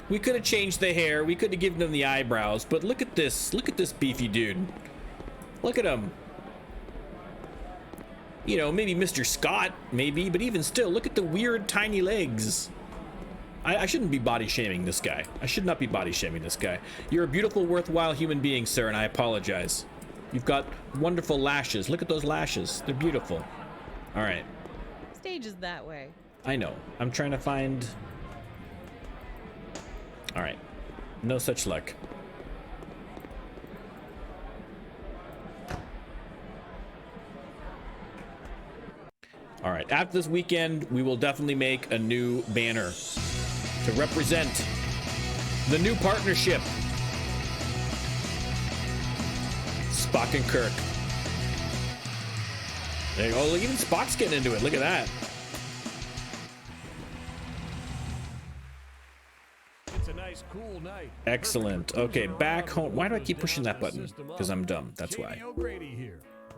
We could have changed the hair. We could have given him the eyebrows, but look at this. Look at this beefy dude. Look at him. You know, maybe Mr. Scott, maybe, but even still, look at the weird tiny legs. I shouldn't be body shaming this guy. I should not be body shaming this guy. You're a beautiful, worthwhile human being, sir, and I apologize. You've got wonderful lashes. Look at those lashes. They're beautiful. All right. Stage is that way. I know. I'm trying to find... All right. No such luck. All right, after this weekend, we will definitely make a new banner to represent the new partnership. Spock and Kirk. There you go. Oh, even Spock's getting into it. Look at that. It's a nice, cool night. Excellent. Okay, back home. Why do I keep pushing that button? Because I'm dumb. That's why.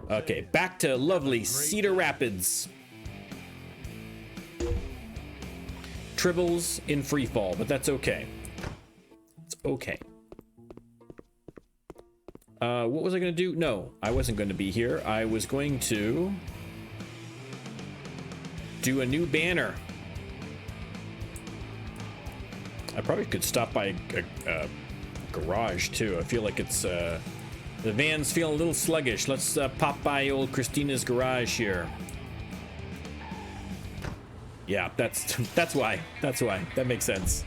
Okay, back to lovely Cedar Rapids. Trills in free fall, but that's okay. It's okay. What was I going to do? No, I wasn't going to be here. I was going to do a new banner. I probably could stop by a garage too. I feel like it's The van's feeling a little sluggish. Let's pop by old Christina's garage here. Yeah, that's why. That's why. That makes sense.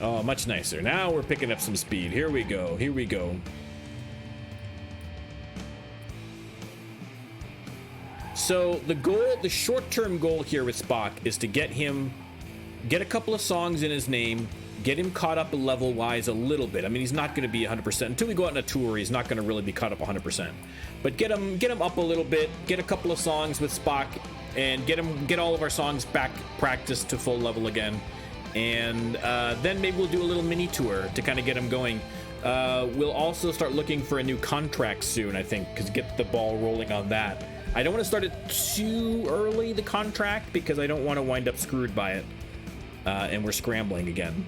Oh, much nicer. Now we're picking up some speed. Here we go. Here we go. So the goal, the short-term goal here with Spock is to get a couple of songs in his name, get him caught up level-wise a little bit. I mean, he's not going to be 100%. Until we go out on a tour, he's not going to really be caught up 100%. But get him up a little bit, get a couple of songs with Spock, and get all of our songs back practiced to full level again. And then maybe we'll do a little mini tour to kind of get him going. We'll also start looking for a new contract soon, I think, because get the ball rolling on that. I don't want to start it too early, the contract, because I don't want to wind up screwed by it. And we're scrambling again.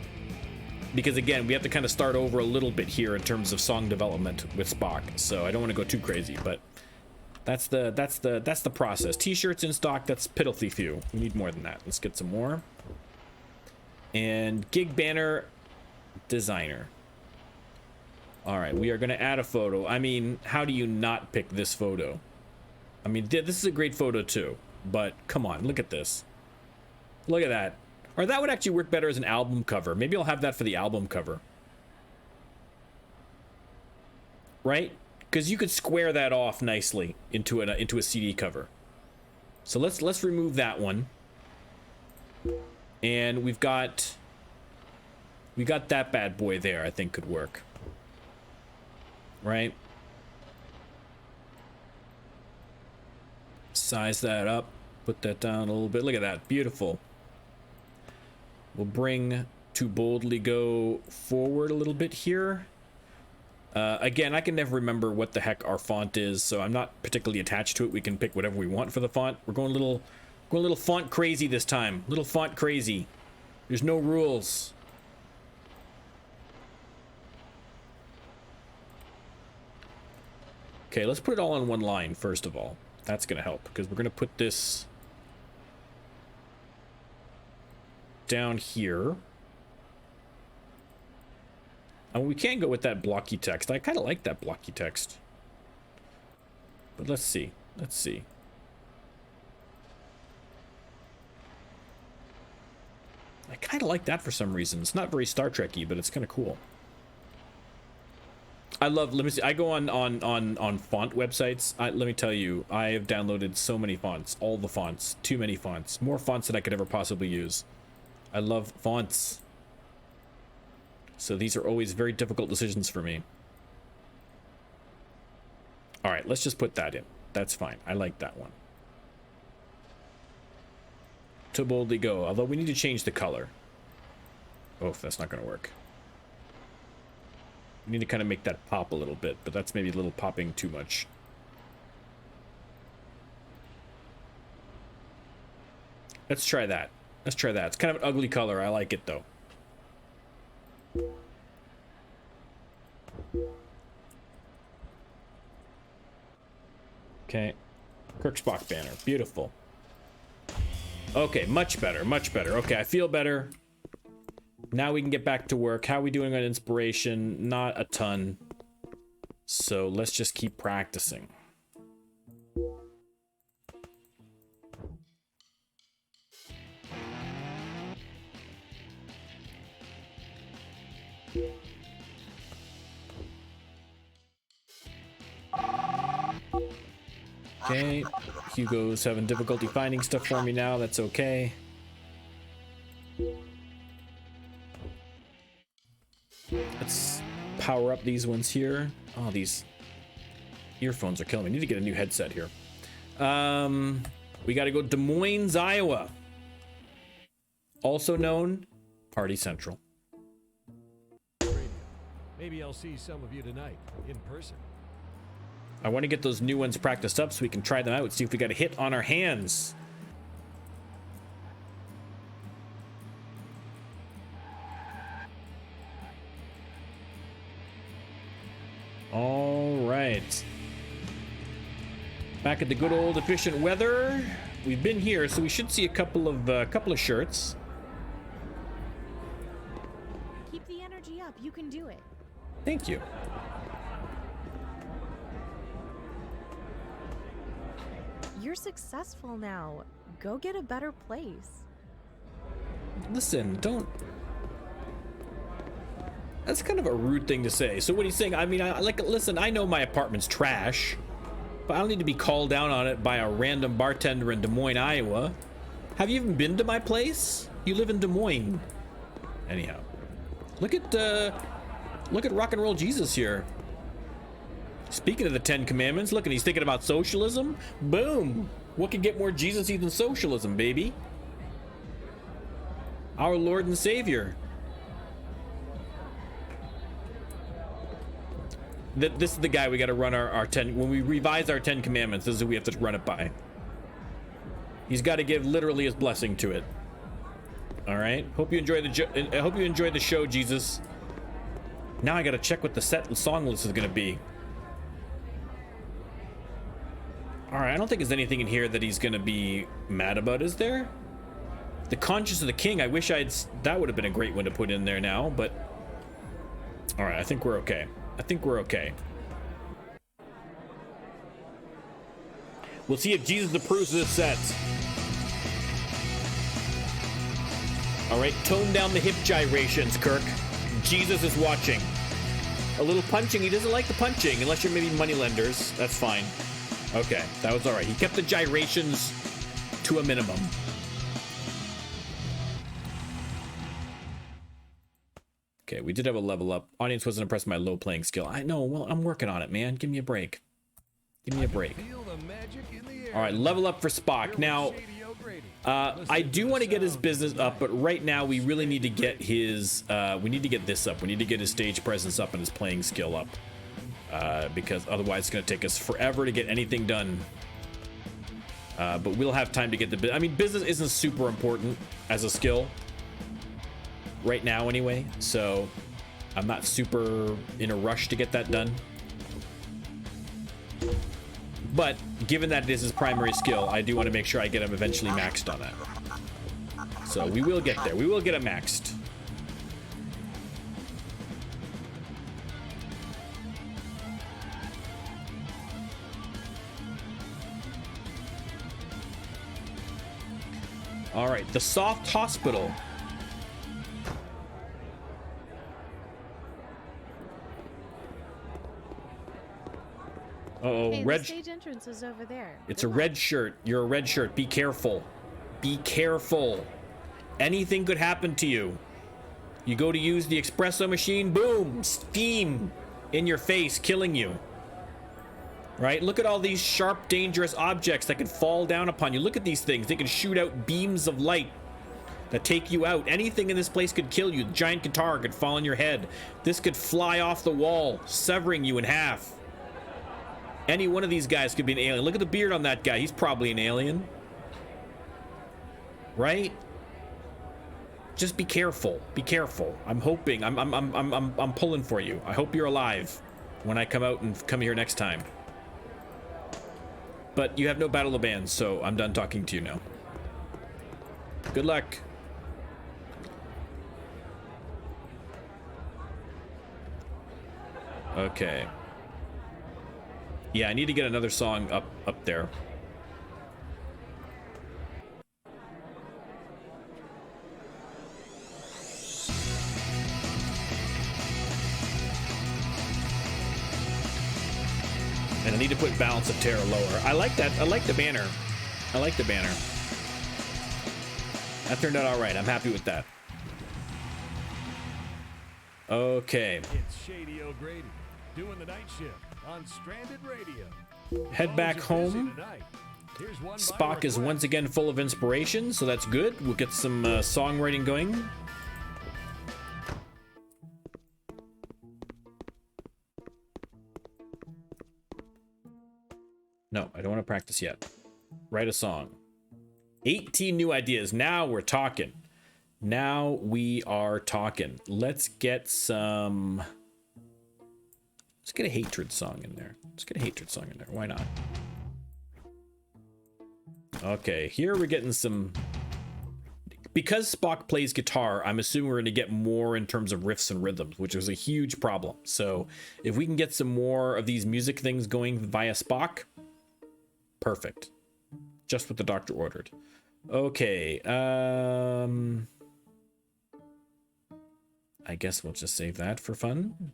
Because again, we have to kind of start over a little bit here in terms of song development with Spock. So I don't want to go too crazy, but that's the process. T-shirts in stock, that's pitifully few. We need more than that. Let's get some more. And gig banner designer. All right, we are going to add a photo. I mean, how do you not pick this photo? I mean, this is a great photo too, but come on, look at this. Look at that. Or that would actually work better as an album cover. Maybe I'll have that for the album cover. Right? Because you could square that off nicely into a CD cover. So let's remove that one. And we got that bad boy there, I think could work. Right? Size that up, put that down a little bit. Look at that, beautiful. We'll bring To Boldly Go forward a little bit here. Again, I can never remember what the heck our font is, so I'm not particularly attached to it. We can pick whatever we want for the font. We're going a little font crazy this time. Little font crazy. There's no rules. Okay, let's put it all on one line first of all. That's gonna help because we're gonna put this down here. And we can go with that blocky text. I kind of like that blocky text. But let's see. Let's see. I kind of like that for some reason. It's not very Star Trek-y, but it's kind of cool. I love, let me see, I go on font websites. Let me tell you, I have downloaded so many fonts, all the fonts, too many fonts, more fonts than I could ever possibly use. I love fonts. So these are always very difficult decisions for me. All right, let's just put that in. That's fine. I like that one. To Boldly Go, although we need to change the color. Oh, that's not going to work. We need to kind of make that pop a little bit, but that's maybe a little popping too much. Let's try that. Let's try that. It's kind of an ugly color. I like it though. Okay. Kirk Spock banner. Beautiful. Okay, much better. Much better. Okay, I feel better. Now we can get back to work. How are we doing on inspiration? Not a ton. So let's just keep practicing. Okay, Hugo's having difficulty finding stuff for me now. That's okay. Let's power up these ones here. Oh, these earphones are killing me. I need to get a new headset here. We got to go Des Moines, Iowa. Also known, Party Central. Maybe I'll see some of you tonight in person. I want to get those new ones practiced up so we can try them out, see if we got a hit on our hands. All right. Back at the good old efficient weather. We've been here, so we should see a couple of shirts. Keep the energy up, You can do it. Thank you. You're successful now. Go get a better place. Listen, don't... That's kind of a rude thing to say. So what he's saying, I mean, listen, I know my apartment's trash, but I don't need to be called down on it by a random bartender in Des Moines, Iowa. Have you even been to my place? You live in Des Moines. Anyhow, look at Rock and Roll Jesus here. Speaking of the 10 Commandments, look, and he's thinking about socialism. Boom! What could get more Jesus-y than socialism, baby? Our Lord and Savior. This is the guy we got to run our 10. When we revise our 10 Commandments, this is who we have to run it by. He's got to give literally his blessing to it. All right. Hope you enjoy the show, Jesus. Now I got to check what the song list is going to be. All right, I don't think there's anything in here that he's going to be mad about, is there? The Conscience of the King, I wish that would have been a great one to put in there now, but... All right, I think we're okay. I think we're okay. We'll see if Jesus approves of this set. All right, tone down the hip gyrations, Kirk. Jesus is watching. A little punching, he doesn't like the punching, unless you're maybe moneylenders. That's fine. Okay, that was all right. He kept the gyrations to a minimum. Okay, we did have a level up. Audience wasn't impressed with my low playing skill. I know, well, I'm working on it, man. Give me a break. Give me a break. All right, level up for Spock. Now, I do want to get his business up, but right now we really need to get his, we need to get this up. We need to get his stage presence up and his playing skill up. Because otherwise it's going to take us forever to get anything done. But we'll have time to get the... I mean, business isn't super important as a skill. Right now, anyway. So, I'm not super in a rush to get that done. But, given that it is his primary skill, I do want to make sure I get him eventually maxed on that. So, we will get there. We will get him maxed. All right, the Soft Hospital. Uh-oh, hey, red. The stage entrance is over there. It's a red shirt. You're a red shirt. Be careful. Be careful. Anything could happen to you. You go to use the espresso machine, boom, steam in your face, killing you. Right? Look at all these sharp, dangerous objects that could fall down upon you. Look at these things. They can shoot out beams of light that take you out. Anything in this place could kill you. The giant guitar could fall on your head. This could fly off the wall, severing you in half. Any one of these guys could be an alien. Look at the beard on that guy. He's probably an alien. Right? Just be careful. Be careful. I'm hoping. I'm pulling for you. I hope you're alive when I come out and come here next time. But you have no battle of bands, so I'm done talking to you now. Good luck. Okay. Yeah, I need to get another song up there. And I need to put Balance of Terror lower. I like that. I like the banner. I like the banner. That turned out all right. I'm happy with that. Okay. It's Shady O'Grady doing the night shift on Stranded Radio. Head back home. Spock is once again full of inspiration, so that's good. We'll get some songwriting going. No, I don't want to practice yet. Write a song. 18 new ideas. Now we're talking. Now we are talking. Let's get some... Let's get a hatred song in there. Let's get a hatred song in there. Why not? Okay, here we're getting some... because Spock plays guitar, I'm assuming we're going to get more in terms of riffs and rhythms, which is a huge problem. So if we can get some more of these music things going via Spock, perfect. Just what the doctor ordered. Okay. I guess we'll just save that for fun.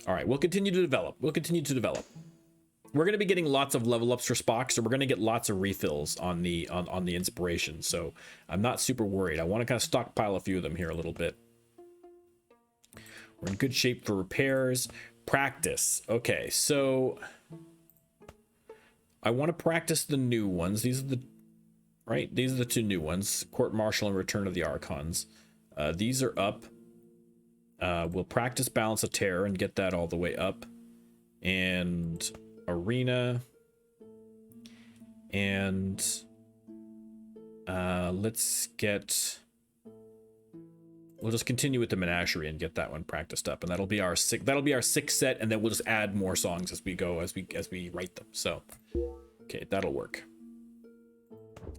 All right, we'll continue to develop. We're going to be getting lots of level ups for Spock, so we're going to get lots of refills on the inspiration. So I'm not super worried. I want to kind of stockpile a few of them here a little bit. We're in good shape for repairs. Practice. Okay, so I want to practice the new ones. These are the two new ones: Court Martial and Return of the Archons. These are up. We'll practice Balance of Terror and get that all the way up, and Arena, and we'll just continue with the Menagerie and get that one practiced up, and that'll be our sixth set, and then we'll just add more songs as we go, as we write them. So okay, that'll work.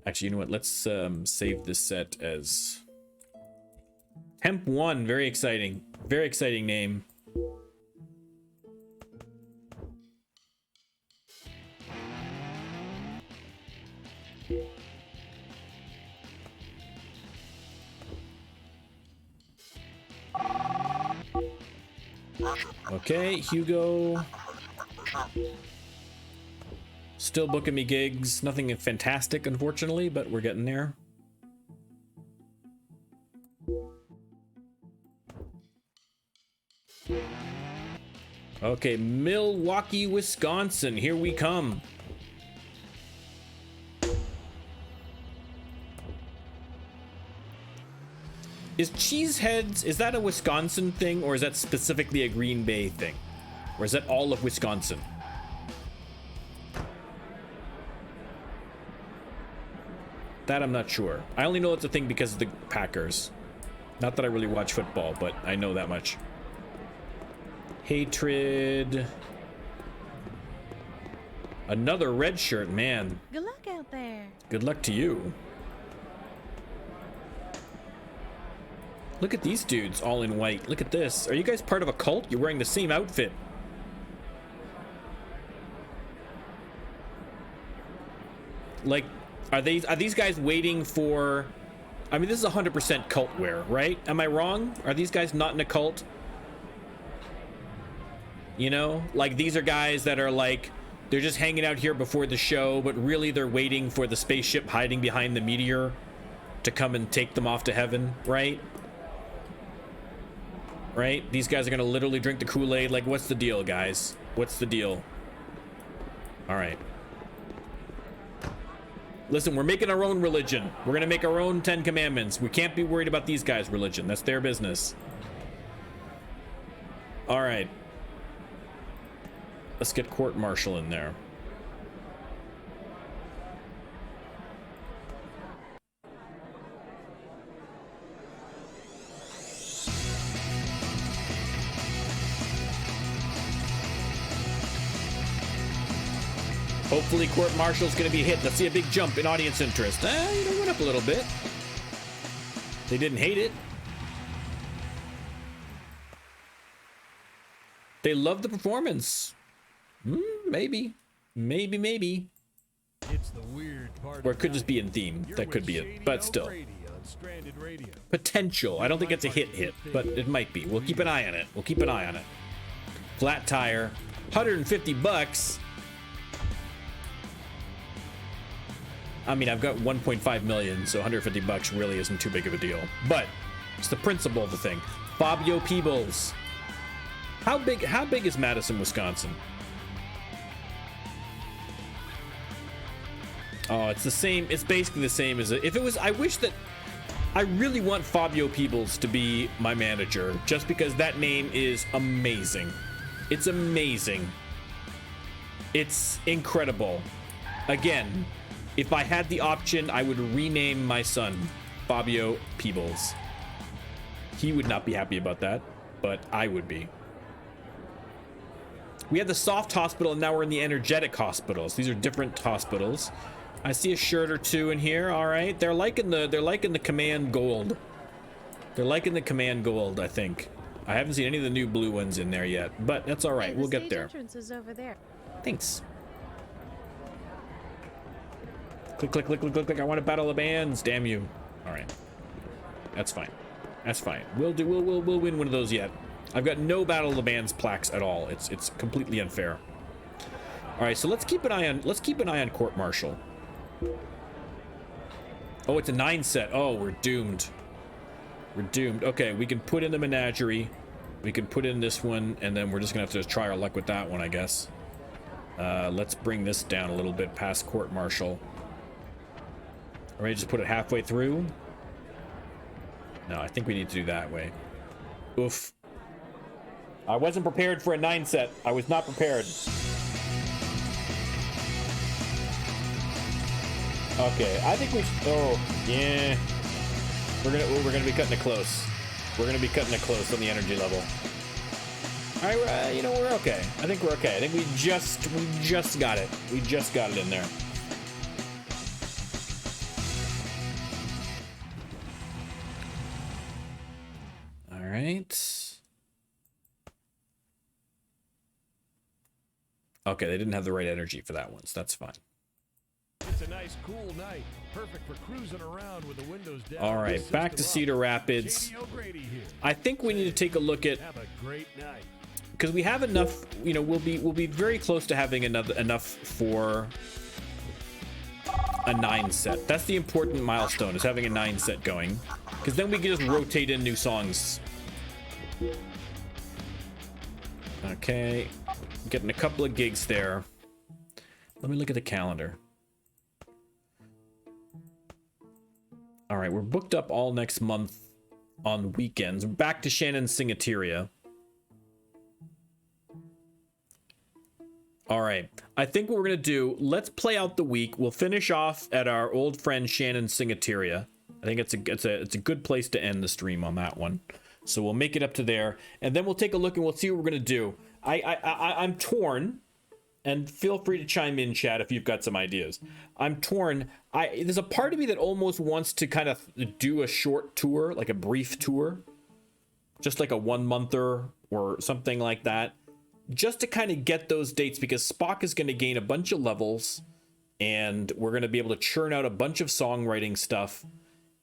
Actually, you know what, let's save this set as Hemp 1. Very exciting name. Okay, Hugo. Still booking me gigs. Nothing fantastic, unfortunately, but we're getting there. Okay, Milwaukee, Wisconsin. Here we come. Is Cheeseheads, is that a Wisconsin thing, or is that specifically a Green Bay thing? Or is that all of Wisconsin? That I'm not sure. I only know it's a thing because of the Packers. Not that I really watch football, but I know that much. Hatred. Another red shirt, man. Good luck out there. Good luck to you. Look at these dudes all in white. Look at this. Are you guys part of a cult? You're wearing the same outfit. Like, are these guys waiting for... I mean, this is 100% cult wear, right? Am I wrong? Are these guys not in a cult? You know? Like, these are guys that are like, they're just hanging out here before the show, but really they're waiting for the spaceship hiding behind the meteor to come and take them off to heaven, right? Right? These guys are gonna literally drink the Kool-Aid. Like, what's the deal, guys? What's the deal? All right. Listen, we're making our own religion. We're gonna make our own 10 commandments. We can't be worried about these guys' religion. That's their business. All right. Let's get Court Martial in there. Hopefully Court Martial's going to be hit. Let's see a big jump in audience interest. You know, went up a little bit. They didn't hate it. They loved the performance. Maybe. Maybe. It's the weird part. Or it could just be in theme. That could be it. But still. Potential. I don't think it's a hit, but it might be. We'll keep an eye on it. Flat tire. $150. I mean, I've got 1.5 million, so $150 really isn't too big of a deal. But it's the principle of the thing. Fabio Peebles. How big is Madison, Wisconsin? Oh, it's the same. It's basically the same as if it was. I wish that. I really want Fabio Peebles to be my manager, just because that name is amazing. It's amazing. It's incredible. Again, if I had the option, I would rename my son Fabio Peebles. He would not be happy about that, but I would be. We had the soft hospital, and now we're in the energetic hospitals. These are different hospitals. I see a shirt or two in here. All right, they're liking the command gold. They're liking the command gold, I think. I haven't seen any of the new blue ones in there yet, but that's all right. Hey, We'll get there. Entrance is over there. Thanks. Click, click, click, click, click, click. I want to battle the bands. Damn you. All right. That's fine. That's fine. We'll win one of those yet. I've got no battle of the bands plaques at all. It's completely unfair. All right, so let's keep an eye on court martial. Oh, it's a 9 set. Oh, we're doomed. We're doomed. Okay, we can put in the menagerie. We can put in this one, and then we're just gonna have to try our luck with that one, I guess. Let's bring this down a little bit past court martial. All right, just put it halfway through. No, I think we need to do that way. Oof. I wasn't prepared for a 9 set. I was not prepared. Okay, I think we. Oh, yeah. We're gonna be cutting it close. We're gonna be cutting it close on the energy level. All right, you know, we're okay. I think we're okay. I think we just got it. We just got it in there. All right. Okay, they didn't have the right energy for that one, so that's fine. It's a nice, cool night. Perfect for cruising around with the windows down. All right, back to Cedar Rapids. I think we need to take a look at, have a great night. because we have enough. You know, we'll be very close to having enough for a 9 set. That's the important milestone, is having a 9 set going, because then we can just rotate in new songs. Okay, getting a couple of gigs there. Let me look at the calendar. All right, we're booked up all next month on weekends. Back to Shannon Singateria. All right, I think what we're gonna do, let's play out the week. We'll finish off at our old friend Shannon Singateria. I think it's a good place to end the stream on that one. So we'll make it up to there, and then we'll take a look and we'll see what we're gonna do. I'm torn. And feel free to chime in, chat, if you've got some ideas. I'm torn. There's a part of me that almost wants to kind of do a short tour, like a brief tour, just like a 1-monther or something like that, just to kind of get those dates, because Spock is going to gain a bunch of levels, and we're going to be able to churn out a bunch of songwriting stuff.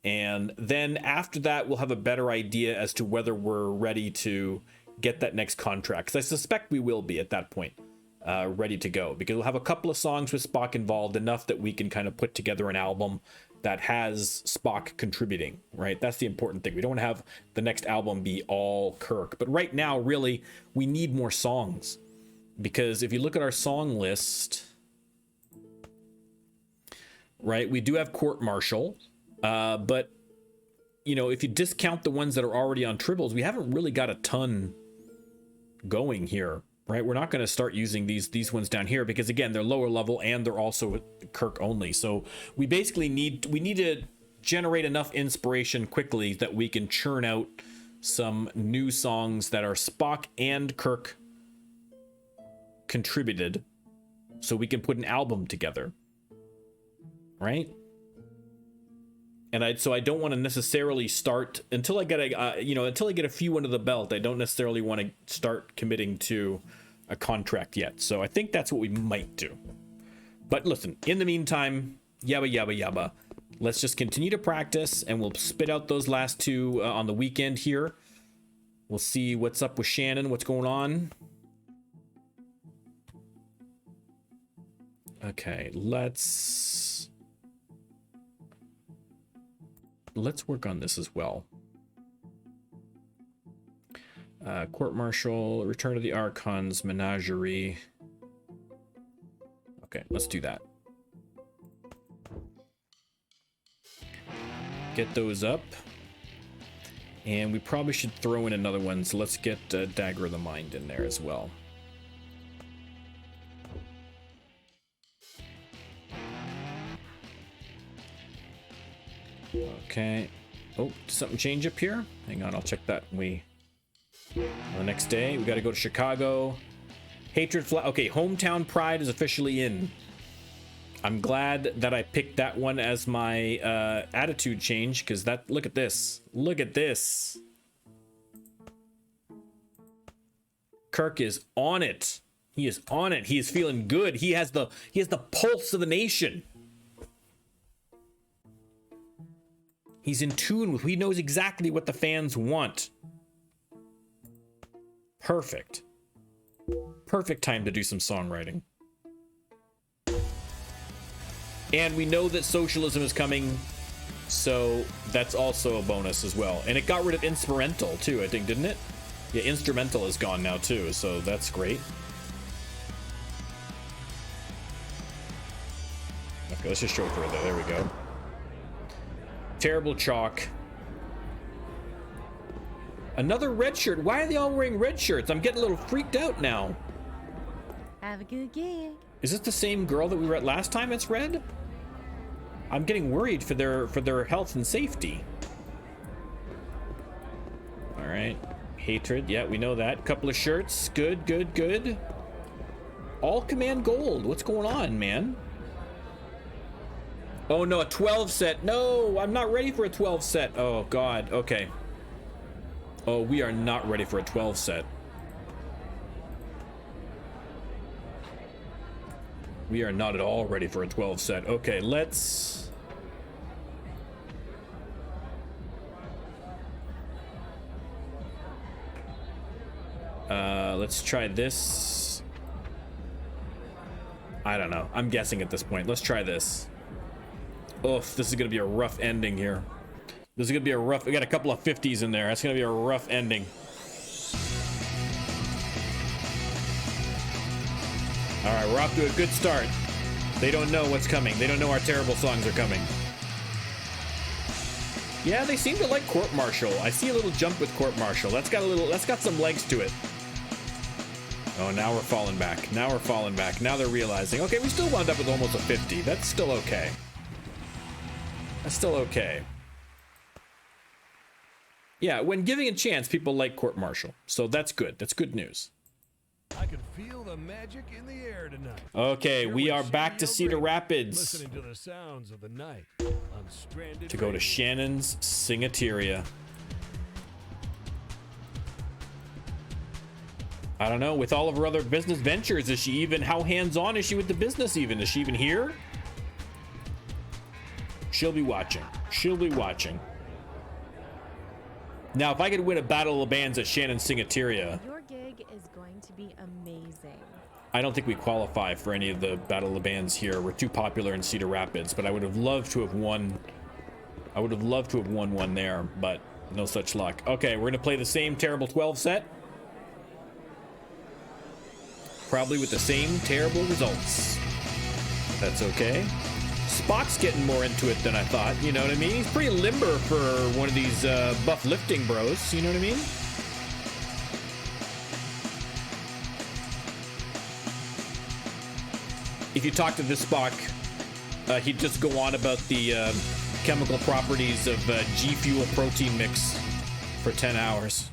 And then after that, we'll have a better idea as to whether we're ready to get that next contract, because I suspect we will be at that point. Ready to go, because we'll have a couple of songs with Spock involved, enough that we can kind of put together an album that has Spock contributing, right? That's the important thing. We don't want to have the next album be all Kirk, but right now, really, we need more songs, because if you look at our song list, right, we do have Court Martial, but you know, if you discount the ones that are already on Trills, we haven't really got a ton going here. Right, we're not going to start using these ones down here, because again, they're lower level and they're also Kirk only. So we basically need to generate enough inspiration quickly that we can churn out some new songs that are Spock and Kirk contributed, so we can put an album together, right? And I don't want to necessarily start until I get a few under the belt. I don't necessarily want to start committing to a contract yet. So I think that's what we might do. But listen, in the meantime, yabba yabba yabba. Let's just continue to practice, and we'll spit out those last two on the weekend here. We'll see what's up with Shannon, what's going on. Okay, let's work on this as well. Court Martial, Return of the Archons, Menagerie. Okay, let's do that. Get those up. And we probably should throw in another one, so let's get Dagger of the Mind in there as well. Okay. Oh, did something change up here? Hang on, I'll check that when the next day. We got to go to Chicago. Hatred Flag. Okay, Hometown Pride is officially in. I'm glad that I picked that one as my attitude change, because that, look at this. Look at this. Kirk is on it. He is on it. He is feeling good. He has the pulse of the nation. He's in tune with, he knows exactly what the fans want. Perfect. Perfect time to do some songwriting. And we know that socialism is coming, so that's also a bonus as well. And it got rid of instrumental too, I think, didn't it? Yeah, instrumental is gone now too, so that's great. Okay, let's just show further. There we go. Terrible chalk. Another red shirt. Why are they all wearing red shirts? I'm getting a little freaked out now. Have a good gig. Is this the same girl that we were at last time? It's red. I'm getting worried for their health and safety. All right, hatred. Yeah, we know that. Couple of shirts. Good, good, good. All command gold. What's going on, man? Oh no, a 12 set. No, I'm not ready for a 12 set. Oh God. Okay. Oh, we are not ready for a 12 set. We are not at all ready for a 12 set. Okay, let's try this. I don't know. I'm guessing at this point. Let's try this. Oof, this is gonna be a rough ending here. This is gonna be a rough. We got a couple of 50s in there. That's gonna be a rough ending. All right, we're off to a good start. They don't know what's coming. They don't know our terrible songs are coming. Yeah, they seem to like Court Martial. I see a little jump with Court Martial. That's got some legs to it. Oh, now we're falling back. Now we're falling back. Now they're realizing, okay, we still wound up with almost a 50. That's still okay. That's still okay. Yeah, when giving a chance, people like Court Martial. So that's good. That's good news. I can feel the magic in the air tonight. Okay, we are back to Cedar Rapids. Listening to the sounds of the night on Stranded To go to Radio. Shannon's Singateria. I don't know, with all of her other business ventures, is she even, how hands-on is she with the business even? Is she even here? She'll be watching. She'll be watching. Now, if I could win a Battle of the Bands at Shannon's Singateria, Your gig is going to be amazing. I don't think we qualify for any of the Battle of the Bands here. We're too popular in Cedar Rapids, but I would have loved to have won. I would have loved to have won one there, but no such luck. Okay, we're gonna play the same terrible 12 set. Probably with the same terrible results. That's okay. Spock's getting more into it than I thought, you know what I mean? He's pretty limber for one of these buff lifting bros, you know what I mean? If you talk to this Spock, he'd just go on about the chemical properties of G Fuel protein mix for 10 hours.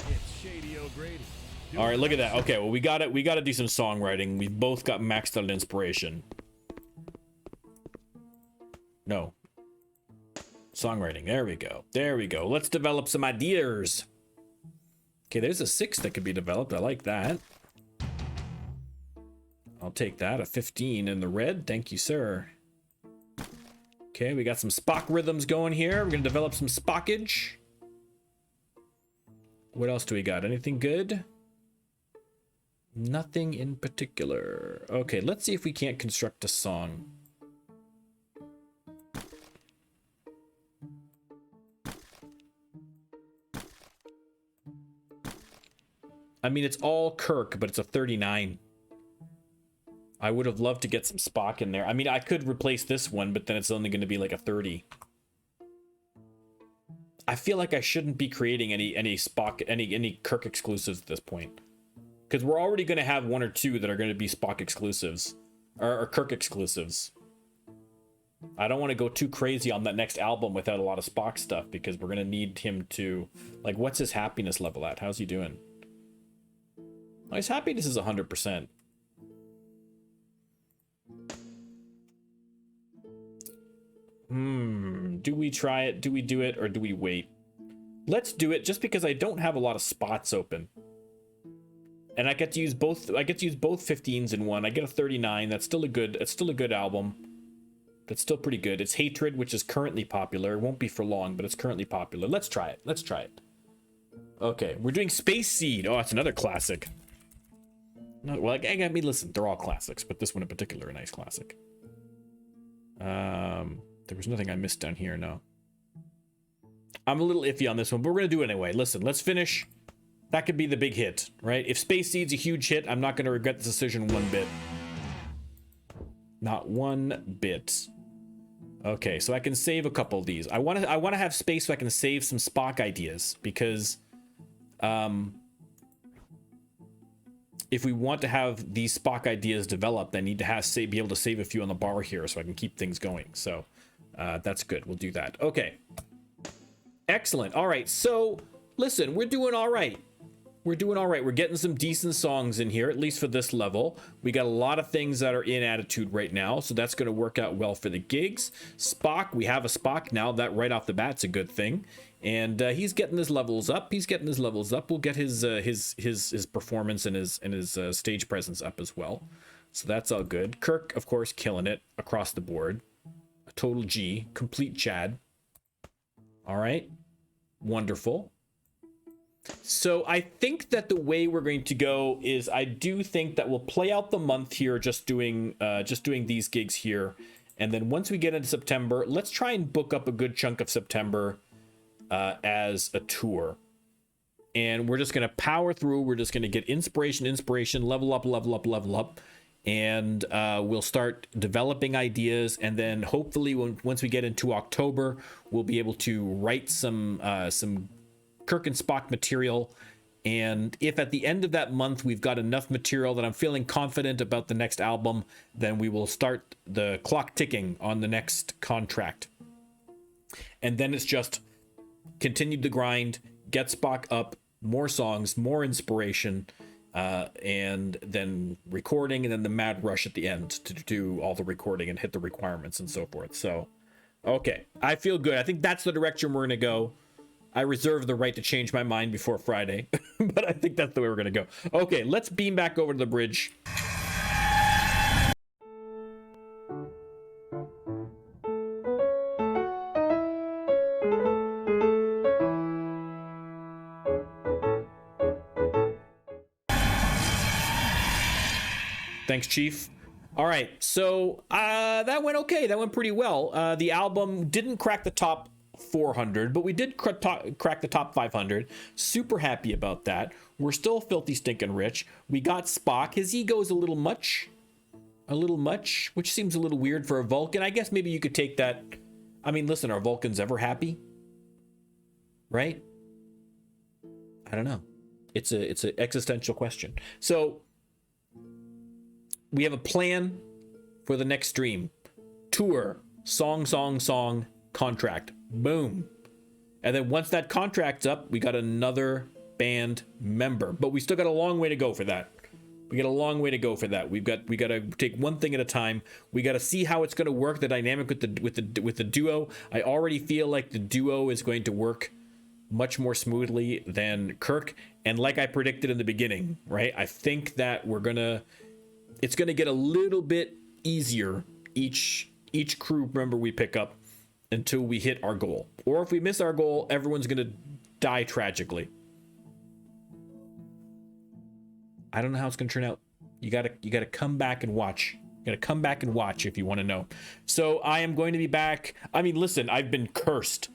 It's Shady O'Grady. All right, look at that. Okay, well, we got to do some songwriting. We've both got maxed out inspiration. No. Songwriting. There we go. There we go. Let's develop some ideas. Okay, there's a 6 that could be developed. I like that. I'll take that. A 15 in the red. Thank you, sir. Okay, we got some Spock rhythms going here. We're going to develop some Spockage. What else do we got? Anything good? Nothing in particular. Okay, let's see if we can't construct a song. I mean, it's all Kirk, but it's a 39. I would have loved to get some Spock in there. I mean, I could replace this one, but then it's only going to be like a 30. I feel like I shouldn't be creating any Spock, any Kirk exclusives at this point. Because we're already going to have 1 or 2 that are going to be Spock exclusives. Or Kirk exclusives. I don't want to go too crazy on that next album without a lot of Spock stuff. Because we're going to need him to... Like, what's his happiness level at? How's he doing? Oh, his happiness is 100%. we try it? Do we do it or do we wait? Let's do it just because I don't have a lot of spots open. And I get to use both 15s in one. I get a 39. It's still a good album. That's still pretty good. It's Hatred, which is currently popular. It won't be for long, but it's currently popular. Let's try it. Okay, we're doing Space Seed. Oh, it's another classic. No, well, I mean, listen, they're all classics, but this one in particular, a nice classic. There was nothing I missed down here, no. I'm a little iffy on this one, but we're gonna do it anyway. Listen, let's finish. That could be the big hit, right? If Space Seed's a huge hit, I'm not gonna regret this decision one bit. Not one bit. Okay, so I can save a couple of these. I want to have space so I can save some Spock ideas because, if we want to have these Spock ideas developed, I need to be able to save a few on the bar here so I can keep things going. So that's good. We'll do that. Okay. Excellent. All right. So listen, we're doing all right. We're getting some decent songs in here, at least for this level. We got a lot of things that are in Attitude right now, so that's going to work out well for the gigs. Spock, we have a Spock now. That right off the bat's a good thing. And he's getting his levels up. We'll get his performance and his stage presence up as well. So that's all good. Kirk, of course, killing it across the board. A total G, complete Chad. All right, wonderful. So I think that the way we're going to go is I do think that we'll play out the month here, just doing these gigs here, and then once we get into September, let's try and book up a good chunk of September as a tour. And we're just going to power through. We're just going to get inspiration, level up. And we'll start developing ideas. And then hopefully once we get into October, we'll be able to write some Kirk and Spock material. And if at the end of that month, we've got enough material that I'm feeling confident about the next album, then we will start the clock ticking on the next contract. And then it's just continue the grind, get Spock up, more songs, more inspiration, and then recording, and then the mad rush at the end to do all the recording and hit the requirements and so forth. So, okay, I feel good. I think that's the direction we're going to go. I reserve the right to change my mind before Friday, but I think that's the way we're going to go. Okay, let's beam back over to the bridge. Thanks, Chief. All right, so that went okay. That went pretty well. The album didn't crack the top 400, but we did crack the top 500. Super happy about that. We're still filthy stinking rich. We got Spock. His ego's a little much, which seems a little weird for a Vulcan. I guess maybe you could take that. I mean, listen, are Vulcans ever happy? Right? I don't know. It's an existential question. So we have a plan for the next stream. Tour, song, contract. Boom. And then once that contract's up, we got another band member. But we still got a long way to go for that. We've got to take one thing at a time. We got to see how it's going to work, the dynamic with the duo. I already feel like the duo is going to work much more smoothly than Kirk. And like I predicted in the beginning, right? I think that it's going to get a little bit easier each crew member we pick up until we hit our goal. Or if we miss our goal, everyone's going to die tragically. I don't know how it's going to turn out. You got to come back and watch. You got to come back and watch if you want to know. So I am going to be back. I mean, listen, I've been cursed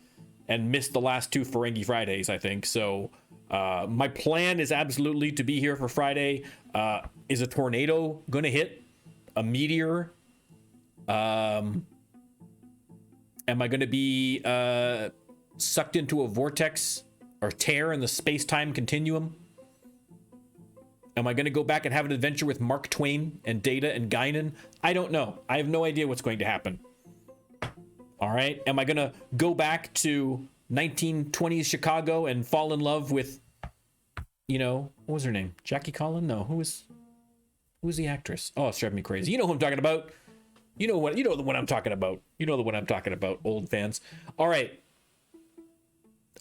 and missed the last 2 Ferengi Fridays, I think. So my plan is absolutely to be here for Friday. Is a tornado going to hit? A meteor? Am I going to be sucked into a vortex or tear in the space-time continuum? Am I going to go back and have an adventure with Mark Twain and Data and Guinan? I don't know. I have no idea what's going to happen. All right. Am I going to go back to 1920s Chicago and fall in love with, what was her name? Jackie Collin? No, who was the actress? Oh, it's driving me crazy. You know who I'm talking about. You know what? You know the one I'm talking about. You know the one I'm talking about, old fans. All right.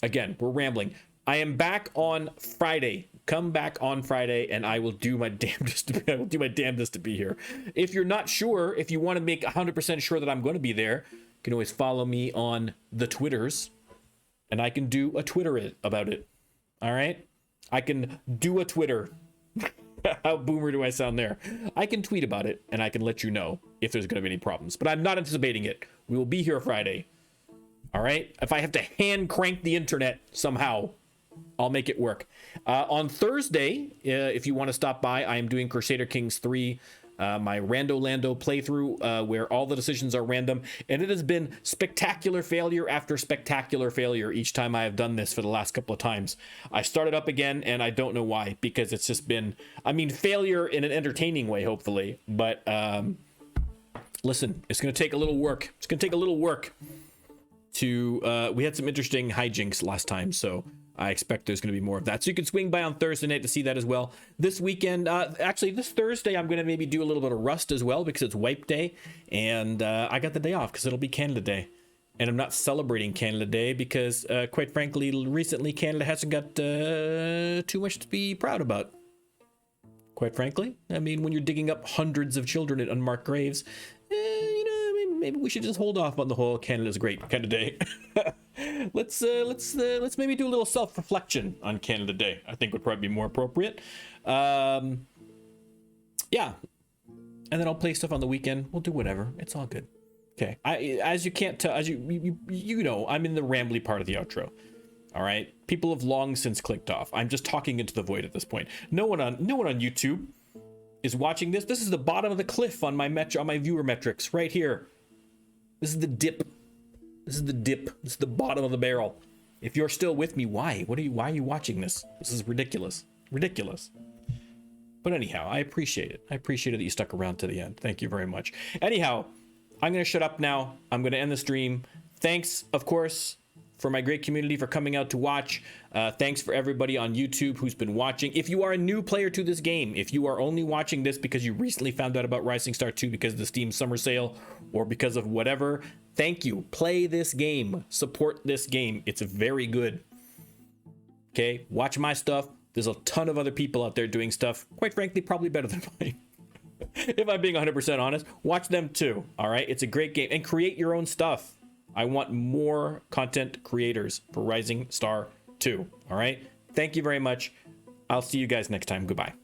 Again, we're rambling. I am back on Friday. Come back on Friday, and I will do my damnedest to be here. If you're not sure, if you want to make 100% sure that I'm going to be there, you can always follow me on the Twitters, and I can do a Twitter about it. All right? I can do a Twitter. How boomer do I sound there? I can tweet about it, and I can let you know if there's going to be any problems. But I'm not anticipating it. We will be here Friday. All right? If I have to hand crank the internet somehow, I'll make it work. On Thursday, if you want to stop by, I am doing Crusader Kings 3, my Rando Lando playthrough, where all the decisions are random. And it has been spectacular failure after spectacular failure each time I have done this for the last couple of times. I started up again, and I don't know why, because it's just been, I mean, failure in an entertaining way, hopefully. But listen, it's going to take a little work. It's going to take a little work to, we had some interesting hijinks last time, so I expect there's going to be more of that. So you can swing by on Thursday night to see that as well. This weekend, actually this Thursday, I'm going to maybe do a little bit of Rust as well because it's wipe day. And I got the day off because it'll be Canada Day. And I'm not celebrating Canada Day because, quite frankly, recently Canada hasn't got too much to be proud about. Quite frankly. I mean, when you're digging up hundreds of children at unmarked graves, you know, maybe we should just hold off on the whole Canada's great kind of day. Let's maybe do a little self-reflection on Canada Day. I think would probably be more appropriate. Yeah, and then I'll play stuff on the weekend. We'll do whatever. It's all good. Okay. As you can't tell, as you know, I'm in the rambly part of the outro. All right. People have long since clicked off. I'm just talking into the void at this point. No one on YouTube is watching this. This is the bottom of the cliff on my viewer metrics right here. This is the dip. This is the dip. This is the bottom of the barrel. If you're still with me, why? Why are you watching this? This is ridiculous. Ridiculous. But anyhow, I appreciate it. I appreciate it that you stuck around to the end. Thank you very much. Anyhow, I'm going to shut up now. I'm going to end the stream. Thanks, of course, for my great community for coming out to watch. Thanks for everybody on YouTube who's been watching. If you are a new player to this game, if you are only watching this because you recently found out about Rising Star 2 because of the Steam Summer Sale or because of whatever, thank you. Play this game. Support this game. It's very good. Okay, watch my stuff. There's a ton of other people out there doing stuff, quite frankly, probably better than mine. If I'm being 100% honest, watch them too. All right, it's a great game. And create your own stuff. I want more content creators for Rising Star 2. All right. Thank you very much. I'll see you guys next time. Goodbye.